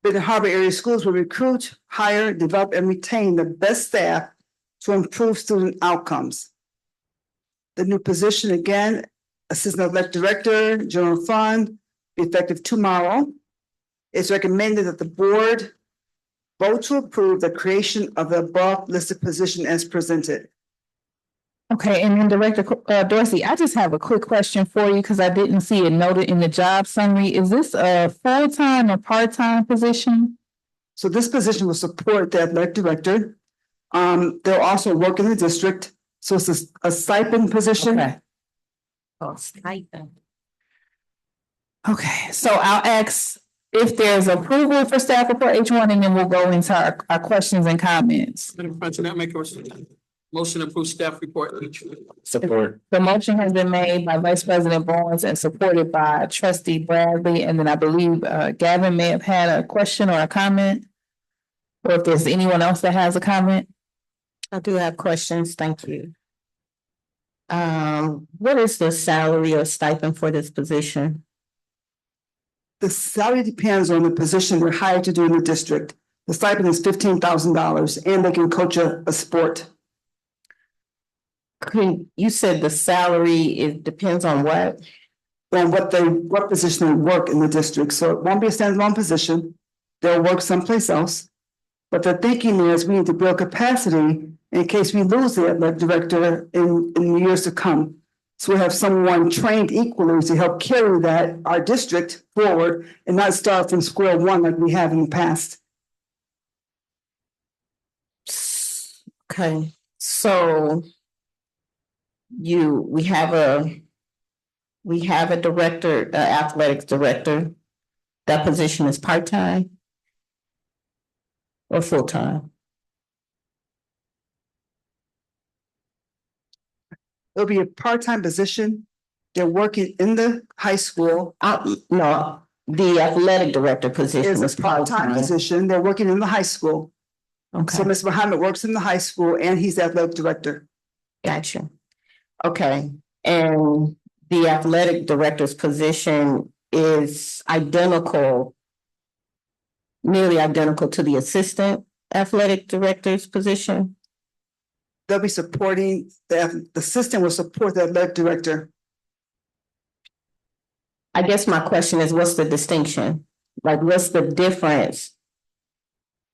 Benton Harbor area schools will recruit, hire, develop, and retain the best staff to improve student outcomes. The new position, again, Assistant Athletic Director, General Fund, effective tomorrow. It's recommended that the board vote to approve the creation of the above listed position as presented. Okay, and then Director Dorsey, I just have a quick question for you because I didn't see it noted in the job summary. Is this a full-time or part-time position? So this position will support the athletic director. They'll also work in the district, so it's a stipend position. Okay. Oh, stipend. Okay, so I'll ask if there's approval for staff report H1, and then we'll go into our questions and comments. Madam President, make a motion to approve staff report. Support. The motion has been made by Vice President Bowens and supported by Trustee Bradley, and then I believe Gavin may have had a question or a comment. Or if there's anyone else that has a comment. I do have questions, thank you. What is the salary or stipend for this position? The salary depends on the position they're hired to do in the district. The stipend is $15,000 and they can coach a sport. You said the salary, it depends on what? On what position they work in the district. So it won't be a standalone position. They'll work someplace else. But the thinking is we need to build capacity in case we lose the athletic director in years to come. So we have someone trained equally to help carry our district forward and not start from square one like we have in the past. Okay, so we have a director, athletics director. That position is part-time or full-time? It'll be a part-time position. They're working in the high school. No, the athletic director position It's is a part-time part-time. position. They're working in the high school. So Okay, Ms. Muhammad works in the high school and he's the athletic director. gotcha. Okay, and the athletic director's position is nearly identical to the assistant athletic director's position? They'll be supporting, the assistant will support the athletic director. I guess my question is, what's the distinction? Like, what's the difference?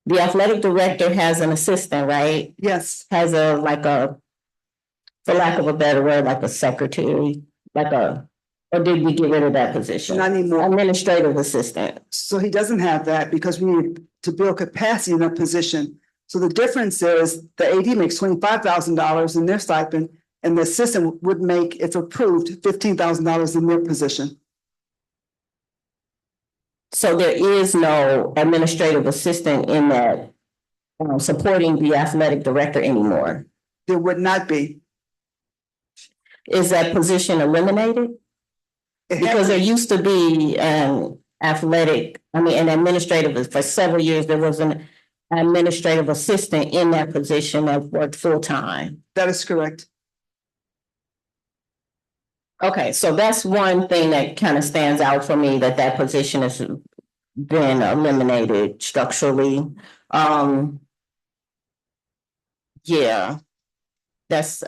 The athletic director has an assistant, right? Yes, Has for lack of a better word, like a secretary, or did we get rid of that position? not anymore. Administrative assistant. So he doesn't have that because we need to build capacity in that position. So the difference is the AD makes $25,000 in their stipend and the assistant would make, if approved, $15,000 in their position. So there is no administrative assistant in that supporting the athletic director anymore. There would not be. Is that position eliminated? Because there used to be an administrative, for several years, there was an administrative assistant in that position that worked full-time. That is correct. Okay, so that's one thing that kind of stands out for me, that position has been eliminated structurally. Yeah,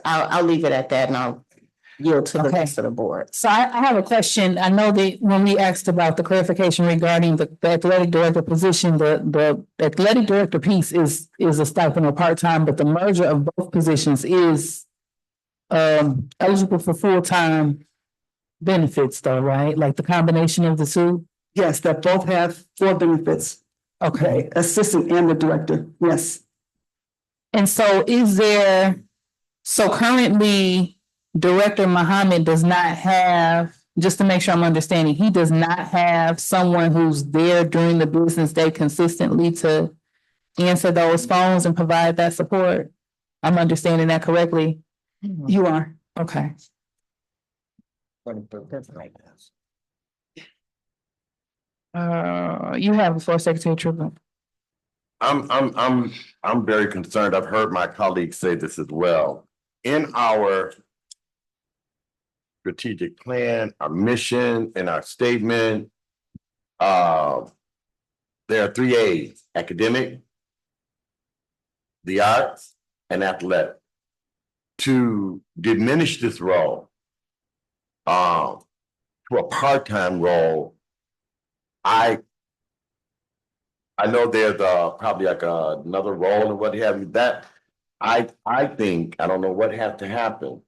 I'll leave it at that and I'll yield to the rest of the board. So I have a question. I know that when we asked about the clarification regarding the athletic director position, the athletic director piece is a stipend or part-time, but the merger of both positions is eligible for full-time benefits though, right? Like the combination of the two? Yes, that both have 4 benefits. Okay. Assistant and the director, yes. And so currently Director Muhammad does not have, just to make sure I'm understanding, he does not have someone who's there during the business day consistently to answer those phones and provide that support? I'm understanding that correctly? You are. Okay. You have the floor, Secretary Tribune. I'm very concerned. I've heard my colleagues say this as well. In our strategic plan, our mission, and our statement, there are 3 A's: academic, the arts, and athletic. To diminish this role to a part-time role, I know there's probably like another role and what have you. That I think, I don't know what has to happen,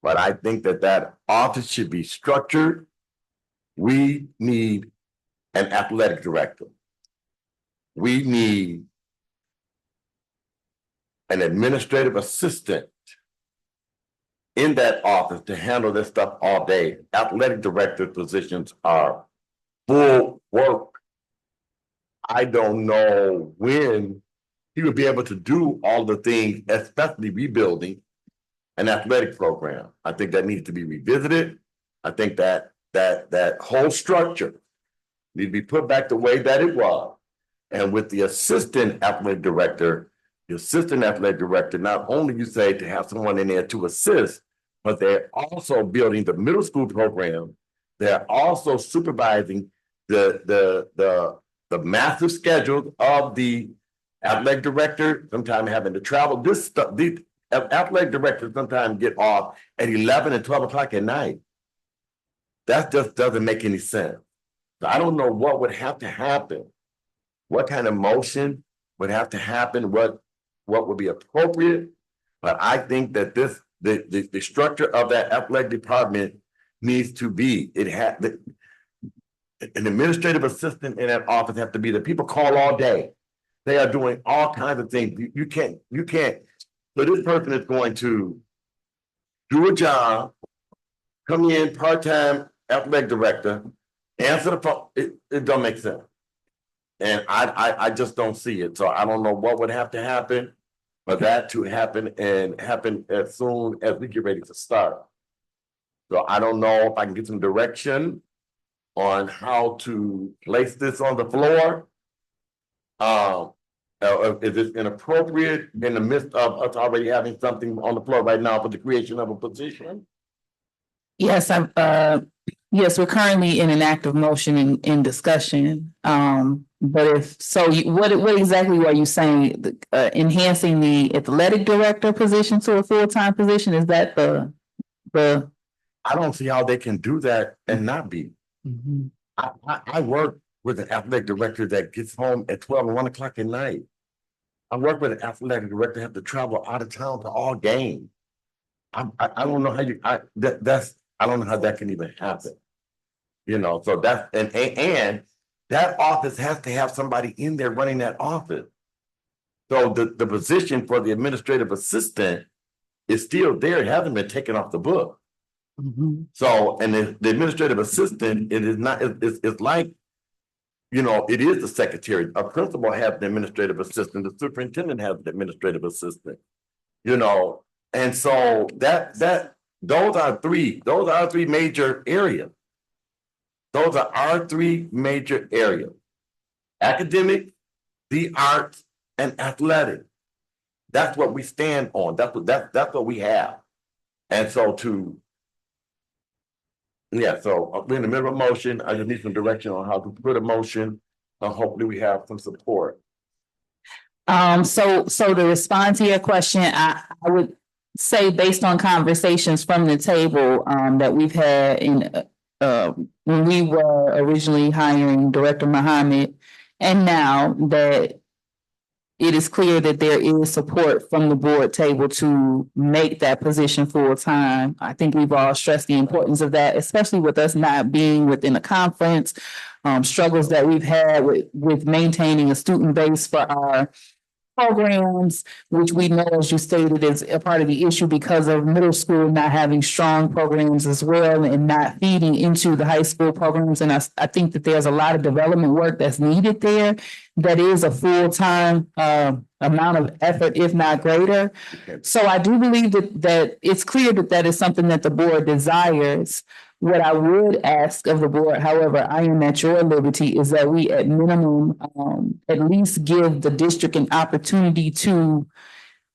but I think that office should be structured. We need an athletic director. We need an administrative assistant in that office to handle this stuff all day. Athletic director positions are full work. I don't know when he would be able to do all the things, especially rebuilding an athletic program. I think that needs to be revisited. I think that whole structure needs to be put back the way that it was. And with the assistant athletic director, not only you say to have someone in there to assist, but they're also building the middle school program. They're also supervising the massive schedule of the athletic director, sometimes having to travel. This stuff, these athletic directors sometimes get off at 11 and 12 o'clock at night. That just doesn't make any sense. So I don't know what would have to happen. What kind of motion would have to happen? What would be appropriate? But I think that the structure of that athletic department needs to be, an administrative assistant in that office have to be the people call all day. They are doing all kinds of things. You can't. So this person is going to do a job, come in part-time athletic director, answer the phone. It don't make sense. And I just don't see it. So I don't know what would have to happen for that to happen and happen as soon as we get ready to start. So I don't know if I can get some direction on how to place this on the floor. Is it inappropriate in the midst of us already having something on the floor right now for the creation of a position? Yes, yes, we're currently in an active motion in discussion. But if so, what exactly were you saying? Enhancing the athletic director position to a full-time position? Is that the? I don't see how they can do that and not be. Mm-hmm. I work with an athletic director that gets home at 12 and 1 o'clock at night. I work with an athletic director that have to travel out of town to all games. I don't know how I don't know how that can even happen. You know, so that's and that office has to have somebody in there running that office. So the position for the administrative assistant is still there. It hasn't been taken off the book. Mm-hmm. So, and the administrative assistant, it is not, it's like, you know, it is the secretary. A principal has an administrative assistant, the superintendent has an administrative assistant, you know, and so those are three major areas. Those are our 3 major areas: academic, the arts, and athletic. That's what we stand on. That's what we have. And so so we're in the middle of a motion. I just need some direction on how to put a motion. Hopefully we have some support. So to respond to your question, I would say, based on conversations from the table that we've had when we were originally hiring Director Muhammad, and now that it is clear that there is support from the board table to make that position full-time. I think we've all stressed the importance of that, especially with us not being within a conference, struggles that we've had with maintaining a student base for our programs, which we know, as you stated, is a part of the issue because of middle school not having strong programs as well and not feeding into the high school programs. And I think that there's a lot of development work that's needed there that is a full-time amount of effort, if not greater. So I do believe that it's clear that is something that the board desires. What I would ask of the board, however, I am at your liberty, is that we at minimum at least give the district an opportunity to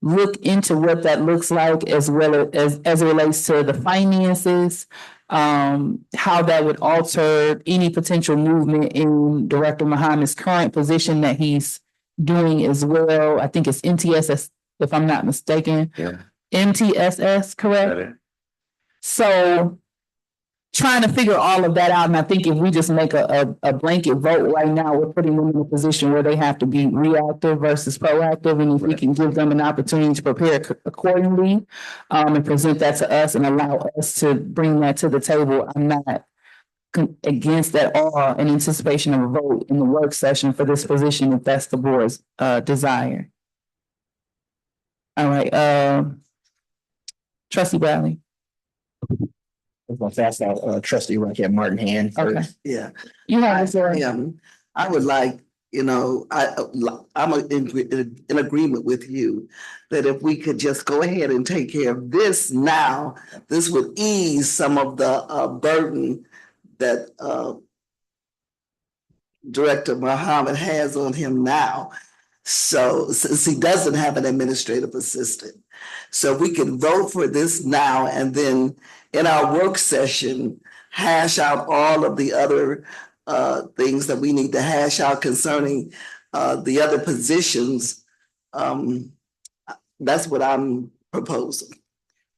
look into what that looks like, as well as it relates to the finances, how that would alter any potential movement in Director Muhammad's current position that he's doing as well. I think it's MTSS, if I'm not mistaken. Yeah. MTSS, correct? So trying to figure all of that out, and I think if we just make a blanket vote right now, we're putting them in a position where they have to be reactive versus proactive, and if we can give them an opportunity to prepare accordingly, and present that to us and allow us to bring that to the table, I'm not against at all in anticipation of a vote in the work session for this position, if that's the board's desire. All right, Trustee Bradley. I was gonna fast out, trustee right here, Martin Hand. Okay. Yeah. You have it, I would like, I'm in agreement with you that if we could just go ahead and take care of this now, this would ease some of the burden that Director Muhammad has on him now. So since he doesn't have an administrative assistant. So we can vote for this now and then in our work session, hash out all of the other things that we need to hash out concerning the other positions. That's what I'm proposing.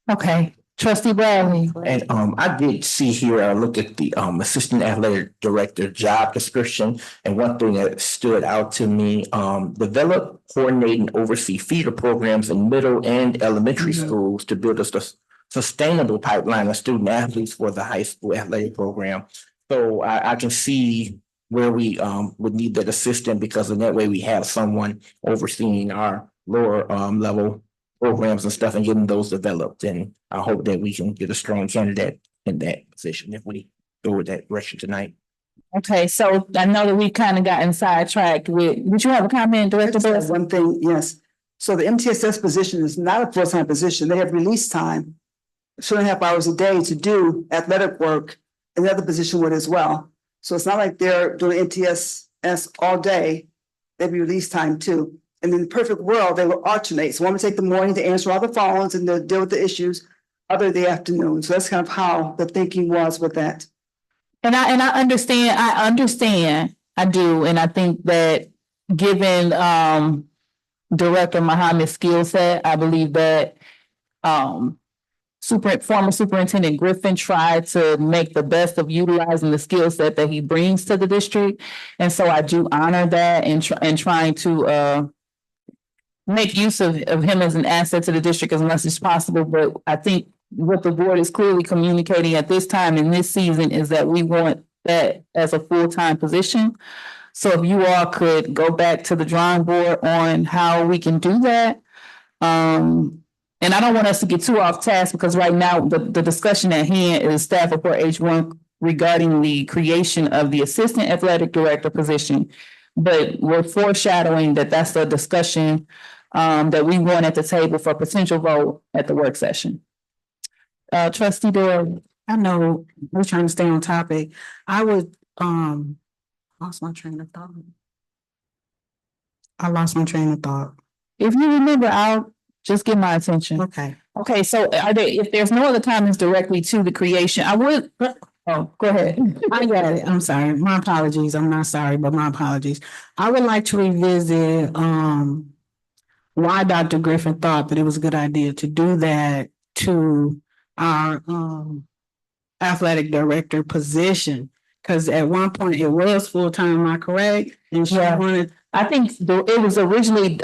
Okay, Trustee Bradley. And I did see here, I looked at the assistant athletic director job description, and one thing that stood out to me, develop, coordinate, and oversee feeder programs in middle and elementary schools to build a sustainable pipeline of student athletes for the high school athletic program. So I can see where we would need that assistant, because in that way we have someone overseeing our lower level programs and stuff and getting those developed. And I hope that we can get a strong candidate in that position if we go with that direction tonight. Okay, so I know that we've kind of gotten sidetracked with, did you have a comment, Director Burris? One thing, yes. So the MTSS position is not a full-time position. They have release time, 2.5 hours a day to do athletic work, and the other position would as well. So it's not like they're doing MTSS all day. They'd be release time too. And in the perfect world, they will alternate. So one would take the morning to answer all the phones and to deal with the issues, other the afternoon. So that's kind of how the thinking was with that. And I understand, I do, and I think that given Director Muhammad's skill set, I believe that former Superintendent Griffin tried to make the best of utilizing the skill set that he brings to the district. And so I do honor that and trying to make use of him as an asset to the district as much as possible. But I think what the board is clearly communicating at this time in this season is that we want that as a full-time position. So if you all could go back to the drawing board on how we can do that. And I don't want us to get too off task, because right now the discussion at hand is staff report H1 regarding the creation of the assistant athletic director position. But we're foreshadowing that that's the discussion that we want at the table for potential vote at the work session. Trustee Doyle. I know we're trying to stay on topic. I would, lost my train of thought. If you remember, I'll just get my attention. Okay. Okay, so if there's no other comments directly to the creation, I would, oh, go ahead. I got it. I'm sorry. My apologies. I'm not sorry, but my apologies. I would like to revisit why Dr. Griffin thought that it was a good idea to do that to our athletic director position. Because at one point it was full-time, am I correct? And she wanted, I think it was originally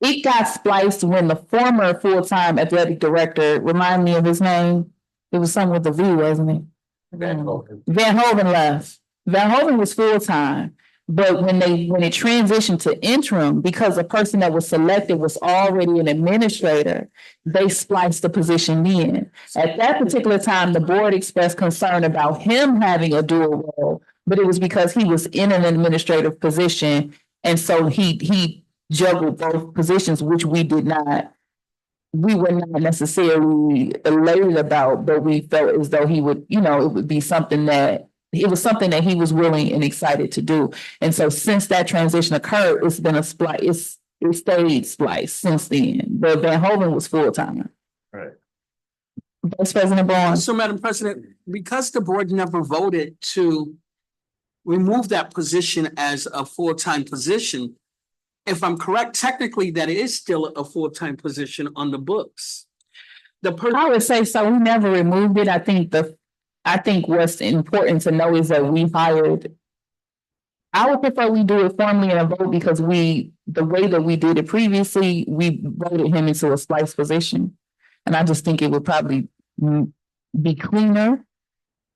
it got spliced when the former full-time athletic director, remind me of his name. It was something with a V, wasn't it? Van Hoven left. Van Hoven was full-time, but when it transitioned to interim, because the person that was selected was already an administrator, they spliced the position in. At that particular time, the board expressed concern about him having a dual role, but it was because he was in an administrative position, and so he juggled both positions, which we were not necessarily elated about, but we felt as though he would, it would be something that he was willing and excited to do. And so since that transition occurred, it's been a splice, it stayed spliced since then. But Van Hoven was full-time. Right. Vice President Barnes. So, Madam President, because the board never voted to remove that position as a full-time position, if I'm correct, technically that is still a full-time position on the books. I would say so. We never removed it. I think what's important to know is that we hired. I would prefer we do it formally in a vote because the way that we did it previously, we voted him into a splice position. And I just think it would probably be cleaner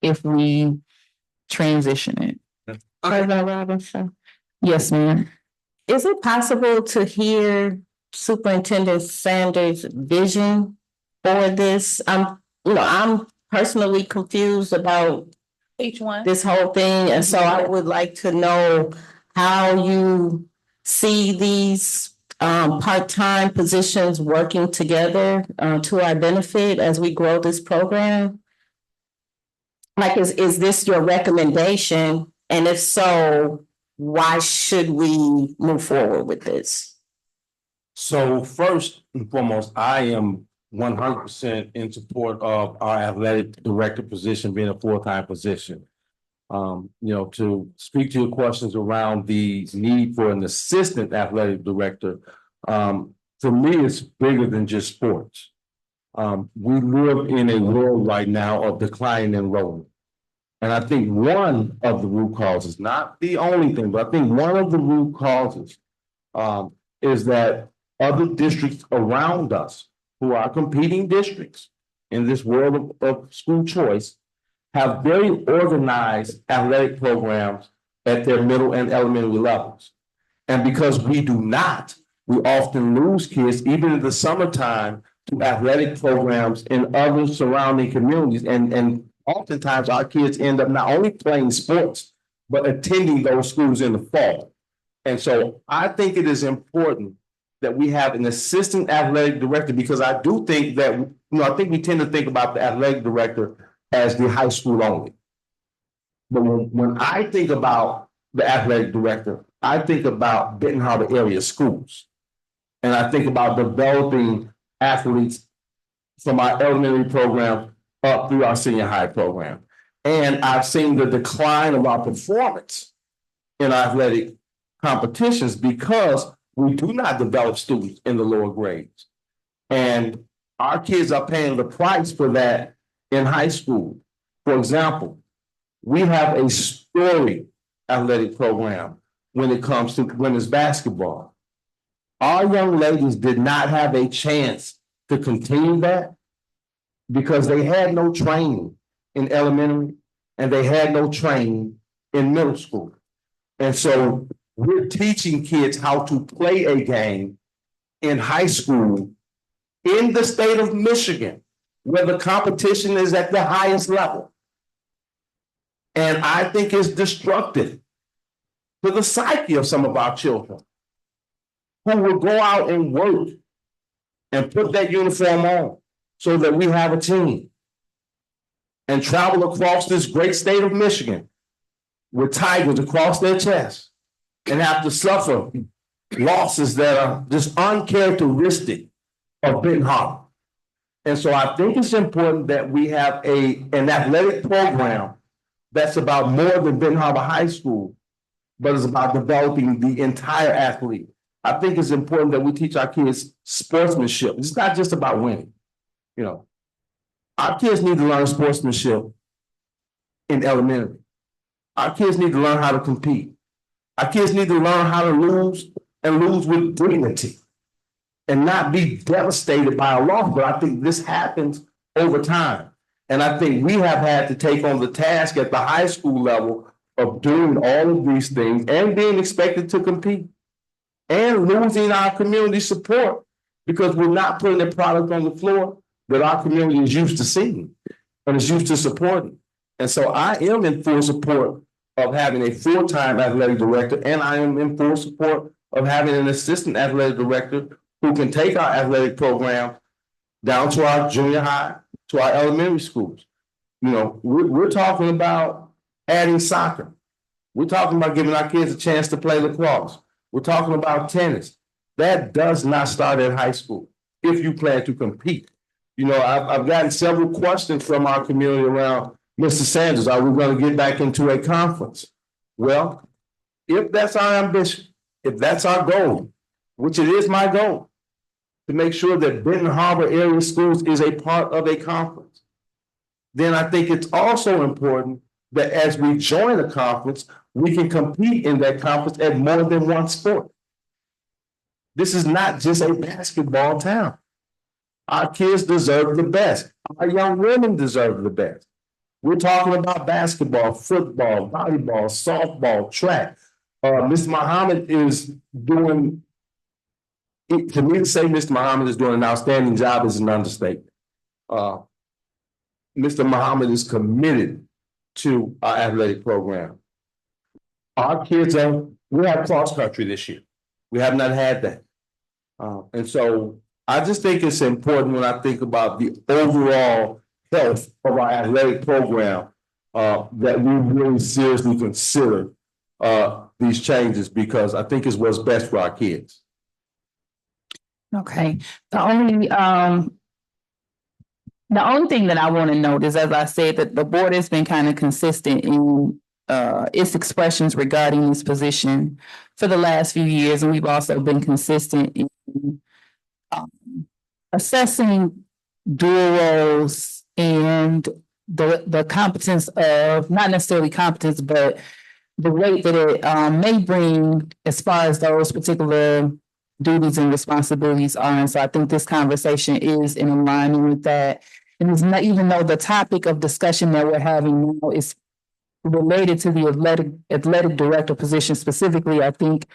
if we transition it. President Robinson, Yes, ma'am. is it possible to hear Superintendent Sanders' vision for this? I'm personally confused about Each one. this whole thing, and so I would like to know how you see these part-time positions working together to our benefit as we grow this program. Like, is this your recommendation? And if so, why should we move forward with this? So first and foremost, I am 100% in support of our athletic director position being a full-time position. To speak to your questions around the need for an assistant athletic director, for me, it's bigger than just sports. We live in a world right now of declining enrollment. And I think one of the root causes, not the only thing, but I think one of the root causes is that other districts around us who are competing districts in this world of school choice have very organized athletic programs at their middle and elementary levels. And because we do not, we often lose kids, even in the summertime, to athletic programs in other surrounding communities. And oftentimes our kids end up not only playing sports, but attending those schools in the fall. And so I think it is important that we have an assistant athletic director, because I do think that, I think we tend to think about the athletic director as the high school only. But when I think about the athletic director, I think about Benton Harbor area schools. And I think about developing athletes from our elementary program up through our senior high program. And I've seen the decline of our performance in athletic competitions because we do not develop students in the lower grades. And our kids are paying the price for that in high school. For example, we have a storied athletic program when it comes to women's basketball. Our young ladies did not have a chance to continue that because they had no training in elementary and they had no training in middle school. And so we're teaching kids how to play a game in high school in the state of Michigan, where the competition is at the highest level. And I think it's destructive to the psyche of some of our children who will go out and work and put that uniform on so that we have a team and travel across this great state of Michigan with tigers across their chest and have to suffer losses that are just uncharacteristic of Benton Harbor. And so I think it's important that we have an athletic program that's about more than Benton Harbor High School, but it's about developing the entire athlete. I think it's important that we teach our kids sportsmanship. It's not just about winning. Our kids need to learn sportsmanship in elementary. Our kids need to learn how to compete. Our kids need to learn how to lose and lose with dignity and not be devastated by a loss. But I think this happens over time. And I think we have had to take on the task at the high school level of doing all of these things and being expected to compete and losing our community support because we're not putting the product on the floor that our community is used to seeing and is used to supporting. And so I am in full support of having a full-time athletic director, and I am in full support of having an assistant athletic director who can take our athletic program down to our junior high, to our elementary schools. We're talking about adding soccer. We're talking about giving our kids a chance to play lacrosse. We're talking about tennis. That does not start at high school if you plan to compete. You know, I've gotten several questions from our community around, Mr. Sanders, are we gonna get back into a conference? Well, if that's our ambition, if that's our goal, which it is my goal, to make sure that Benton Harbor area schools is a part of a conference, then I think it's also important that as we join a conference, we can compete in that conference at more than one sport. This is not just a basketball town. Our kids deserve the best. Our young women deserve the best. We're talking about basketball, football, volleyball, softball, track. Mr. Muhammad is doing, to me to say Mr. Muhammad is doing an outstanding job is an understatement. Mr. Muhammad is committed to our athletic program. Our kids we have cross country this year. We have not had that. And so I just think it's important when I think about the overall health of our athletic program, that we really seriously consider these changes, because I think it's what's best for our kids. Okay, the only thing that I want to note is, as I said, that the board has been kind of consistent in its expressions regarding this position for the last few years, and we've also been consistent in assessing dual roles and the competence of, not necessarily competence, but the weight that it may bring as far as those particular duties and responsibilities are. And so I think this conversation is in alignment with that. And it's not, even though the topic of discussion that we're having now is related to the athletic director position specifically, I think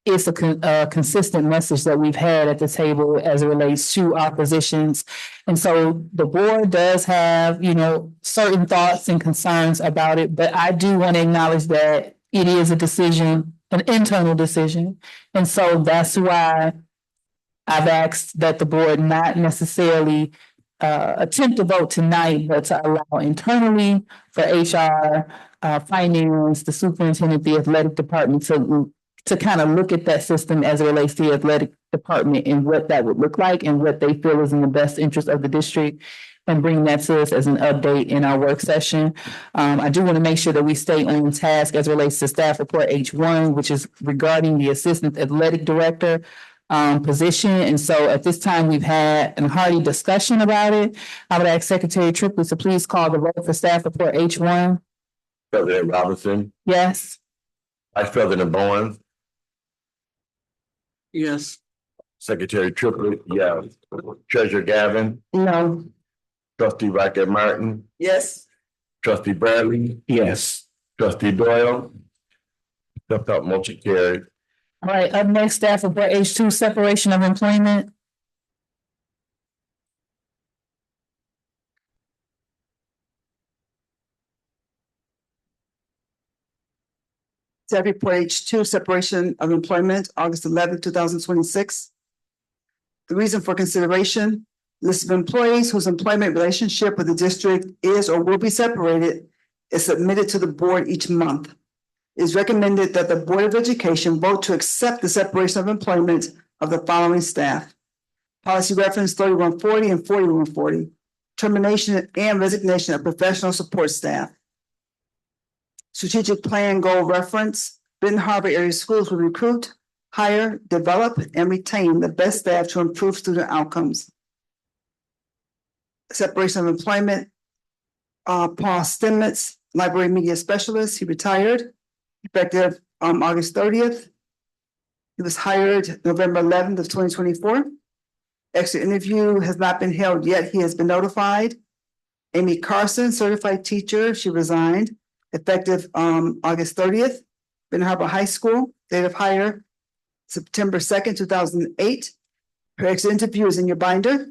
it's a consistent message that we've had at the table as it relates to our positions. And so the board does have, certain thoughts and concerns about it, but I do want to acknowledge that it is a decision, an internal decision. And so that's why I've asked that the board not necessarily attempt to vote tonight, but to allow internally for HR, finance, the superintendent, the athletic department to kind of look at that system as it relates to the athletic department and what that would look like and what they feel is in the best interest of the district, and bring that to us as an update in our work session. I do want to make sure that we stay on task as it relates to staff report H1, which is regarding the assistant athletic director position. And so at this time, we've had a hearty discussion about it. I would ask Secretary Triplett to please call the vote for staff report H1. President Robinson, Yes. Vice President Bowens, Yes. Secretary Triplett, yes. Treasurer Gavin, No. Trustee Rocket Martin, Yes. Trustee Bradley, Yes. Trustee Doyle. Left out, motion carried. All right, up next, staff report H2, separation of employment. Staff report H2, separation of employment, August 11, 2026. The reason for consideration: list of employees whose employment relationship with the district is or will be separated is submitted to the board each month. It is recommended that the Board of Education vote to accept the separation of employment of the following staff. Policy reference 3140 and 4140, termination and resignation of professional support staff. Strategic plan goal reference: Benton Harbor area schools will recruit, hire, develop, and retain the best staff to improve student outcomes. Separation of employment, Paul Stemmetz, library media specialist, he retired, effective August 30th. He was hired November 11th of 2024. Exit interview has not been held yet. He has been notified. Amy Carson, certified teacher, she resigned, effective August 30th. Benton Harbor High School, date of hire, September 2nd, 2008. Her exit interview is in your binder.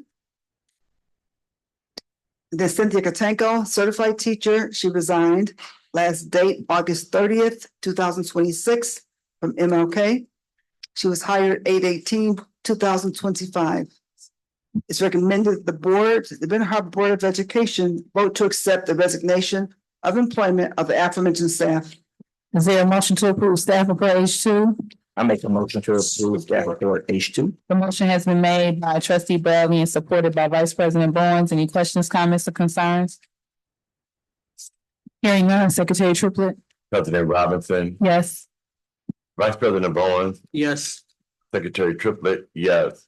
Then Cynthia Katenko, certified teacher, she resigned, last date August 30th, 2026, from MLK. She was hired 8/18/2025. It's recommended the Benton Harbor Board of Education vote to accept the resignation of employment of the aforementioned staff. Is there a motion to approve staff report H2? I make a motion to approve staff report H2. The motion has been made by trustee Bradley and supported by Vice President Bowens. Any questions, comments, or concerns? Hearing none, Secretary Triplett. President Robinson, Yes. Vice President Bowens, Yes. Secretary Triplett, yes.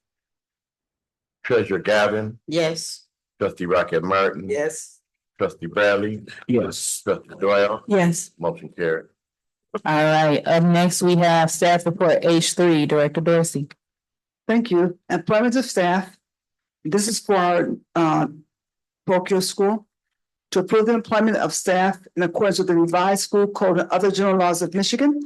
Treasurer Gavin, Yes. trustee Rocket Martin. Yes. Trustee Bradley, Yes. trustee Doyle, Yes. motion carried. All right, up next, we have staff report H3, Director Dorsey. Thank you. Employment of staff. This is for our parochial school. To approve the employment of staff in accordance with the revised school code and other general laws of Michigan.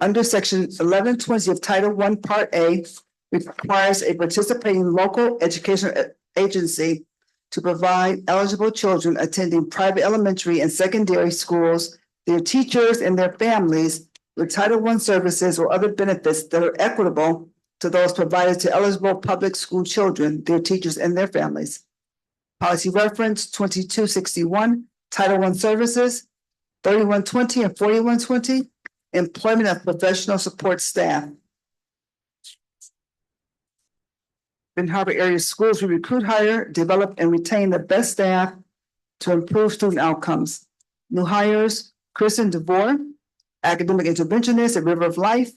Under section 1120 of Title I, Part A, requires a participating local educational agency to provide eligible children attending private elementary and secondary schools, their teachers and their families with Title I services or other benefits that are equitable to those provided to eligible public school children, their teachers and their families. Policy reference 2261, Title I services, 3120 and 4120, employment of professional support staff. Benton Harbor area schools will recruit, hire, develop, and retain the best staff to improve student outcomes. New hires, Kristen DeVore, academic interventionist at River of Life,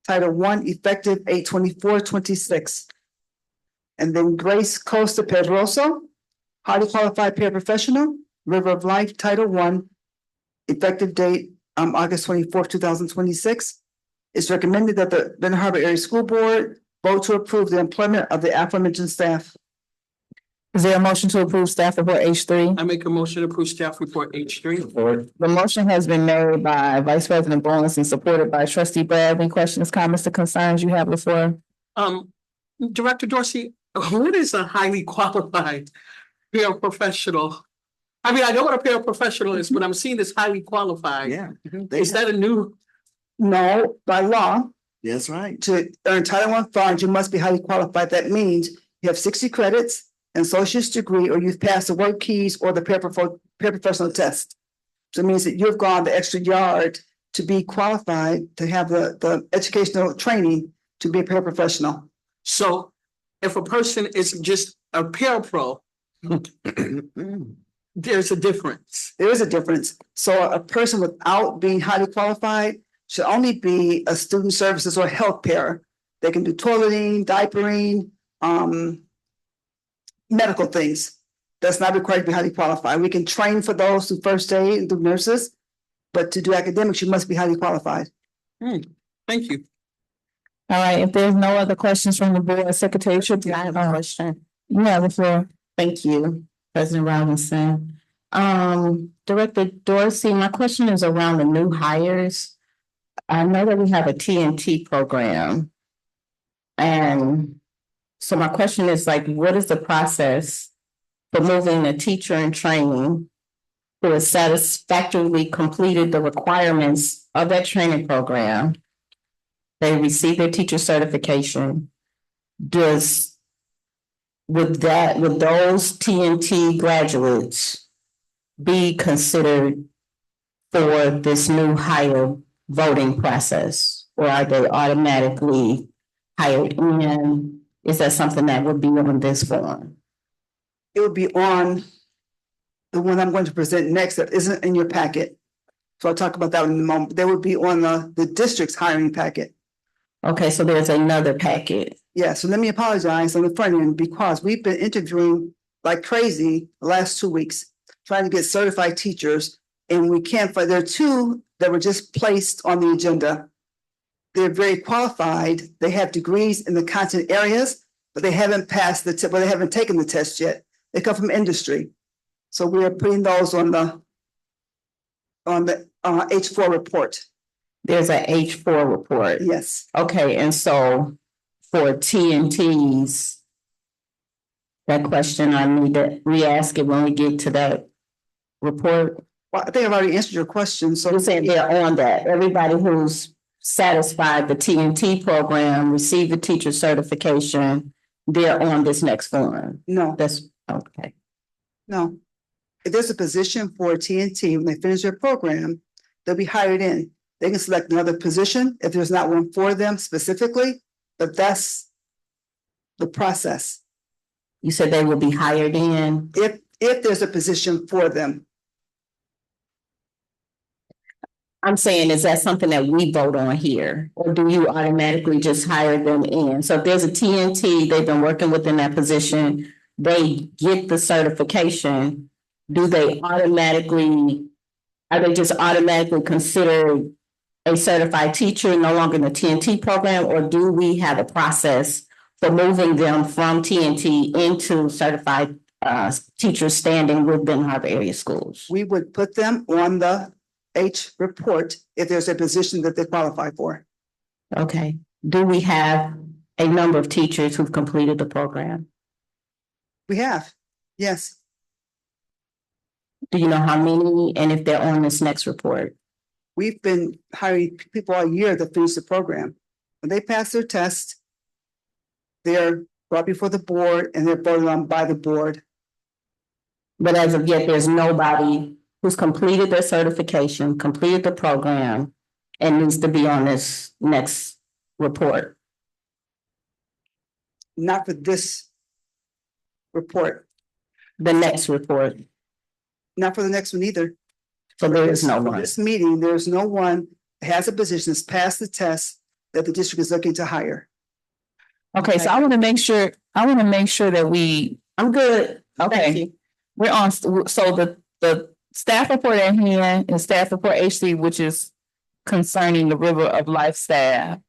Title I, effective 8/24/26. And then Grace Costa Pedroso, highly qualified paraprofessional, River of Life, Title I, effective date August 24th, 2026. It's recommended that the Benton Harbor Area School Board vote to approve the employment of the aforementioned staff. Is there a motion to approve staff report H3? I make a motion to approve staff report H3. The motion has been made by Vice President Bowens and supported by trustee Bradley. Questions, comments, or concerns you have before? Director Dorsey, what is a highly qualified paraprofessional? I mean, I know what a paraprofessional is, but I'm seeing this highly qualified. Yeah. Is that a new? No, by law, That's right. to earn Title I funds, you must be highly qualified. That means you have 60 credits, an associate's degree, or you've passed the work keys or the paraprofessional test. So it means that you've gone the extra yard to be qualified, to have the educational training to be a paraprofessional. So if a person is just a parapro, there's a difference. There is a difference. So a person without being highly qualified should only be a student services or health para. They can do toileting, diapering, medical things. That's not required to be highly qualified. We can train for those through first aid and through nurses, but to do academics, you must be highly qualified. Thank you. All right, if there's no other questions from the board, Secretary Triplett. I have a question. You have the floor. Thank you, President Robinson. Director Dorsey, my question is around the new hires. I know that we have a TNT program. And so my question is like, what is the process for moving a teacher in training who has satisfactorily completed the requirements of that training program? They receive their teacher certification. Would those TNT graduates be considered for this new hire voting process? Or are they automatically hired in? Is that something that would be on this form? It would be on the one I'm going to present next that isn't in your packet. So I'll talk about that in a moment. They would be on the district's hiring packet. Okay, so there's another packet. Yeah, so let me apologize on the front end because we've been interviewing like crazy the last 2 weeks, trying to get certified teachers, and we can't find. There are two that were just placed on the agenda. They're very qualified. They have degrees in the content areas, but they haven't passed they haven't taken the test yet. They come from industry. So we are putting those on the H4 report. There's a H4 report. Yes. Okay, and so for TNTs, that question, I need to re-ask it when we get to that report. Well, I think I've already answered your question. So you're saying they're on that. Everybody who's satisfied the TNT program, received the teacher certification, they're on this next form. No. That's okay. No. If there's a position for TNT, when they finish their program, they'll be hired in. They can select another position if there's not one for them specifically, but that's the process. You said they will be hired in. If there's a position for them, I'm saying, is that something that we vote on here? Or do you automatically just hire them in? So if there's a TNT, they've been working within that position, they get the certification, do they automatically, are they just automatically considered a certified teacher no longer in the TNT program? Or do we have a process for moving them from TNT into certified teachers standing with Benton Harbor area schools? we would put them on the H report if there's a position that they qualify for. Okay. Do we have a number of teachers who've completed the program? We have, yes. Do you know how many and if they're on this next report? We've been hiring people all year to finish the program. When they pass their test, they're brought before the board and they're voted on by the board. But as of yet, there's nobody who's completed their certification, completed the program, and needs to be on this next report. Not for this report, The next report. not for the next one either. So there is no For one. this meeting, there's no one that has a position that's passed the test that the district is looking to hire. Okay, so I want to make sure that we, I'm good. okay, Thank you. we're on, so the staff report at hand is staff report H3, which is concerning the River of Life staff.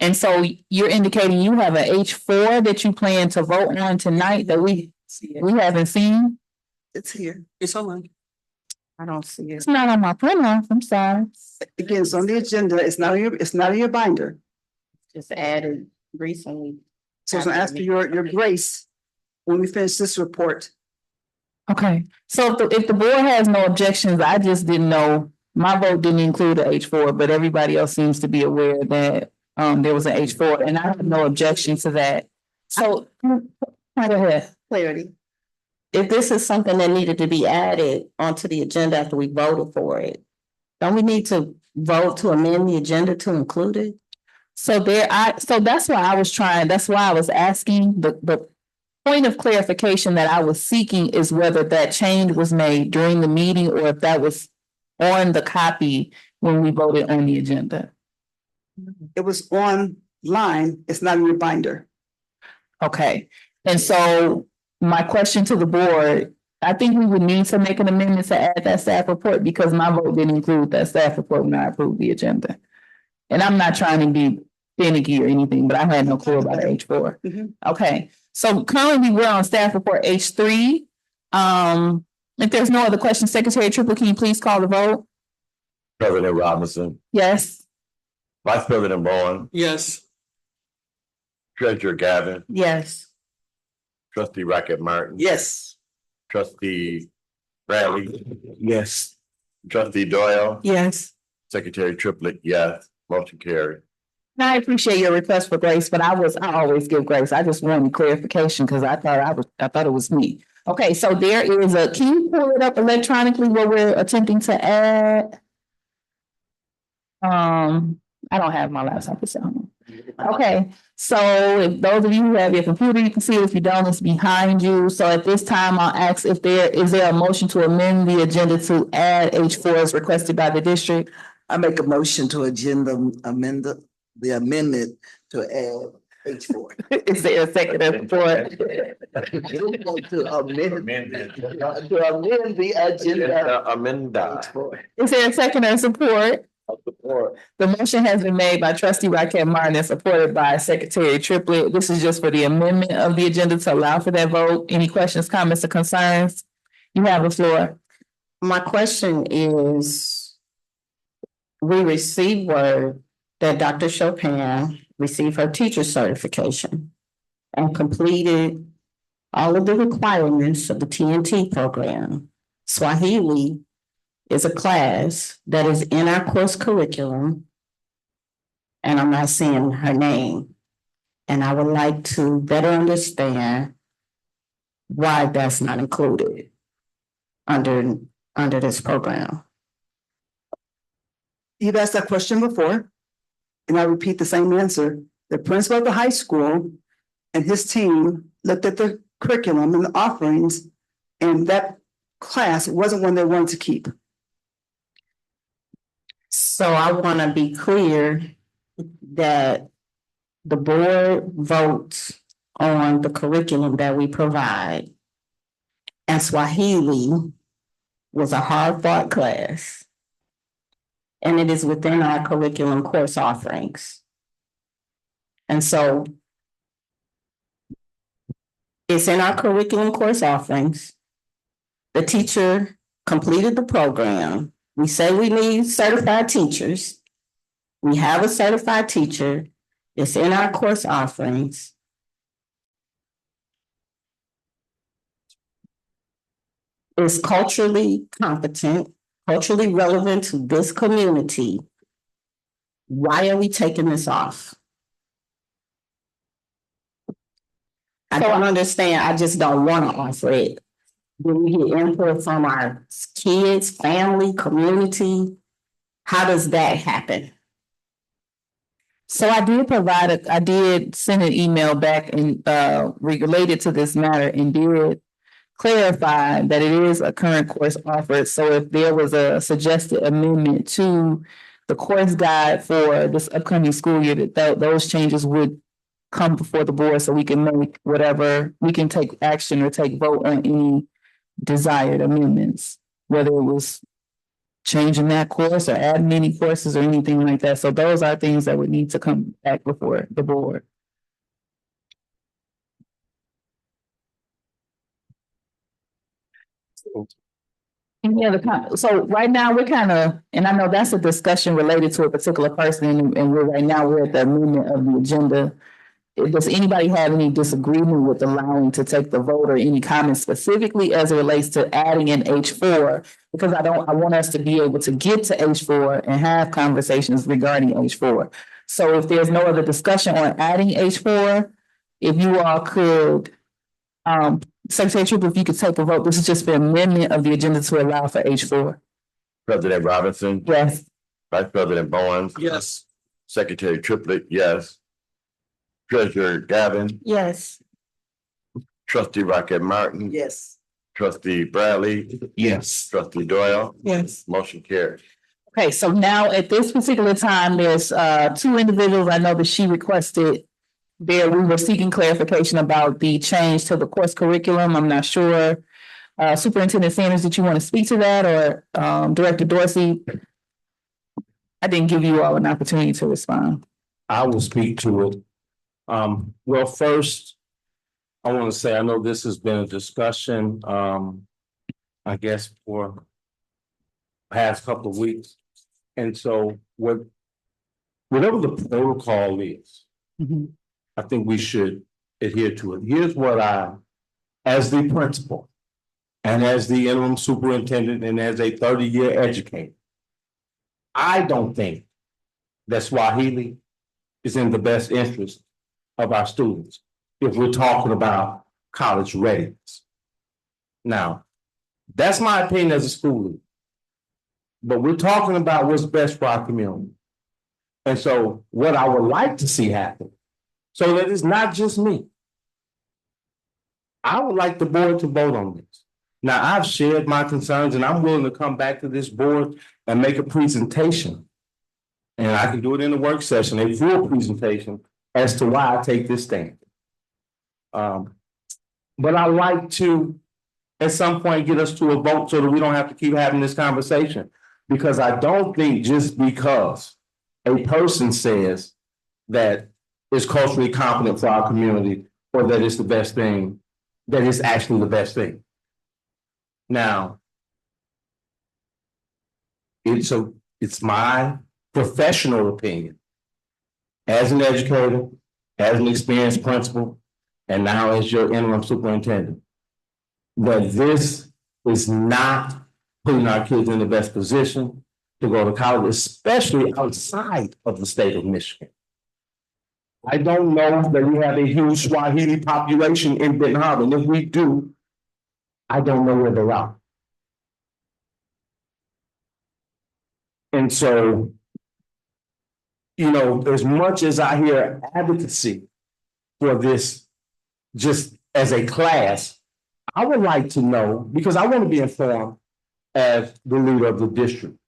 And so you're indicating you have an H4 that you plan to vote on tonight that we haven't seen? It's here. It's online. I don't see it. It's not on my printout, I'm sorry. Again, it's on the agenda. It's not in your binder. Just added recently. So it's gonna ask for your grace when we finish this report. Okay, so if the board has no objections, I just didn't know, my vote didn't include the H4, but everybody else seems to be aware that there was an H4, and I have no objection to that. So, go ahead. Clarity. If this is something that needed to be added onto the agenda after we voted for it, don't we need to vote to amend the agenda to include it? So that's why I was asking, the point of clarification that I was seeking is whether that change was made during the meeting or if that was on the copy when we voted on the agenda. It was online. It's not in your binder. Okay, and so my question to the board, I think we would need to make an amendment to add that staff report because my vote didn't include that staff report when I approved the agenda. And I'm not trying to be finicky or anything, but I had no clue about H4. Mhm. Okay, so currently we're on staff report H3. If there's no other questions, Secretary Triplett, can you please call the vote? President Robinson, Yes. Vice President Bowen, Yes. Treasurer Gavin, Yes. Trustee Rocket Martin. Yes. Trustee Bradley, Yes. Trustee Doyle, Yes. Secretary Triplett, yes, motion carried. I appreciate your request for grace, but I always give grace. I just wanted clarification because I thought it was me. Okay, so there is can you pull it up electronically what we're attempting to add? I don't have my laptop. It's at home. Okay, so if those of you who have your computer, you can see it. If you don't, it's behind you. So at this time, I'll ask if is there a motion to amend the agenda to add H4 as requested by the district? I make a motion to amend the amendment to add H4. Is there a second support? To amend the agenda. Amenda. Is there a second or support? Support. The motion has been made by trustee Raquel Martin and supported by Secretary Triplett. This is just for the amendment of the agenda to allow for that vote. Any questions, comments, or concerns? You have the floor. My question is, we received word that Dr. Chopin received her teacher certification and completed all of the requirements of the TNT program. Swahili is a class that is in our course curriculum, and I'm not saying her name. And I would like to better understand why that's not included under this program. you've asked that question before, and I repeat the same answer. The principal of the high school and his team looked at the curriculum and the offerings, and that class wasn't one they wanted to keep. So I want to be clear that the board votes on the curriculum that we provide. And Swahili was a hard fought class. And it is within our curriculum course offerings. And so it's in our curriculum course offerings. The teacher completed the program. We say we need certified teachers. We have a certified teacher. It's in our course offerings. Is culturally competent, culturally relevant to this community. Why are we taking this off? I don't understand. I just don't want to offer it. Do we get input from our kids, family, community? How does that happen? So I did send an email back and related to this matter and did clarify that it is a current course offered. So if there was a suggested amendment to the course guide for this upcoming school year, that those changes would come before the board so we can make whatever, we can take action or take vote on any desired amendments, whether it was changing that course or adding any courses or anything like that. So those are things that would need to come back before the board. Any other comments? So right now we're kind of, and I know that's a discussion related to a particular person, and right now we're at the amendment of the agenda. Does anybody have any disagreement with allowing to take the vote or any comments specifically as it relates to adding in H4? Because I want us to be able to get to H4 and have conversations regarding H4. So if there's no other discussion on adding H4, if you all could, Secretary Trooper, if you could take a vote, this is just the amendment of the agenda to allow for H4. President Robinson. Yes. Vice President Bowens. Yes. Secretary Triplett, yes. Treasurer Gavin. Yes. Trustee Rocket Martin. Yes. Trustee Bradley. Yes. Trustee Doyle. Yes. Motion carries. Okay, so now at this particular time, there's two individuals I know that she requested there. We were seeking clarification about the change to the course curriculum. I'm not sure. Superintendent Sanders, did you want to speak to that, or Director Dorsey? I didn't give you all an opportunity to respond. I will speak to it. Well, first, I want to say, I know this has been a discussion, I guess, for the past couple of weeks. And so whatever the protocol is, I think we should adhere to it. Here's what as the principal and as the interim superintendent and as a 30-year educator, I don't think that Swahili is in the best interest of our students if we're talking about college readiness. Now, that's my opinion as a school leader. But we're talking about what's best for our community. And so what I would like to see happen, so that it's not just me, I would like the board to vote on this. Now, I've shared my concerns and I'm willing to come back to this board and make a presentation. And I can do it in a work session, a full presentation as to why I take this stand. But I like to, at some point, get us to a vote so that we don't have to keep having this conversation. Because I don't think just because a person says that it's culturally competent for our community or that it's the best thing, that it's actually the best thing. Now, it's my professional opinion as an educator, as an experienced principal, and now as your interim superintendent, that this is not putting our kids in the best position to go to college, especially outside of the state of Michigan. I don't know that we have a huge Swahili population in Benton Harbor, and if we do, I don't know where they're at. And so you know, as much as I hear advocacy for this, just as a class, I would like to know, because I want to be informed as the leader of the district.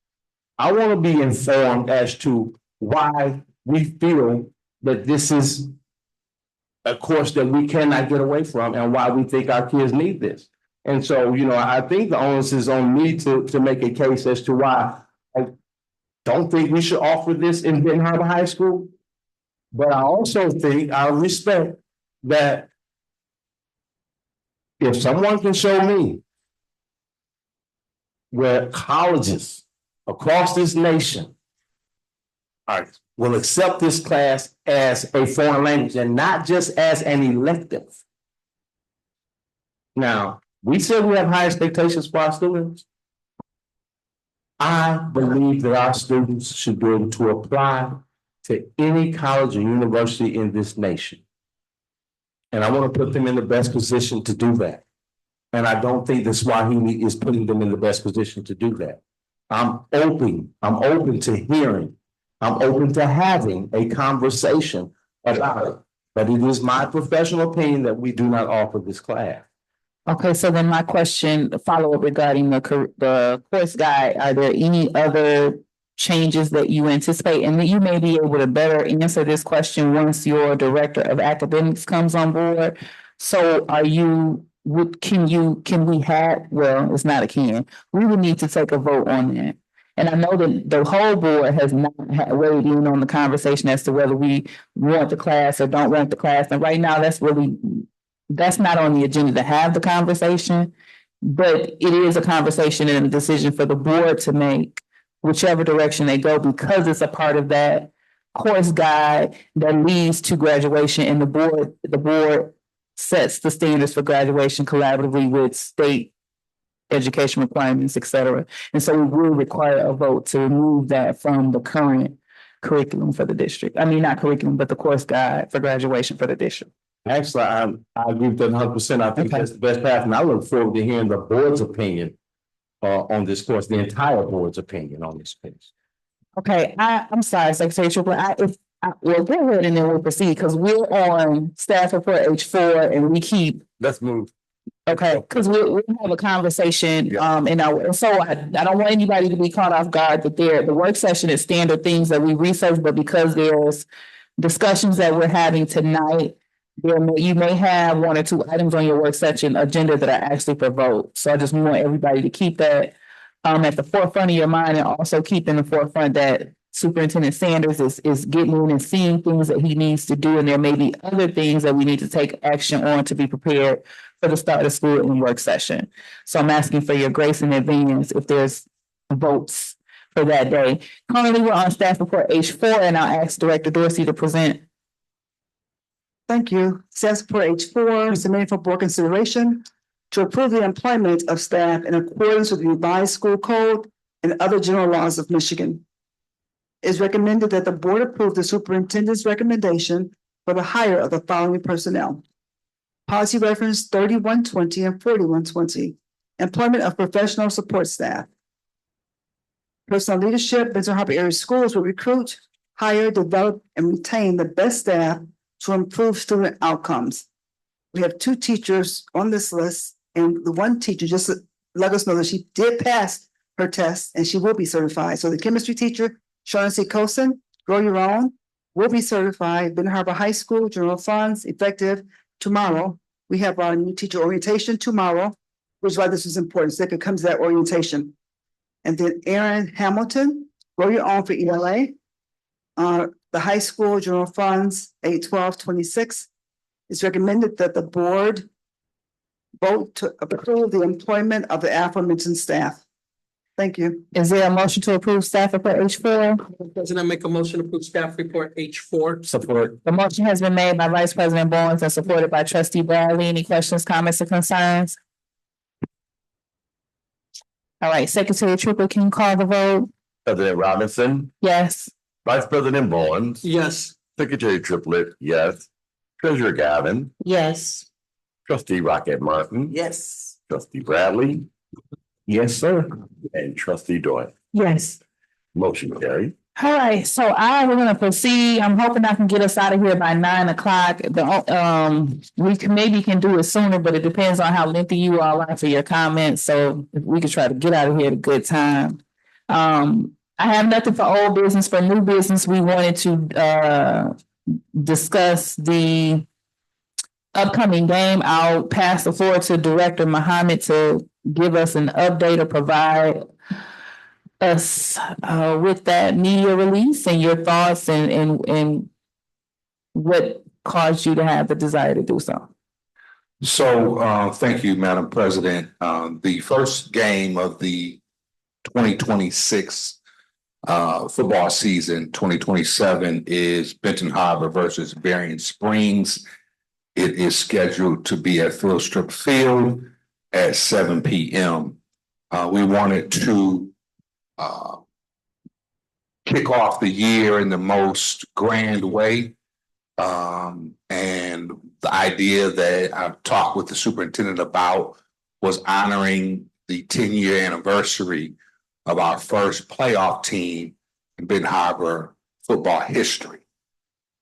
I want to be informed as to why we feel that this is a course that we cannot get away from and why we think our kids need this. And so, you know, I think the onus is on me to make a case as to why I don't think we should offer this in Benton Harbor High School. But I also think, I respect that if someone can show me where colleges across this nation will accept this class as a foreign language and not just as an elective. Now, we said we have high expectations for our students. I believe that our students should be able to apply to any college or university in this nation. And I want to put them in the best position to do that. And I don't think the Swahili is putting them in the best position to do that. I'm open to hearing. I'm open to having a conversation about it. But it is my professional opinion that we do not offer this class. Okay, so then my question, follow-up regarding the course guide, are there any other changes that you anticipate? And that you may be able to better answer this question once your director of academics comes on board. So can we have, well, it's not a can, we would need to take a vote on that. And I know that the whole board has not weighed in on the conversation as to whether we want the class or don't want the class. And right now, that's not on the agenda to have the conversation, but it is a conversation and a decision for the board to make whichever direction they go, because it's a part of that course guide that leads to graduation, and the board sets the standards for graduation collaboratively with state education requirements, et cetera. And so we will require a vote to remove that from the current curriculum for the district. I mean, not curriculum, but the course guide for graduation for the district. Actually, I agree with that 100%. I think that's the best path, and I look forward to hearing the board's opinion on this course, the entire board's opinion on this case. Okay, I'm sorry, Secretary Triplett, well, go ahead and then we'll proceed, because we're on staff report H4 and we keep. Let's move. Okay, because we'll have a conversation, and so I don't want anybody to be caught off guard that the work session is standard things that we research, but because there's discussions that we're having tonight, you may have one or two items on your work session agenda that are actually for vote. So I just want everybody to keep that at the forefront of your mind, and also keep in the forefront that Superintendent Sanders is getting in and seeing things that he needs to do, and there may be other things that we need to take action on to be prepared for the start of school and work session. So I'm asking for your grace in advance if there's votes for that day. Currently, we're on staff report H4, and I'll ask Director Dorsey to present. Thank you. Staff report H4, submitted for board consideration to approve the employment of staff in accordance with the revised school code and other general laws of Michigan. It is recommended that the board approve the superintendent's recommendation for the hire of the following personnel. Policy reference 3120 and 4120, employment of professional support staff. Personal leadership, Benton Harbor Area Schools will recruit, hire, develop, and retain the best staff to improve student outcomes. We have 2 teachers on this list, and the one teacher just let us know that she did pass her test and she will be certified. So the chemistry teacher, Shaughnessy Coulson, Grow Your Own, will be certified. Benton Harbor High School, general funds, effective tomorrow. We have our new teacher orientation tomorrow, which is why this is important, so they could come to that orientation. And then Aaron Hamilton, Grow Your Own for ELA. The high school general funds, 8/12/26. It's recommended that the board vote to approve the employment of the aforementioned staff. Thank you. Is there a motion to approve staff report H4? President, I make a motion to approve staff report H4. Support. The motion has been made by Vice President Bowens and supported by Trustee Bradley. Any questions, comments, or concerns? All right, Secretary Triplett, can you call the vote? President Robinson, Yes. Vice President Bowens, Yes. Secretary Triplett, yes. Treasurer Gavin, Yes. Trustee Rocket Martin, Yes. Trustee Bradley, Yes, sir. and Trustee Doyle. Yes. Motion carried. All right, so we're gonna proceed. I'm hoping I can get us out of here by 9 o'clock. We maybe can do it sooner, but it depends on how lengthy you all are for your comments. So if we could try to get out of here at a good time. I have nothing for old business. For new business, we wanted to discuss the upcoming game. I'll pass the floor to Director Muhammad to give us an update or provide us with that media release and your thoughts and what caused you to have the desire to do so. So, thank you, Madam President. The first game of the 2026 football season, 2027, is Benton Harbor versus Berrien Springs. It is scheduled to be at Field Strip Field at 7 p.m. We wanted to kick off the year in the most grand way. And the idea that I've talked with the superintendent about was honoring the 10-year anniversary of our first playoff team in Benton Harbor football history.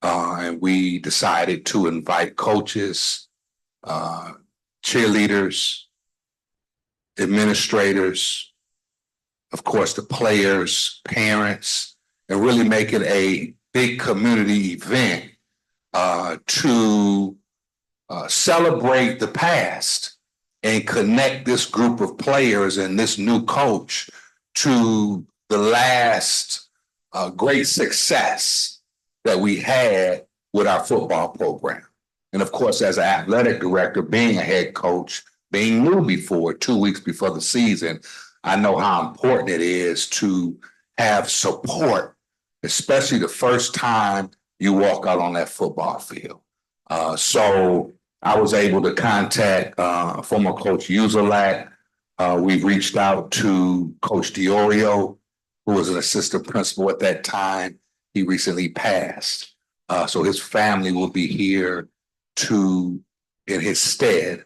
And we decided to invite coaches, cheerleaders, administrators, of course, the players, parents, and really make it a big community event to celebrate the past and connect this group of players and this new coach to the last great success that we had with our football program. And of course, as an athletic director, being a head coach, being new before, 2 weeks before the season, I know how important it is to have support, especially the first time you walk out on that football field. So I was able to contact former Coach Uzelak. We've reached out to Coach Diorio, who was an assistant principal at that time. He recently passed. So his family will be here to, in his stead,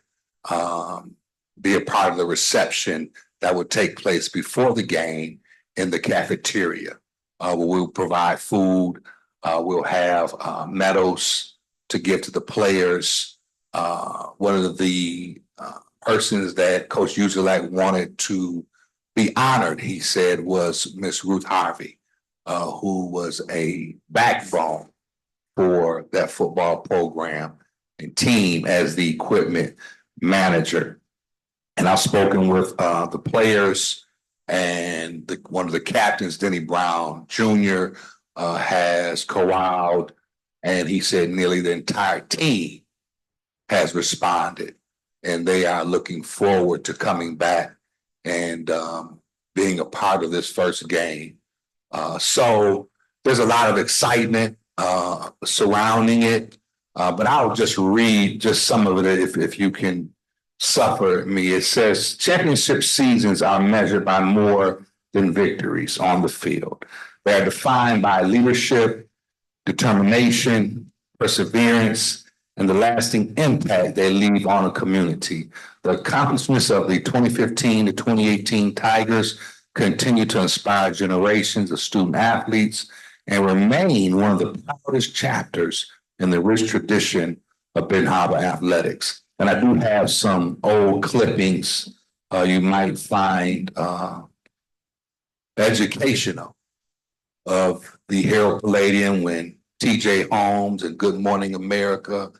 be a part of the reception that would take place before the game in the cafeteria. We'll provide food. We'll have medals to give to the players. One of the persons that Coach Uzelak wanted to be honored, he said, was Miss Ruth Harvey, who was a backbone for that football program and team as the equipment manager. And I've spoken with the players, and one of the captains, Denny Brown Jr., has corralled, and he said nearly the entire team has responded, and they are looking forward to coming back and being a part of this first game. So there's a lot of excitement surrounding it, but I'll just read just some of it if you can suffer me. It says, championship seasons are measured by more than victories on the field. They are defined by leadership, determination, perseverance, and the lasting impact they leave on a community. The accomplishments of the 2015 to 2018 Tigers continue to inspire generations of student athletes and remain one of the proudest chapters in the rich tradition of Benton Harbor athletics. And I do have some old clippings you might find educational of the Herald Palladium when TJ Holmes and Good Morning America.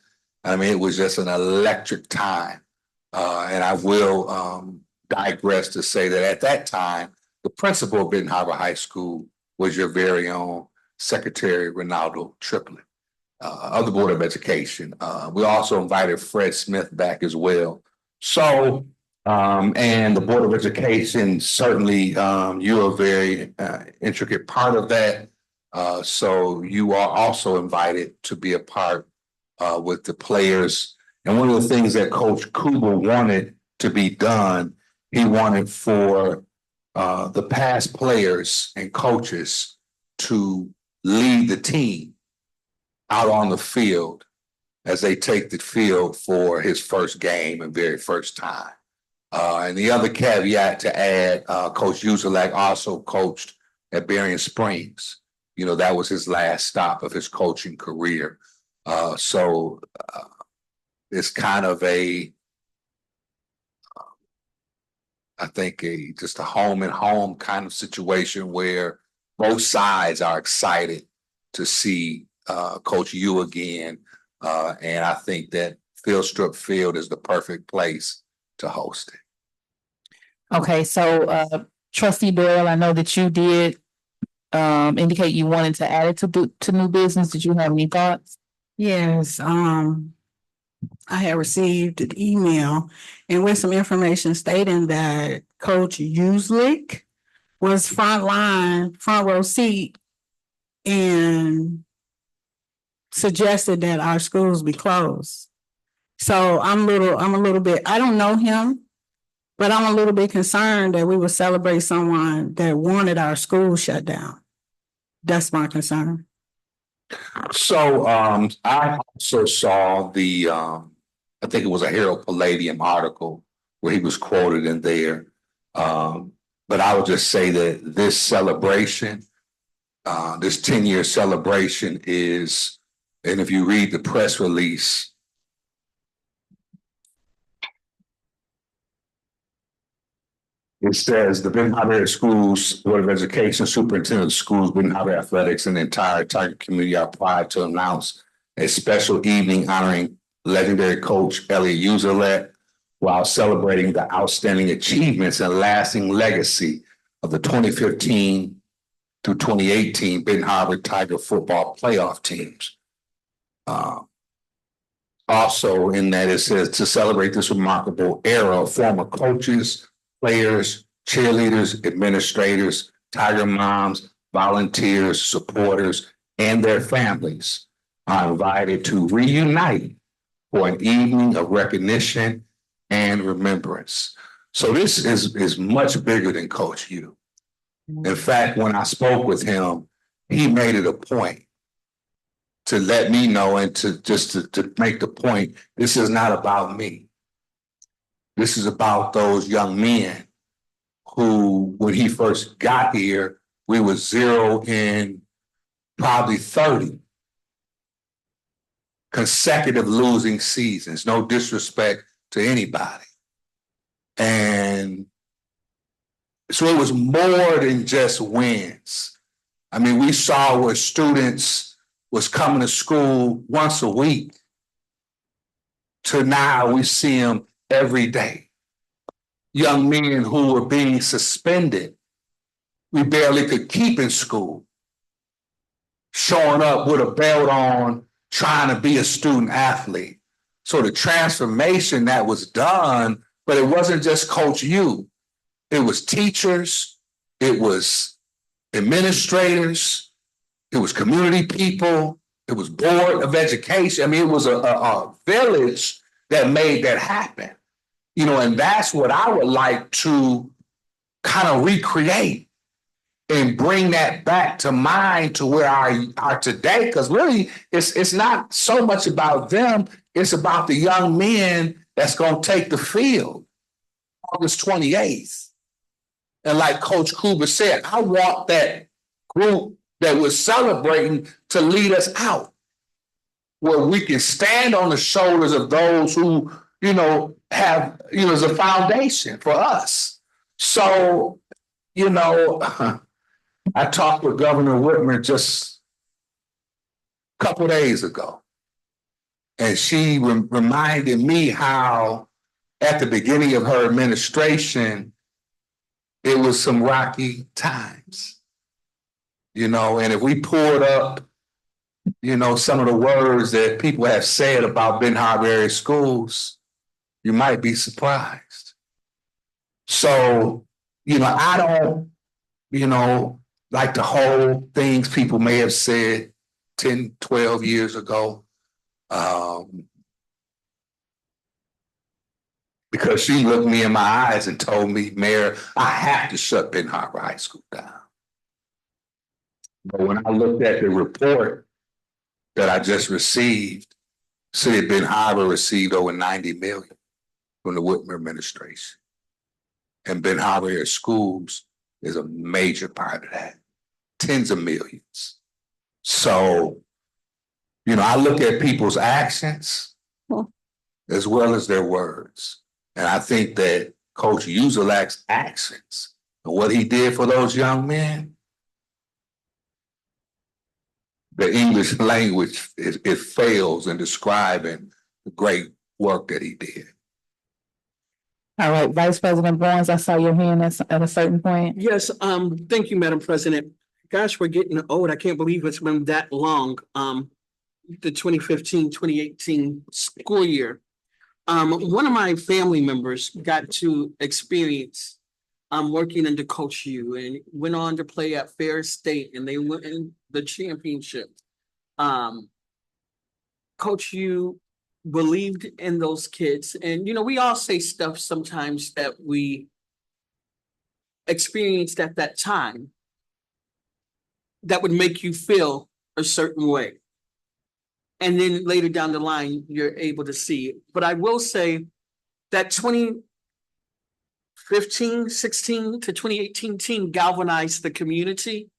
I mean, it was just an electric time. And I will digress to say that at that time, the principal of Benton Harbor High School was your very own Secretary Ronaldo Triplett of the Board of Education. We also invited Fred Smith back as well. So, and the Board of Education, certainly you're a very intricate part of that. So you are also invited to be a part with the players. And one of the things that Coach Kuba wanted to be done, he wanted for the past players and coaches to lead the team out on the field as they take the field for his first game and very first time. And the other caveat to add, Coach Uzelak also coached at Berrien Springs. You know, that was his last stop of his coaching career. So it's kind of I think just a home and home kind of situation where both sides are excited to see Coach Yu again. And I think that Fieldstrip Field is the perfect place to host it. Okay, so trustee Doyle, I know that you did indicate you wanted to add it to new business. Did you have any thoughts? Yes, I had received an email and with some information stating that Coach Uslick was front row seat and suggested that our schools be closed. So I'm a little bit, I don't know him, but I'm a little bit concerned that we would celebrate someone that wanted our school shut down. That's my concern. So I also saw I think it was a Herald Palladium article where he was quoted in there. But I would just say that this celebration, this 10-year celebration is, and if you read the press release, it says the Benton Harbor Area Schools Board of Education, Superintendent of Schools, Benton Harbor Athletics, and the entire Tiger community are proud to announce a special evening honoring legendary coach Elliot Userlet while celebrating the outstanding achievements and lasting legacy of the 2015 through 2018 Benton Harbor Tiger football playoff teams. Also in that it says to celebrate this remarkable era of former coaches, players, cheerleaders, administrators, Tiger moms, volunteers, supporters, and their families are invited to reunite for an evening of recognition and remembrance. So this is much bigger than Coach Yu. In fact, when I spoke with him, he made it a point to let me know and to make the point, this is not about me. This is about those young men who, when he first got here, we were 0 in probably 30 consecutive losing seasons, no disrespect to anybody. And so it was more than just wins. I mean, we saw where students was coming to school once a week to now we see them every day. Young men who were being suspended, we barely could keep in school, showing up with a belt on, trying to be a student athlete. So the transformation that was done, but it wasn't just Coach Yu. It was teachers, it was administrators, it was community people, it was board of education. I mean, it was a village that made that happen. You know, and that's what I would like to kind of recreate and bring that back to mind to where I are today. Because really, it's not so much about them, it's about the young men that's going to take the field August 28th. And like Coach Kuba said, I want that group that we're celebrating to lead us out, where we can stand on the shoulders of those who, you know, have, you know, as a foundation for us. So, you know, I talked with Governor Whitmer just a couple of days ago, and she reminded me how at the beginning of her administration, it was some rocky times, you know, and if we pulled up, you know, some of the words that people have said about Benton Harbor area schools, you might be surprised. So, you know, I don't, you know, like to hold things people may have said 10, 12 years ago. Because she looked me in my eyes and told me, Mayor, I have to shut Benton Harbor High School down. But when I looked at the report that I just received, City of Benton Harbor received over 90 million from the Whitmer administration. And Benton Harbor area schools is a major part of that. Tens of millions. So, I look at people's actions as well as their words. And I think that Coach Uzelak's actions and what he did for those young men, the English language, it fails in describing the great work that he did. All right, Vice President Barnes, I saw your hand at a certain point. Yes, thank you, Madam President. Gosh, we're getting old. I can't believe it's been that long. The 2015-2018 school year. One of my family members got to experience working under Coach U and went on to play at Fair State, and they went in the championship. Coach U believed in those kids, and we all say stuff sometimes that we experienced at that time that would make you feel a certain way. And then later down the line, you're able to see it. But I will say that 2015-16 to 2018 team galvanized the community.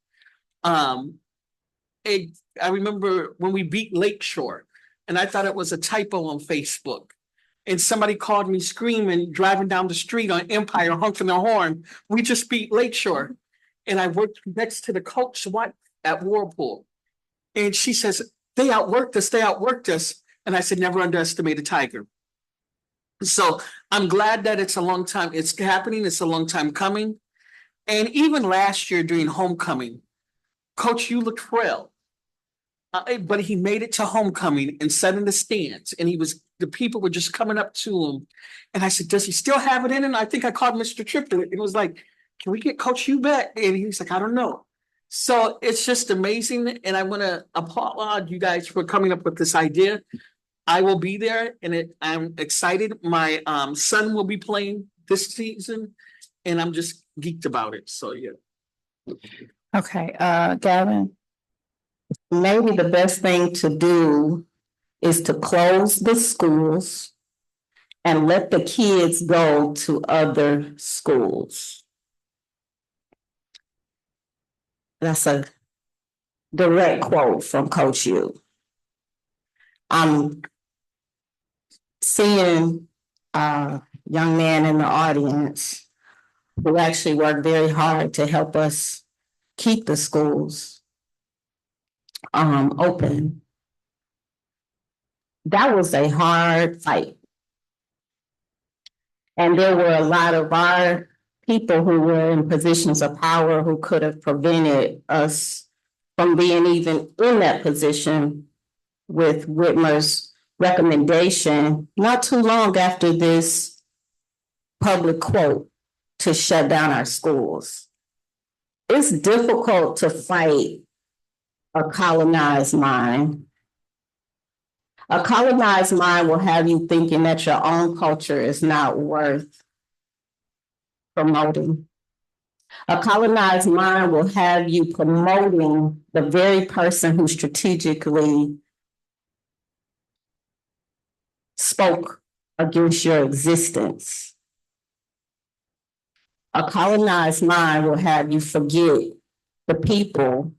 I remember when we beat Lakeshore, and I thought it was a typo on Facebook. And somebody called me screaming, driving down the street on Empire, honking their horn. We just beat Lakeshore. And I worked next to the coach at Whirlpool. And she says, they outworked us. And I said, never underestimate a Tiger. So I'm glad that it's a long time. It's happening. It's a long time coming. And even last year during homecoming, Coach, you looked frail. But he made it to homecoming and sat in the stands. And the people were just coming up to him. And I said, does he still have it in him? I think I called Mr. Triplett. It was like, can we get Coach U back? And he was like, I don't know. So it's just amazing. And I want to applaud you guys for coming up with this idea. I will be there and I'm excited. My son will be playing this season and I'm just geeked about it. So, yeah. Okay, Gavin. Maybe the best thing to do is to close the schools and let the kids go to other schools. That's a direct quote from Coach U. I'm seeing a young man in the audience who actually worked very hard to help us keep the schools open. That was a hard fight. And there were a lot of our people who were in positions of power who could have prevented us from being even in that position with Whitmer's recommendation not too long after this public quote to shut down our schools. It's difficult to fight a colonized mind. A colonized mind will have you thinking that your own culture is not worth promoting. A colonized mind will have you promoting the very person who strategically spoke against your existence. A colonized mind will have you forget the people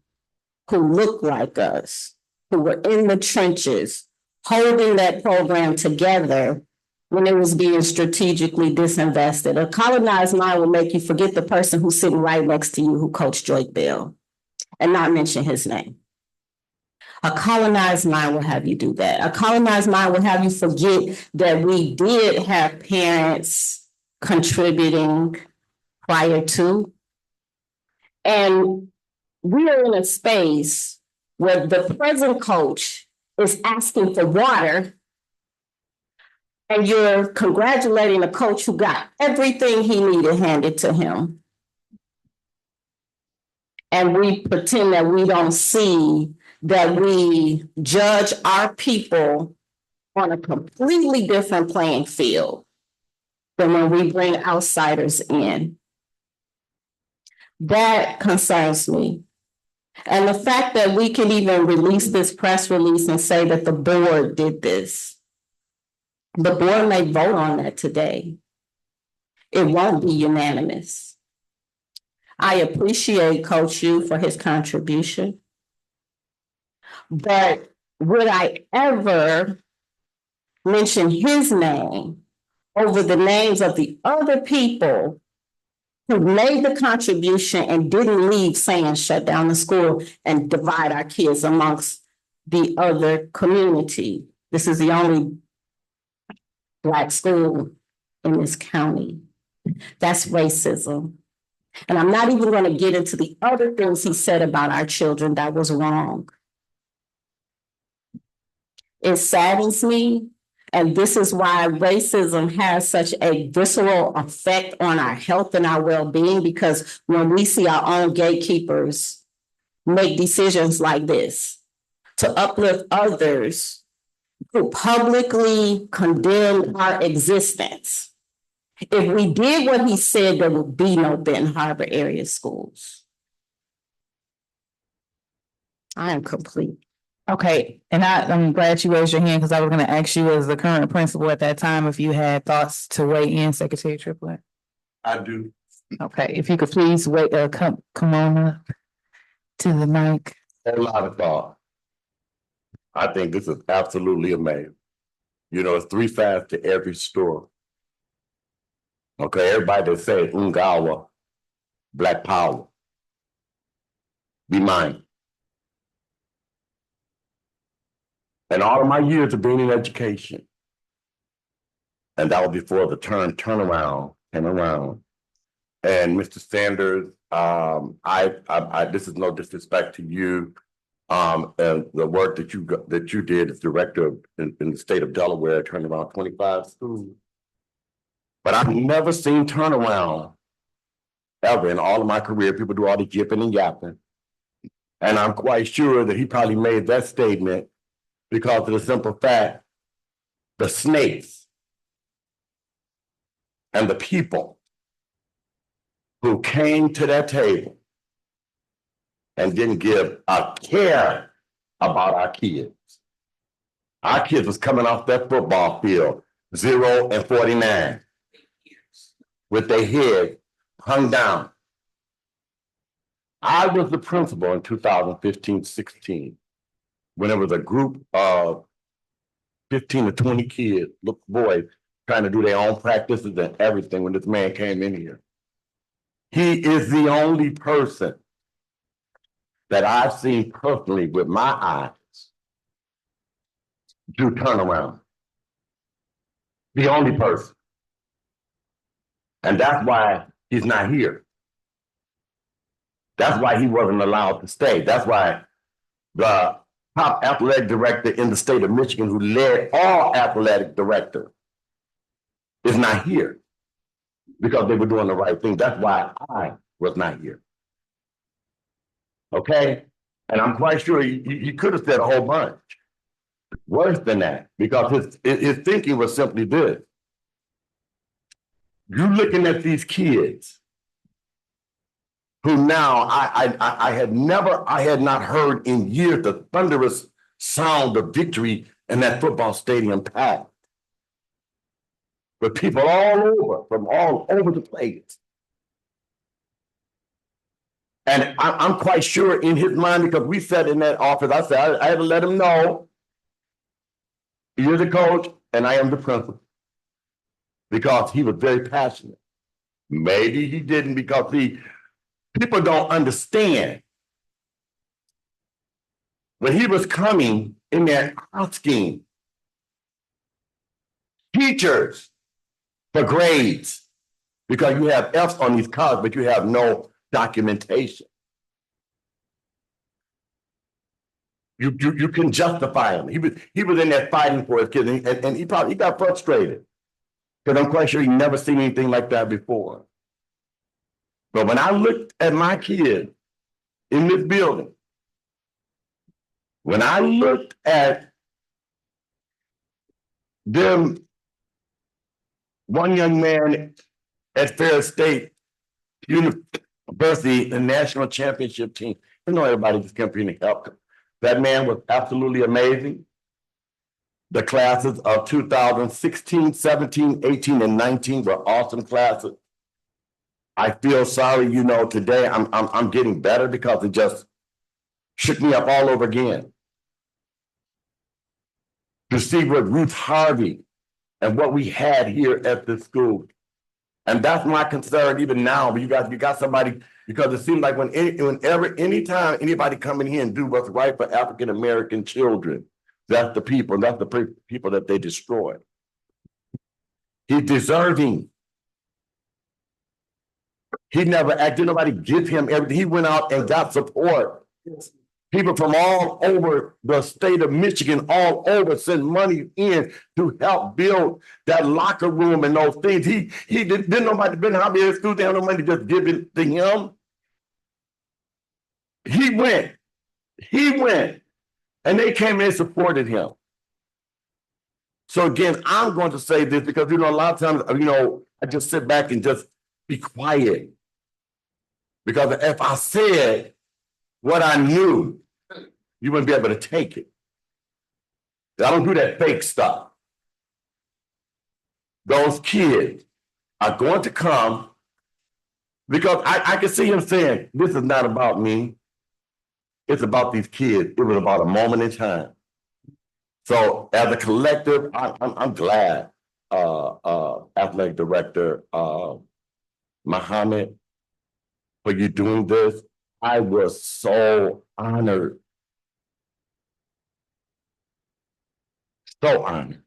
who look like us, who were in the trenches, holding that program together when it was being strategically disinvested. A colonized mind will make you forget the person who's sitting right next to you who coached Joyce Bell and not mention his name. A colonized mind will have you do that. A colonized mind will have you forget that we did have parents contributing prior to. And we are in a space where the present coach is asking for water and you're congratulating a coach who got everything he needed handed to him. And we pretend that we don't see that we judge our people on a completely different playing field than when we bring outsiders in. That concerns me. And the fact that we can even release this press release and say that the board did this. The board may vote on that today. It won't be unanimous. I appreciate Coach U for his contribution. But would I ever mention his name over the names of the other people who made the contribution and didn't leave saying shut down the school and divide our kids amongst the other community? This is the only Black school in this county. That's racism. And I'm not even going to get into the other things he said about our children that was wrong. It saddens me. And this is why racism has such a visceral effect on our health and our well-being, because when we see our own gatekeepers make decisions like this to uplift others who publicly condemn our existence, if we did what he said, there would be no Benton Harbor area schools. I am complete. Okay, and I'm glad you raised your hand because I was going to ask you as the current principal at that time if you had thoughts to weigh in, Secretary Triplett. I do. Okay, if you could please wait, come on up to the mic. A lot of thought. I think this is absolutely amazing. You know, it's 3 fads to every store. Okay, everybody that says Ungawa, Black Power. Be mine. And all of my years of being in education, and that was before the term turnaround came around. And Mr. Sanders, this is no disrespect to you, and the work that you did as director in the state of Delaware, turned around 25 schools. But I've never seen turnaround ever in all of my career. People do all the yipping and yapping, and I'm quite sure that he probably made that statement because of the simple fact, the snakes and the people who came to that table and didn't give a care about our kids. Our kids was coming off that football field, 0 and 49, with their head hung down. I was the principal in 2015-16. When there was a group of 15 to 20 kids, little boys, trying to do their own practices and everything when this man came in here. He is the only person that I've seen personally with my eyes do turnaround. The only person. And that's why he's not here. That's why he wasn't allowed to stay. That's why the top athletic director in the state of Michigan, who led all athletic directors, is not here because they were doing the right thing. That's why I was not here. Okay? And I'm quite sure he could have said a whole bunch worse than that, because his thinking was simply this. You're looking at these kids who now I had not heard in years the thunderous sound of victory in that football stadium packed. With people from all over the place. And I'm quite sure in his mind, because we sat in that office, I said, I had to let him know, you're the coach and I am the principal. Because he was very passionate. Maybe he didn't, because people don't understand. When he was coming in there asking teachers for grades, because you have F's on these cards, but you have no documentation. You can justify him. He was in there fighting for his kids, and he got frustrated. Because I'm quite sure he never seen anything like that before. But when I looked at my kids in this building, when I looked at them, one young man at Fair State University, the national championship team, I know everybody just came in and helped him. That man was absolutely amazing. The classes of 2016, 17, 18, and 19 were awesome classes. I feel sorry, today I'm getting better because it just shook me up all over again. to see what Ruth Harvey and what we had here at this school. And that's my concern even now, but you got somebody, because it seems like anytime anybody come in here and do what's right for African-American children, that's the people that they destroy. He's deserving. He never acted, nobody give him everything. He went out and got support. People from all over the state of Michigan, all over, send money in to help build that locker room and those things. He didn't nobody been out there school, they have no money just give it to him. He went, and they came and supported him. So again, I'm going to say this because, a lot of times, I just sit back and just be quiet. Because if I said what I knew, you wouldn't be able to take it. I don't do that fake stuff. Those kids are going to come because I can see him saying, this is not about me. It's about these kids. It was about a moment in time. So as a collective, I'm glad, Athletic Director Muhammad, for you doing this. I was so honored. So honored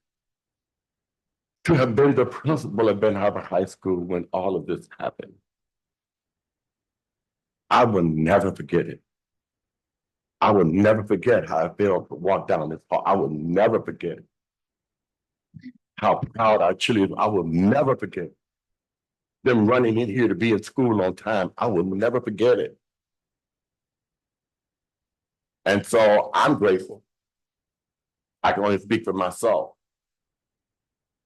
to have been the principal at Ben Harbor High School when all of this happened. I will never forget it. I will never forget how I felt to walk down this hall. I will never forget how proud our children. I will never forget them running in here to be in school on time. I will never forget it. And so I'm grateful. I can only speak for myself.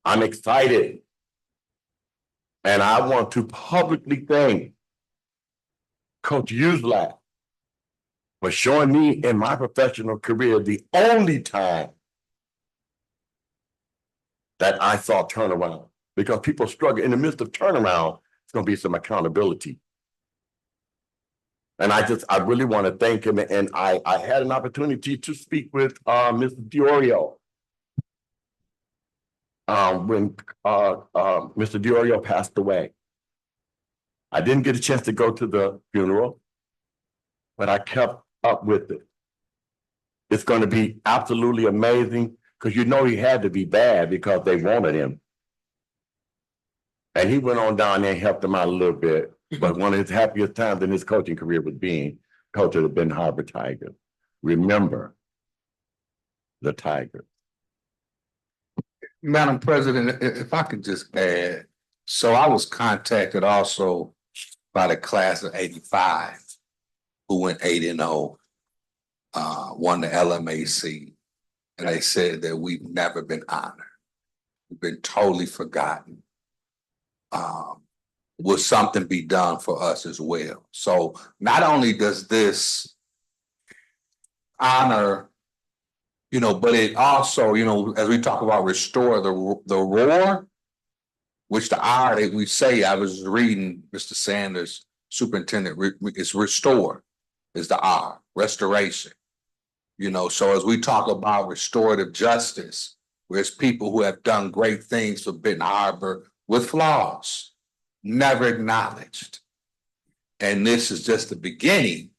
I'm excited. And I want to publicly thank Coach Uslak for showing me in my professional career the only time that I saw turnaround. Because people struggle in the midst of turnaround, it's going to be some accountability. And I really want to thank him. And I had an opportunity to speak with Mrs. Diorio when Mr. Diorio passed away. I didn't get a chance to go to the funeral, but I kept up with it. It's going to be absolutely amazing because he had to be bad because they wanted him. And he went on down there and helped them out a little bit. But one of his happiest times in his coaching career was being coach of the Ben Harbor Tigers. Remember the Tigers. Madam President, if I could just add, so I was contacted also by the class of '85 who went 8-0, won the LMAC, and they said that we've never been honored. We've been totally forgotten. Will something be done for us as well? So not only does this honor, but it also, as we talk about restore the roar, which the R that we say, I was reading Mr. Sanders, superintendent, it's restore is the R, restoration. So as we talk about restorative justice, there's people who have done great things for Benton Harbor with flaws, never acknowledged. And this is just the beginning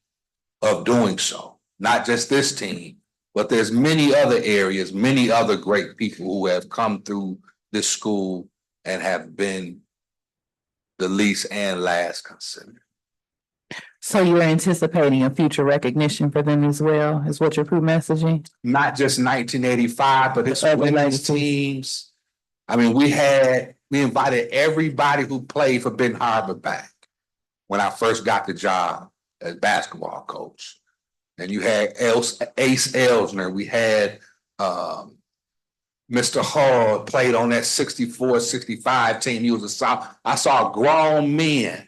of doing so. Not just this team, but there's many other areas, many other great people who have come through this school and have been the least and last considered. So you're anticipating a future recognition for them as well, is what you're messaging? Not just 1985, but it's women's teams. I mean, we invited everybody who played for Ben Harbor back when I first got the job as basketball coach. And you had Ace Elsner. We had Mr. Hall played on that 64-65 team. He was I saw grown men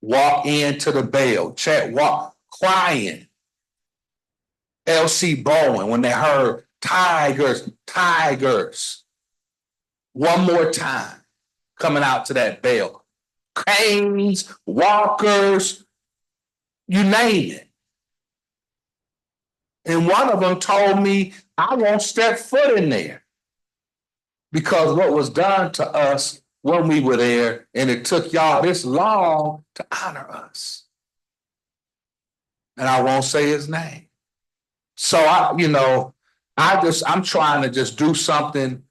walk into the bell, Chet walk crying. L.C. Bowen, when they heard Tigers, one more time coming out to that bell. Canes, Walkers, you name it. And one of them told me, I won't step foot in there. Because what was done to us when we were there, and it took y'all this long to honor us. And I won't say his name. So I'm trying to just do something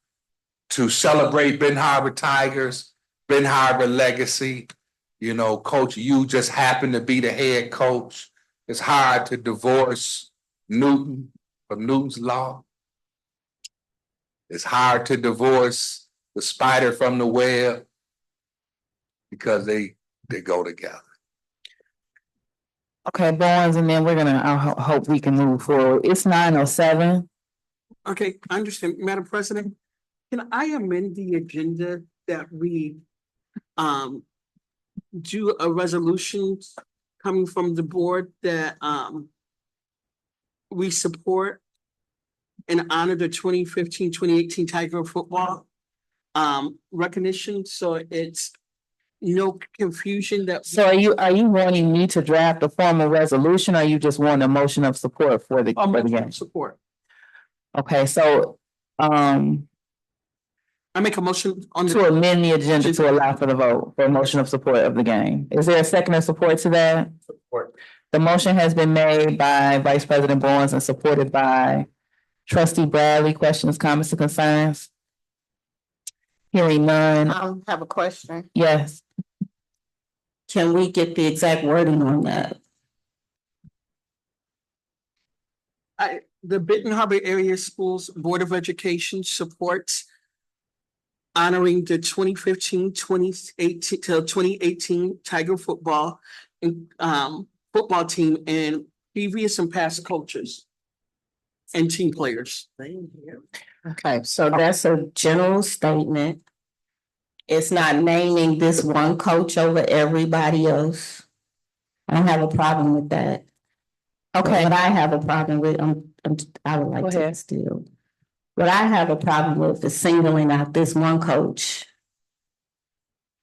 to celebrate Ben Harbor Tigers, Ben Harbor legacy. You know, Coach, you just happen to be the head coach. It's hard to divorce Newton from Newton's Law. It's hard to divorce the spider from the web because they go together. Okay, Barnes, and then I hope we can move forward. It's 9:07. Okay, I understand, Madam President. Can I amend the agenda that we do a resolution coming from the board that we support and honor the 2015-2018 Tiger football recognition, so it's no confusion that. So are you wanting me to draft a formal resolution, or you just want a motion of support for the game? Support. Okay, so I make a motion to amend the agenda to allow for the vote for a motion of support of the game. Is there a second of support to that? Support. The motion has been made by Vice President Barnes and supported by Trustee Bradley. Questions, comments, or concerns? Hearing none. I have a question. Yes. Can we get the exact wording on that? The Benton Harbor Area Schools Board of Education supports honoring the 2015-2018 Tiger football and football team and previous and past coaches and team players. Okay, so that's a general statement. It's not naming this one coach over everybody else. I don't have a problem with that. Okay. What I have a problem with, I would like to still. What I have a problem with is singling out this one coach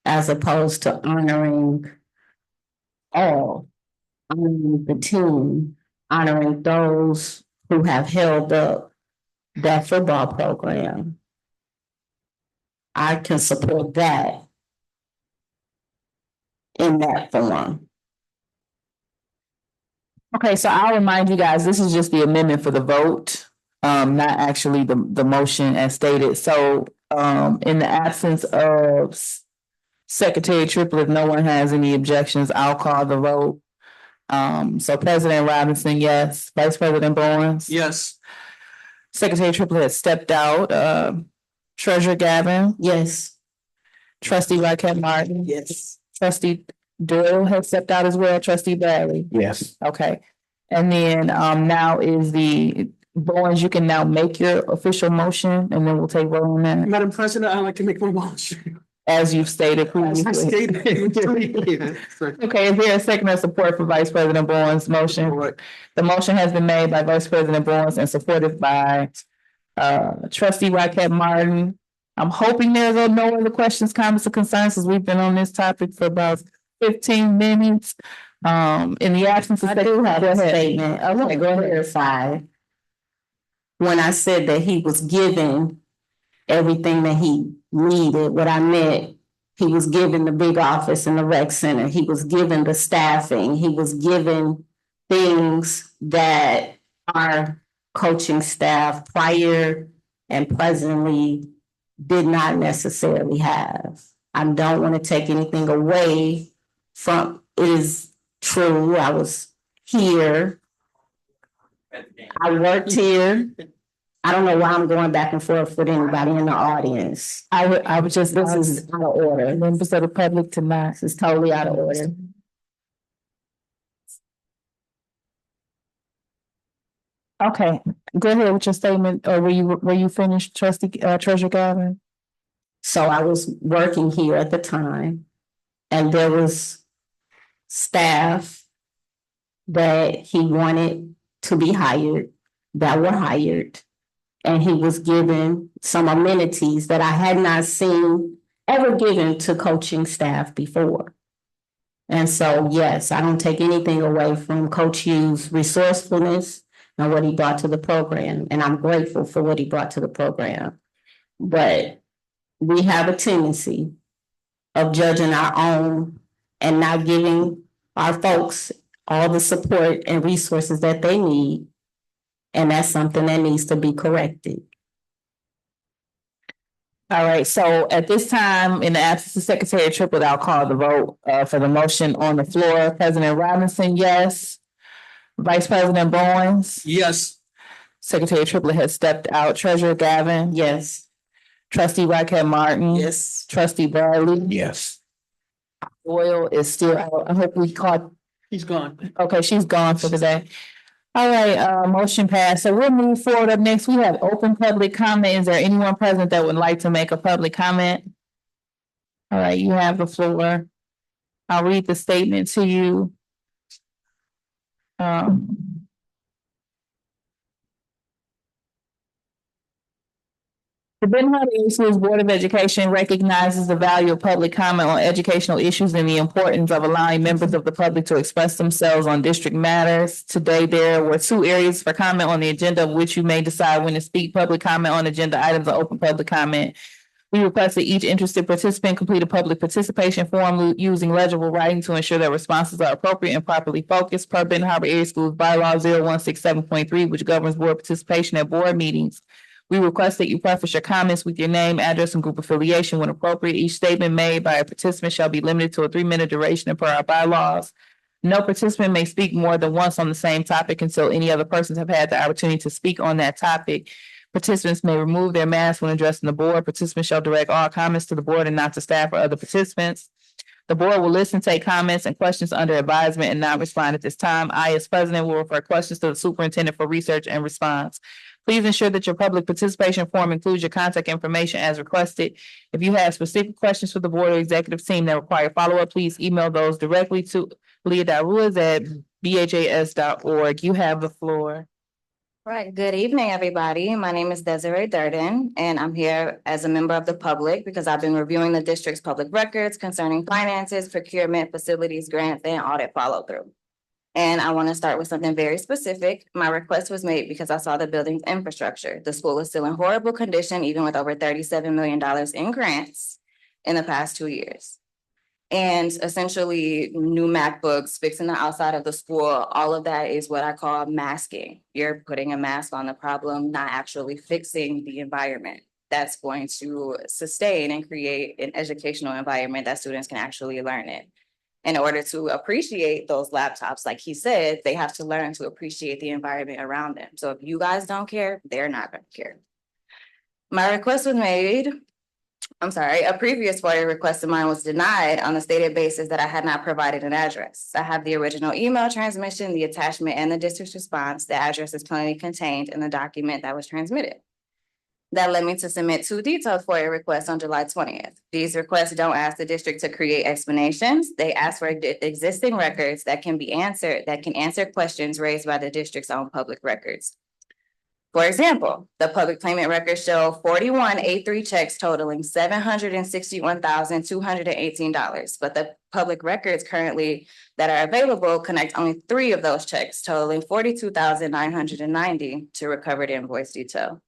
as opposed to honoring all, honoring the team, honoring those who have held up that football program. I can support that in that form. Okay, so I'll remind you guys, this is just the amendment for the vote, not actually the motion as stated. So in the absence of Secretary Triplett, if no one has any objections, I'll call the vote. So President Robinson, yes. Vice President Barnes? Yes. Secretary Triplett has stepped out. Treasurer Gavin? Yes. Trustee Raquel Martin? Yes. Trustee Doyle has stepped out as well. Trustee Bradley? Yes. Okay. And then now is the Barnes, you can now make your official motion and then we'll take vote on that. Madam President, I'd like to make my motion. As you've stated previously. As I stated. Okay, is there a second of support for Vice President Barnes' motion? Right. The motion has been made by Vice President Barnes and supported by Trustee Raquel Martin. I'm hoping there's no other questions, comments, or concerns, as we've been on this topic for about 15 minutes. In the absence of. I do have a statement. Okay, go ahead. When I said that he was given everything that he needed, what I meant, he was given the big office in the rec center. He was given the staffing. He was given things that our coaching staff prior and presently did not necessarily have. I don't want to take anything away from, it is true, I was here. I worked here. I don't know why I'm going back and forth with anybody in the audience. I would just, This is out of order. members of the public tonight. This is totally out of order. Okay, go ahead with your statement, or were you finished, Trustee Treasurer Gavin? So I was working here at the time, and there was staff that he wanted to be hired, that were hired. And he was given some amenities that I had not seen ever given to coaching staff before. And so, yes, I don't take anything away from Coach Hughes' resourcefulness and what he brought to the program, and I'm grateful for what he brought to the program. But we have a tendency of judging our own and not giving our folks all the support and resources that they need. And that's something that needs to be corrected. All right, so at this time, in the absence of Secretary Triplett, I'll call the vote for the motion on the floor. President Robinson, yes. Vice President Bowens. Yes. Secretary Triplett has stepped out. Treasurer Gavin. Yes. Trustee Rocket Martin. Yes. Trustee Bradley. Yes. Doyle is still out. I hope we caught. He's gone. Okay, she's gone for today. All right, motion passed. So we'll move forward. Up next, we have open public comment. Is there anyone present that would like to make a public comment? All right, you have the floor. I'll read the statement to you. The Benton Harbor Area Schools Board of Education recognizes the value of public comment on educational issues and the importance of allowing members of the public to express themselves on district matters. Today, there were 2 areas for comment on the agenda of which you may decide when to speak. Public comment on agenda items or open public comment. We request that each interested participant complete a public participation form using legible writing to ensure that responses are appropriate and properly focused. Per Benton Harbor Area Schools Bylaw 0167.3, which governs board participation at board meetings. We request that you preface your comments with your name, address, and group affiliation when appropriate. Each statement made by a participant shall be limited to a 3-minute duration per our bylaws. No participant may speak more than once on the same topic until any other persons have had the opportunity to speak on that topic. Participants may remove their masks when addressing the board. Participants shall direct all comments to the board and not to staff or other participants. The board will listen, take comments and questions under advisement and not respond at this time. I, as president, will refer questions to the superintendent for research and response. Please ensure that your public participation form includes your contact information as requested. If you have specific questions for the board or executive team that require follow-up, please email those directly to leah.ruiz@bhas.org. You have the floor. Right. Good evening, everybody. My name is Desiree Durden, and I'm here as a member of the public because I've been reviewing the district's public records concerning finances, procurement, facilities, grants, and audit follow-through. And I want to start with something very specific. My request was made because I saw the building's infrastructure. The school is still in horrible condition, even with over $37 million in grants in the past 2 years. And essentially new MacBooks, fixing the outside of the school, all of that is what I call masking. You're putting a mask on the problem, not actually fixing the environment that's going to sustain and create an educational environment that students can actually learn in. In order to appreciate those laptops, like he said, they have to learn to appreciate the environment around them. So if you guys don't care, they're not going to care. My request was made. A previous FOIA request of mine was denied on the stated basis that I had not provided an address. I have the original email transmission, the attachment, and the district's response. The address is plainly contained in the document that was transmitted. That led me to submit 2 detailed FOIA requests on July 20th. These requests don't ask the district to create explanations. They ask for existing records that can be answered, that can answer questions raised by the district's own public records. For example, the public payment records show 41 A3 checks totaling $761,218, but the public records currently that are available connect only 3 of those checks totaling $42,990 to recovered invoice detail.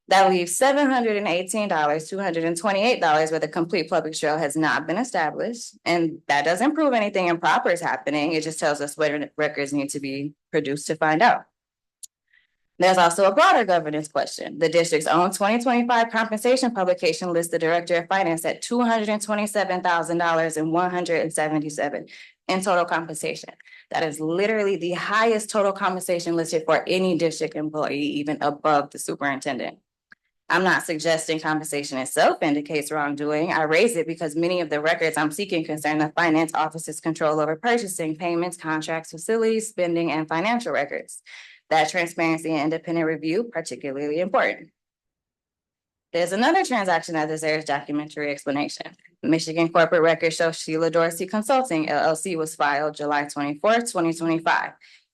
That leaves $718,228 where the complete public trail has not been established. And that doesn't prove anything improper is happening. It just tells us what records need to be produced to find out. There's also a broader governance question. The district's own 2025 compensation publication lists the director of finance at $227,177 in total compensation. That is literally the highest total compensation listed for any district employee, even above the superintendent. I'm not suggesting compensation itself indicates wrongdoing. I raise it because many of the records I'm seeking concern the finance office's control over purchasing, payments, contracts, facilities, spending, and financial records. That transparency and independent review particularly important. There's another transaction that deserves documentary explanation. Michigan corporate records show Sheila Dorsey Consulting LLC was filed July 24th, 2025.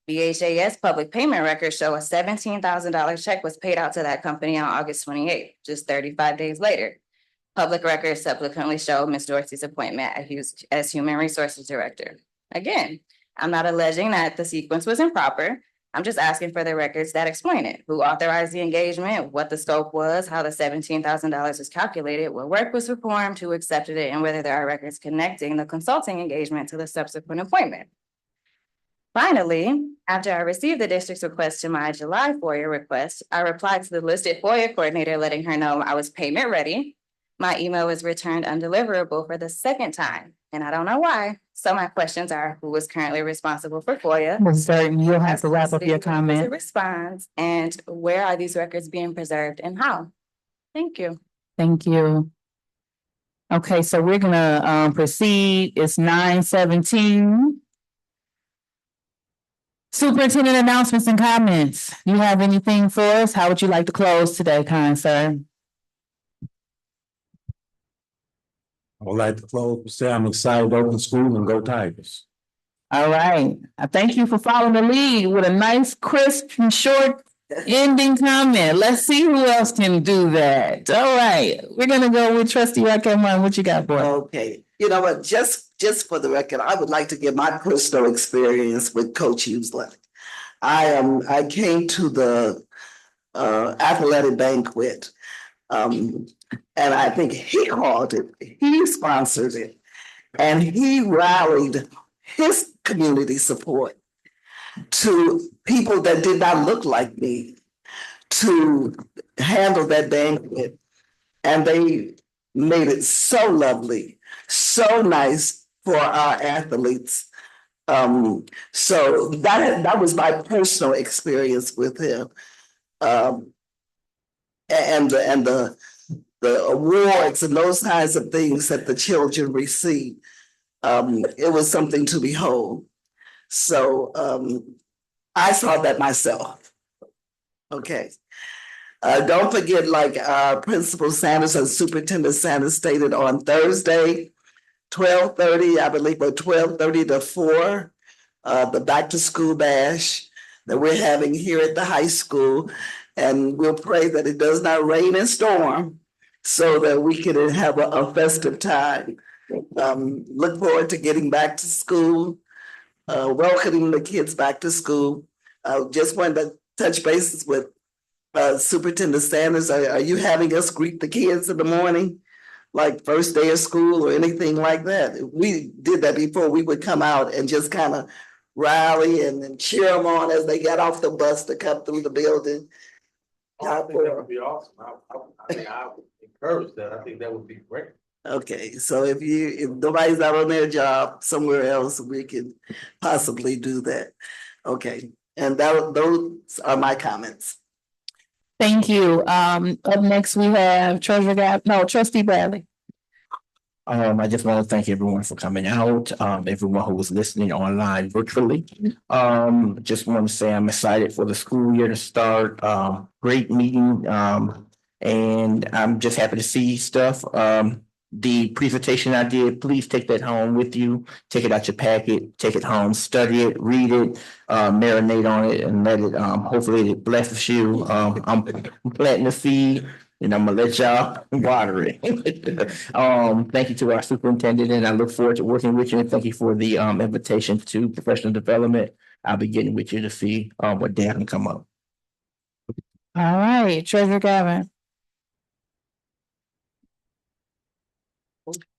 BHAS public payment records show a $17,000 check was paid out to that company on August 28th, just 35 days later. Public records subsequently show Ms. Dorsey's appointment as Human Resources Director. Again, I'm not alleging that the sequence was improper. I'm just asking for the records that explain it. Who authorized the engagement, what the scope was, how the $17,000 was calculated, what work was performed, who accepted it, and whether there are records connecting the consulting engagement to the subsequent appointment. Finally, after I received the district's request to my July FOIA request, I replied to the listed FOIA coordinator, letting her know I was payment ready. My email was returned undeliverable for the second time, and I don't know why. So my questions are, who is currently responsible for FOIA? Ms. Durden, you'll have to wrap up your To comment. respond, and where are these records being preserved and how? Thank you. Thank you. Okay, so we're gonna proceed. It's 9:17. Superintendent announcements and comments. You have anything for us? How would you like to close today, kind sir? I would like to close to say I'm excited to open school and go Tigers. All right. I thank you for following the lead with a nice, crisp and short ending comment. Let's see who else can do that. All right. We're gonna go with Trustee Raquel. What you got for us? Okay, you know what, just for the record, I would like to give my personal experience with Coach Hughesland. I came to the athletic banquet. And I think he called it, he sponsored it, and he rallied his community support to people that did not look like me to handle that banquet. And they made it so lovely, so nice for our athletes. So that was my personal experience with him. And the awards and those kinds of things that the children receive. It was something to behold. So I saw that myself. Okay. Don't forget, like Principal Sanders and Superintendent Sanders stated on Thursday, 12:30, I believe, or 12:30 to 4, the back to school bash that we're having here at the high school. And we'll pray that it does not rain and storm so that we can have a festive time. Look forward to getting back to school, welcoming the kids back to school. Just wanted to touch bases with Superintendent Sanders. Are you having us greet the kids in the morning, like first day of school or anything like that? We did that before. We would come out and just kind of rally and cheer them on as they got off the bus to come through the building. I think that would be awesome. I would encourage that. I think that would be great. Okay, so if nobody's out on their job somewhere else, we can possibly do that. Okay, and those are my comments. Thank you. Up next, we have Trustee Bradley. I just want to thank everyone for coming out, everyone who was listening online virtually. Just want to say I'm excited for the school year to start. Great meeting, and I'm just happy to see stuff. The presentation I did, please take that home with you. Take it out your packet, take it home, study it, read it, marinate on it, and let it. Hopefully, it blesses you. I'm planting the seed. And I'm gonna let y'all water it. Thank you to our superintendent, and I look forward to working with you. And thank you for the invitation to professional development. I'll be getting with you to see what day I can come up. All right, Treasurer Gavin.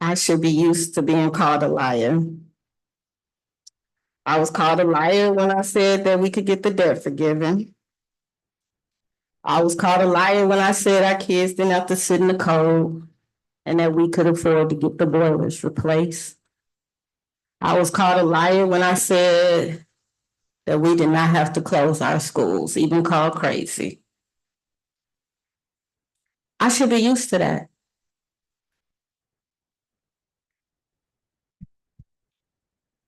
I should be used to being called a liar. I was called a liar when I said that we could get the debt forgiven. I was called a liar when I said our kids didn't have to sit in the cold and that we could afford to get the boilers replaced. I was called a liar when I said that we did not have to close our schools, even called crazy. I should be used to that.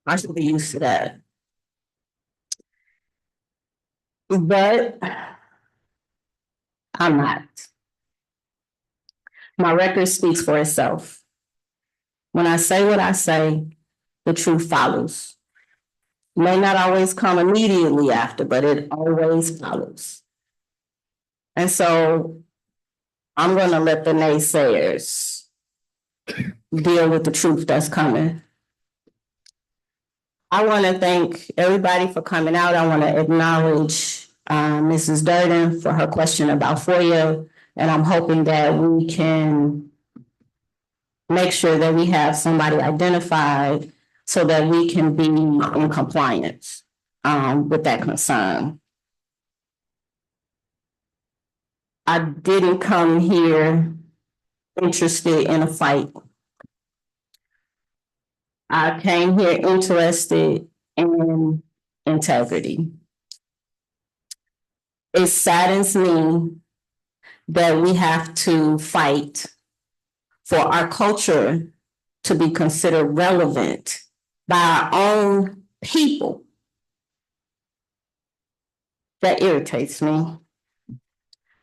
I should be used to that. But I'm not. My record speaks for itself. When I say what I say, the truth follows. May not always come immediately after, but it always follows. And so I'm going to let the naysayers deal with the truth that's coming. I want to thank everybody for coming out. I want to acknowledge Mrs. Durden for her question about FOIA. And I'm hoping that we can make sure that we have somebody identified so that we can be in compliance with that concern. I didn't come here interested in a fight. I came here interested in integrity. It saddens me that we have to fight for our culture to be considered relevant by our own people. That irritates me.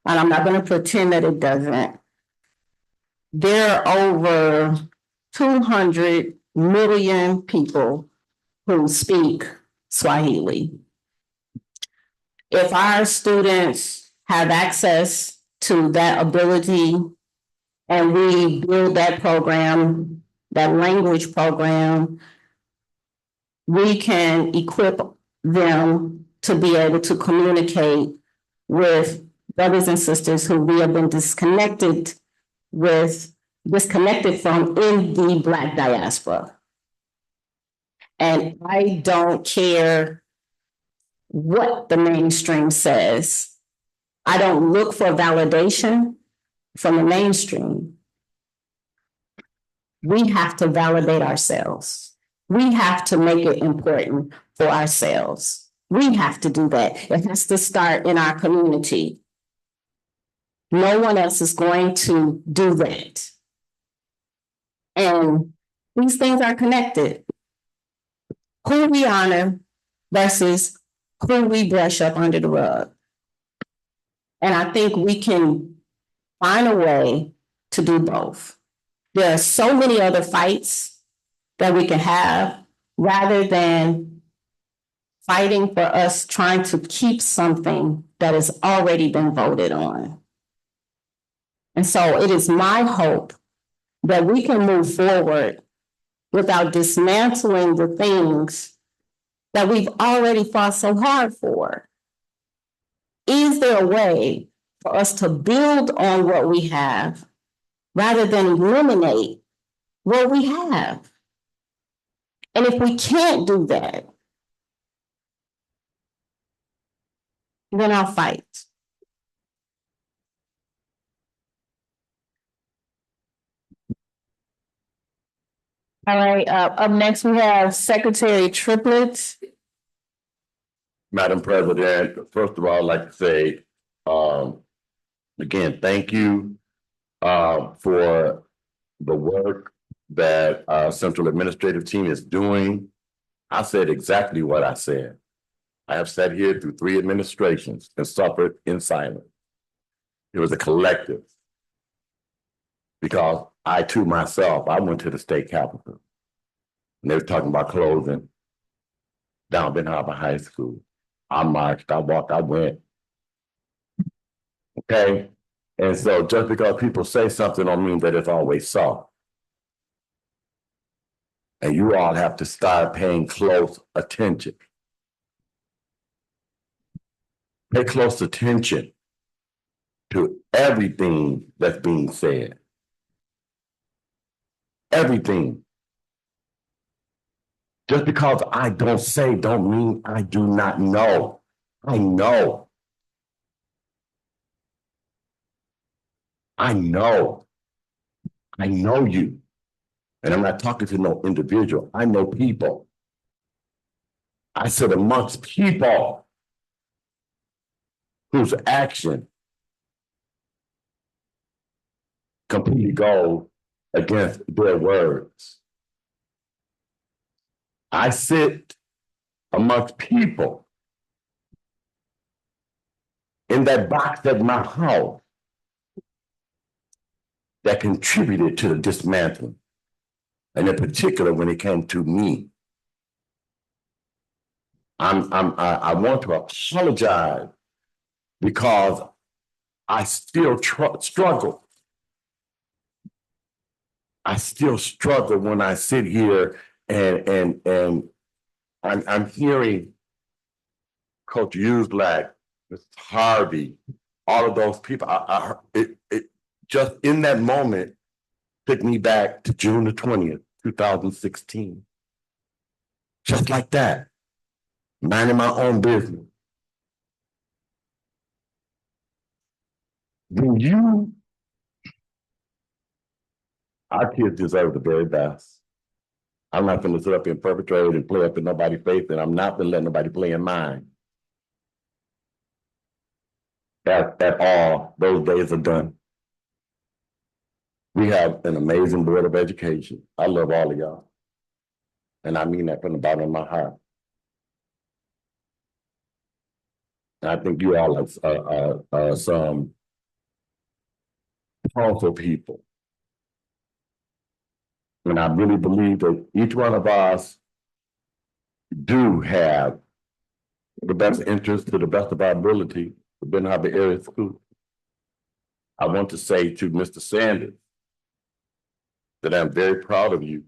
And I'm not going to pretend that it doesn't. There are over 200 million people who speak Swahili. If our students have access to that ability and we build that program, that language program, we can equip them to be able to communicate with brothers and sisters who we have been disconnected from in the Black diaspora. And I don't care what the mainstream says. I don't look for validation from the mainstream. We have to validate ourselves. We have to make it important for ourselves. We have to do that. It has to start in our community. No one else is going to do that. And these things are connected. Who we honor versus who we brush up under the rug. And I think we can find a way to do both. There are so many other fights that we can have rather than fighting for us trying to keep something that has already been voted on. And so it is my hope that we can move forward without dismantling the things that we've already fought so hard for. Is there a way for us to build on what we have rather than eliminate what we have? And if we can't do that, then I'll fight. All right, up next we have Secretary Triplett. Madam President, first of all, I'd like to say, again, thank you for the work that our central administrative team is doing. I said exactly what I said. I have sat here through 3 administrations and suffered in silence. It was a collective. Because I too myself, I went to the state capitol. And they were talking about closing down Ben Harbor High School. I marched, I walked, I went. Okay? And so just because people say something don't mean that it's always so. And you all have to start paying close attention. Pay close attention to everything that's being said. Everything. Just because I don't say don't mean I do not know. I know. I know. I know you. And I'm not talking to no individual. I know people. I sit amongst people whose action completely go against their words. I sit amongst people in that box at my house that contributed to the dismantling. And in particular, when it came to me, I want to apologize because I still struggle. I still struggle when I sit here and I'm hearing Coach Hughes Black, Mr. Harvey, all of those people. It just in that moment took me back to June the 20th, 2016. Just like that, minding my own business. Our kids deserve the very best. I'm not gonna sit up and perpetrate and play up in nobody's face, and I'm not gonna let nobody play in mine. At all, those days are done. We have an amazing Board of Education. I love all of y'all. And I mean that from the bottom of my heart. And I think you all are some powerful people. And I really believe that each one of us do have the best interest to the best of our ability for Benton Harbor Area School. I want to say to Mr. Sanders that I'm very proud of you.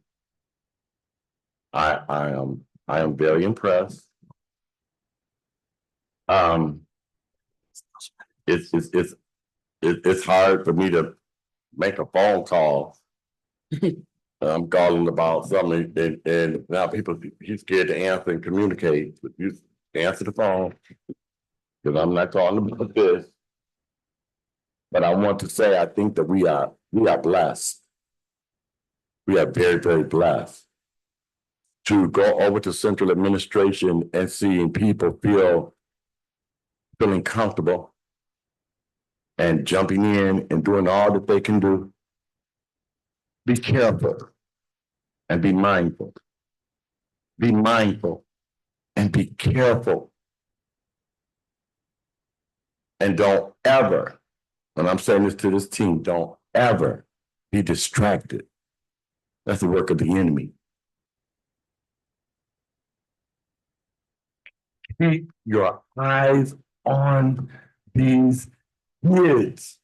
I am very impressed. It's hard for me to make a phone call. I'm calling about something, and now people he's scared to answer and communicate. But you answer the phone because I'm not calling about this. But I want to say I think that we are blessed. We are very, very blessed to go over to central administration and seeing people feeling comfortable and jumping in and doing all that they can do. Be careful and be mindful. Be mindful and be careful. And don't ever, and I'm saying this to this team, don't ever be distracted. That's the work of the enemy. Keep your eyes on these kids.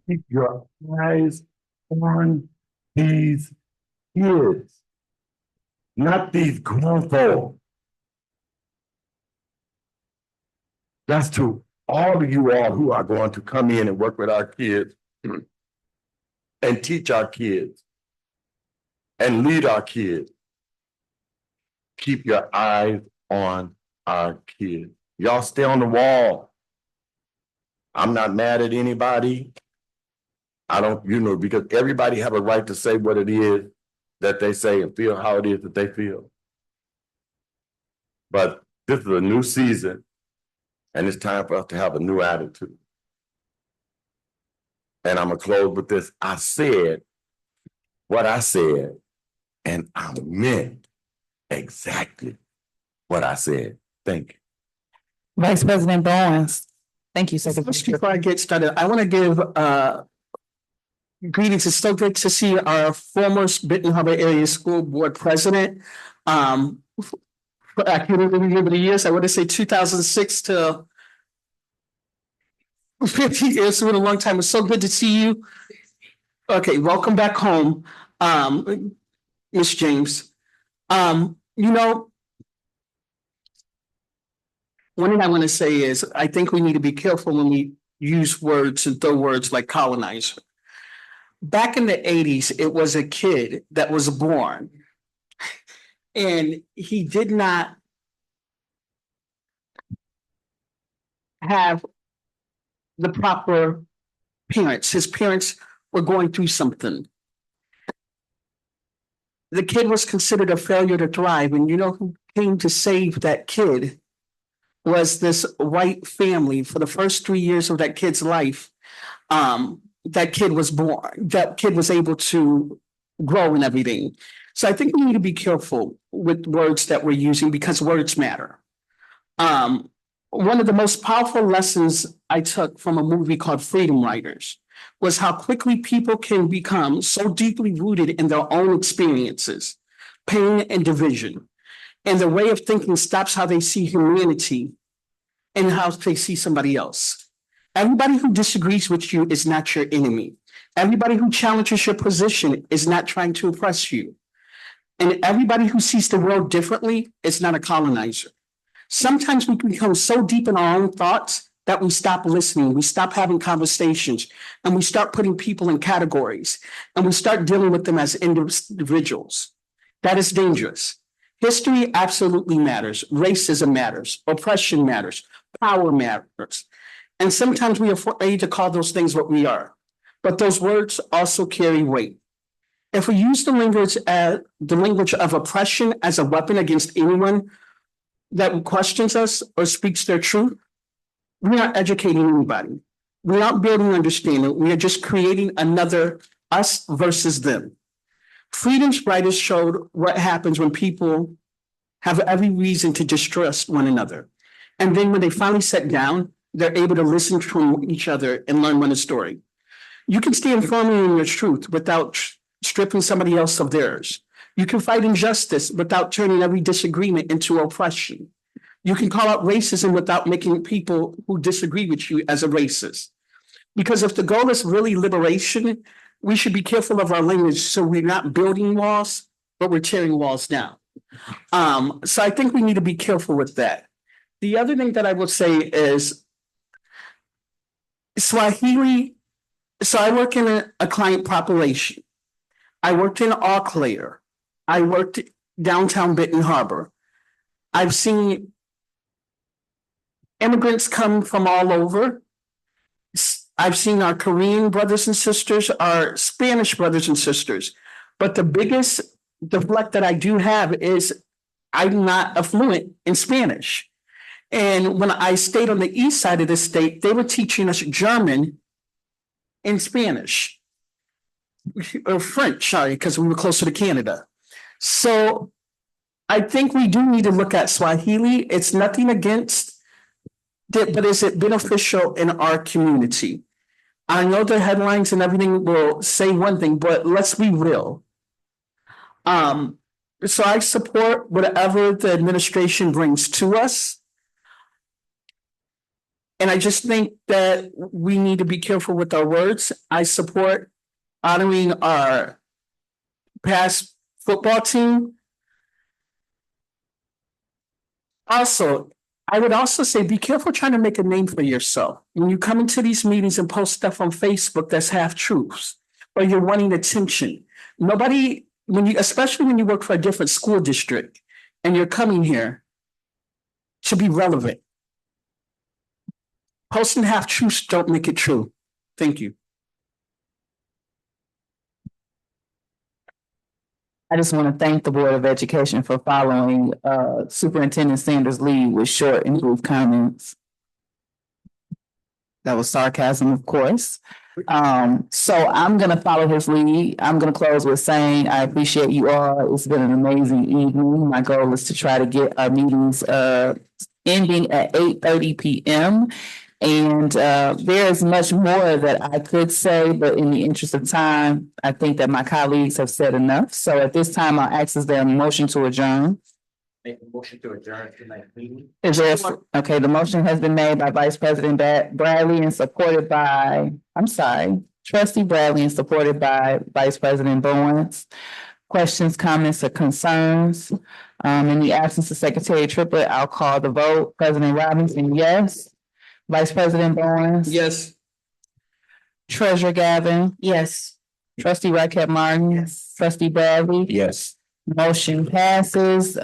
Keep your eyes on these kids, not these grown folk. That's to all of you all who are going to come in and work with our kids and teach our kids and lead our kids. Keep your eyes on our kids. Y'all stay on the wall. I'm not mad at anybody. I don't, because everybody have a right to say what it is that they say and feel how it is that they feel. But this is a new season, and it's time for us to have a new attitude. And I'm gonna close with this. I said what I said, and I meant exactly what I said. Thank you. Vice President Bowens. Thank you, Secretary. Just before I get started, I want to give greetings. It's so good to see our former Benton Harbor Area School Board President. I can't remember the years. I want to say 2006 to 50 years. It's been a long time. It's so good to see you. Okay, welcome back home, Ms. James. One thing I want to say is I think we need to be careful when we use words and throw words like colonizer. Back in the 80s, it was a kid that was born and he did not have the proper parents. His parents were going through something. The kid was considered a failure to thrive. And you know who came to save that kid was this white family. For the first 3 years of that kid's life, that kid was born, that kid was able to grow and everything. So I think we need to be careful with words that we're using because words matter. One of the most powerful lessons I took from a movie called Freedom Writers was how quickly people can become so deeply rooted in their own experiences, pain and division. And their way of thinking stops how they see humanity and how they see somebody else. Everybody who disagrees with you is not your enemy. Everybody who challenges your position is not trying to oppress you. And everybody who sees the world differently is not a colonizer. Sometimes we become so deep in our own thoughts that we stop listening, we stop having conversations, and we start putting people in categories, and we start dealing with them as individuals. That is dangerous. History absolutely matters. Racism matters. Oppression matters. Power matters. And sometimes we are afraid to call those things what we are. But those words also carry weight. If we use the language of oppression as a weapon against anyone that questions us or speaks their truth, we aren't educating anybody. We aren't building understanding. We are just creating another us versus them. Freedom's writers showed what happens when people have every reason to distrust one another. And then when they finally sit down, they're able to listen to each other and learn one another's story. You can stand firmly in your truth without stripping somebody else of theirs. You can fight injustice without turning every disagreement into oppression. You can call out racism without making people who disagree with you as a racist. Because if the goal is really liberation, we should be careful of our language so we're not building walls, but we're tearing walls down. So I think we need to be careful with that. The other thing that I will say is Swahili. So I work in a client population. I worked in Eau Claire. I worked downtown Benton Harbor. I've seen immigrants come from all over. I've seen our Korean brothers and sisters, our Spanish brothers and sisters. But the biggest deflect that I do have is I'm not fluent in Spanish. And when I stayed on the east side of the state, they were teaching us German in Spanish. Or French, sorry, because we were closer to Canada. So I think we do need to look at Swahili. It's nothing against it, but is it beneficial in our community? I know the headlines and everything will say one thing, but let's be real. So I support whatever the administration brings to us. And I just think that we need to be careful with our words. I support honoring our past football team. Also, I would also say be careful trying to make a name for yourself. When you come into these meetings and post stuff on Facebook that's half truths, or you're wanting attention. Nobody, especially when you work for a different school district and you're coming here to be relevant. Posting half truths don't make it true. Thank you. I just want to thank the Board of Education for following Superintendent Sanders' lead with short and brief comments. That was sarcasm, of course. So I'm going to follow his lead. I'm going to close with saying I appreciate you all. It's been an amazing evening. My goal is to try to get our meetings ending at 8:30 p.m. And there is much more that I could say, but in the interest of time, I think that my colleagues have said enough. So at this time, I'll ask is there a motion to adjourn? Make a motion to adjourn tonight's meeting. Is there, okay, the motion has been made by Vice President Bradley and supported by, Trustee Bradley and supported by Vice President Bowens. Questions, comments, or concerns? In the absence of Secretary Triplett, I'll call the vote. President Robinson, yes. Vice President Bowens? Yes. Treasurer Gavin? Yes. Trustee Raquel Martin? Yes. Trustee Bradley? Yes. Motion passes.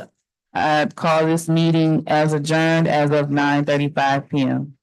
I call this meeting as adjourned as of 9:35 p.m.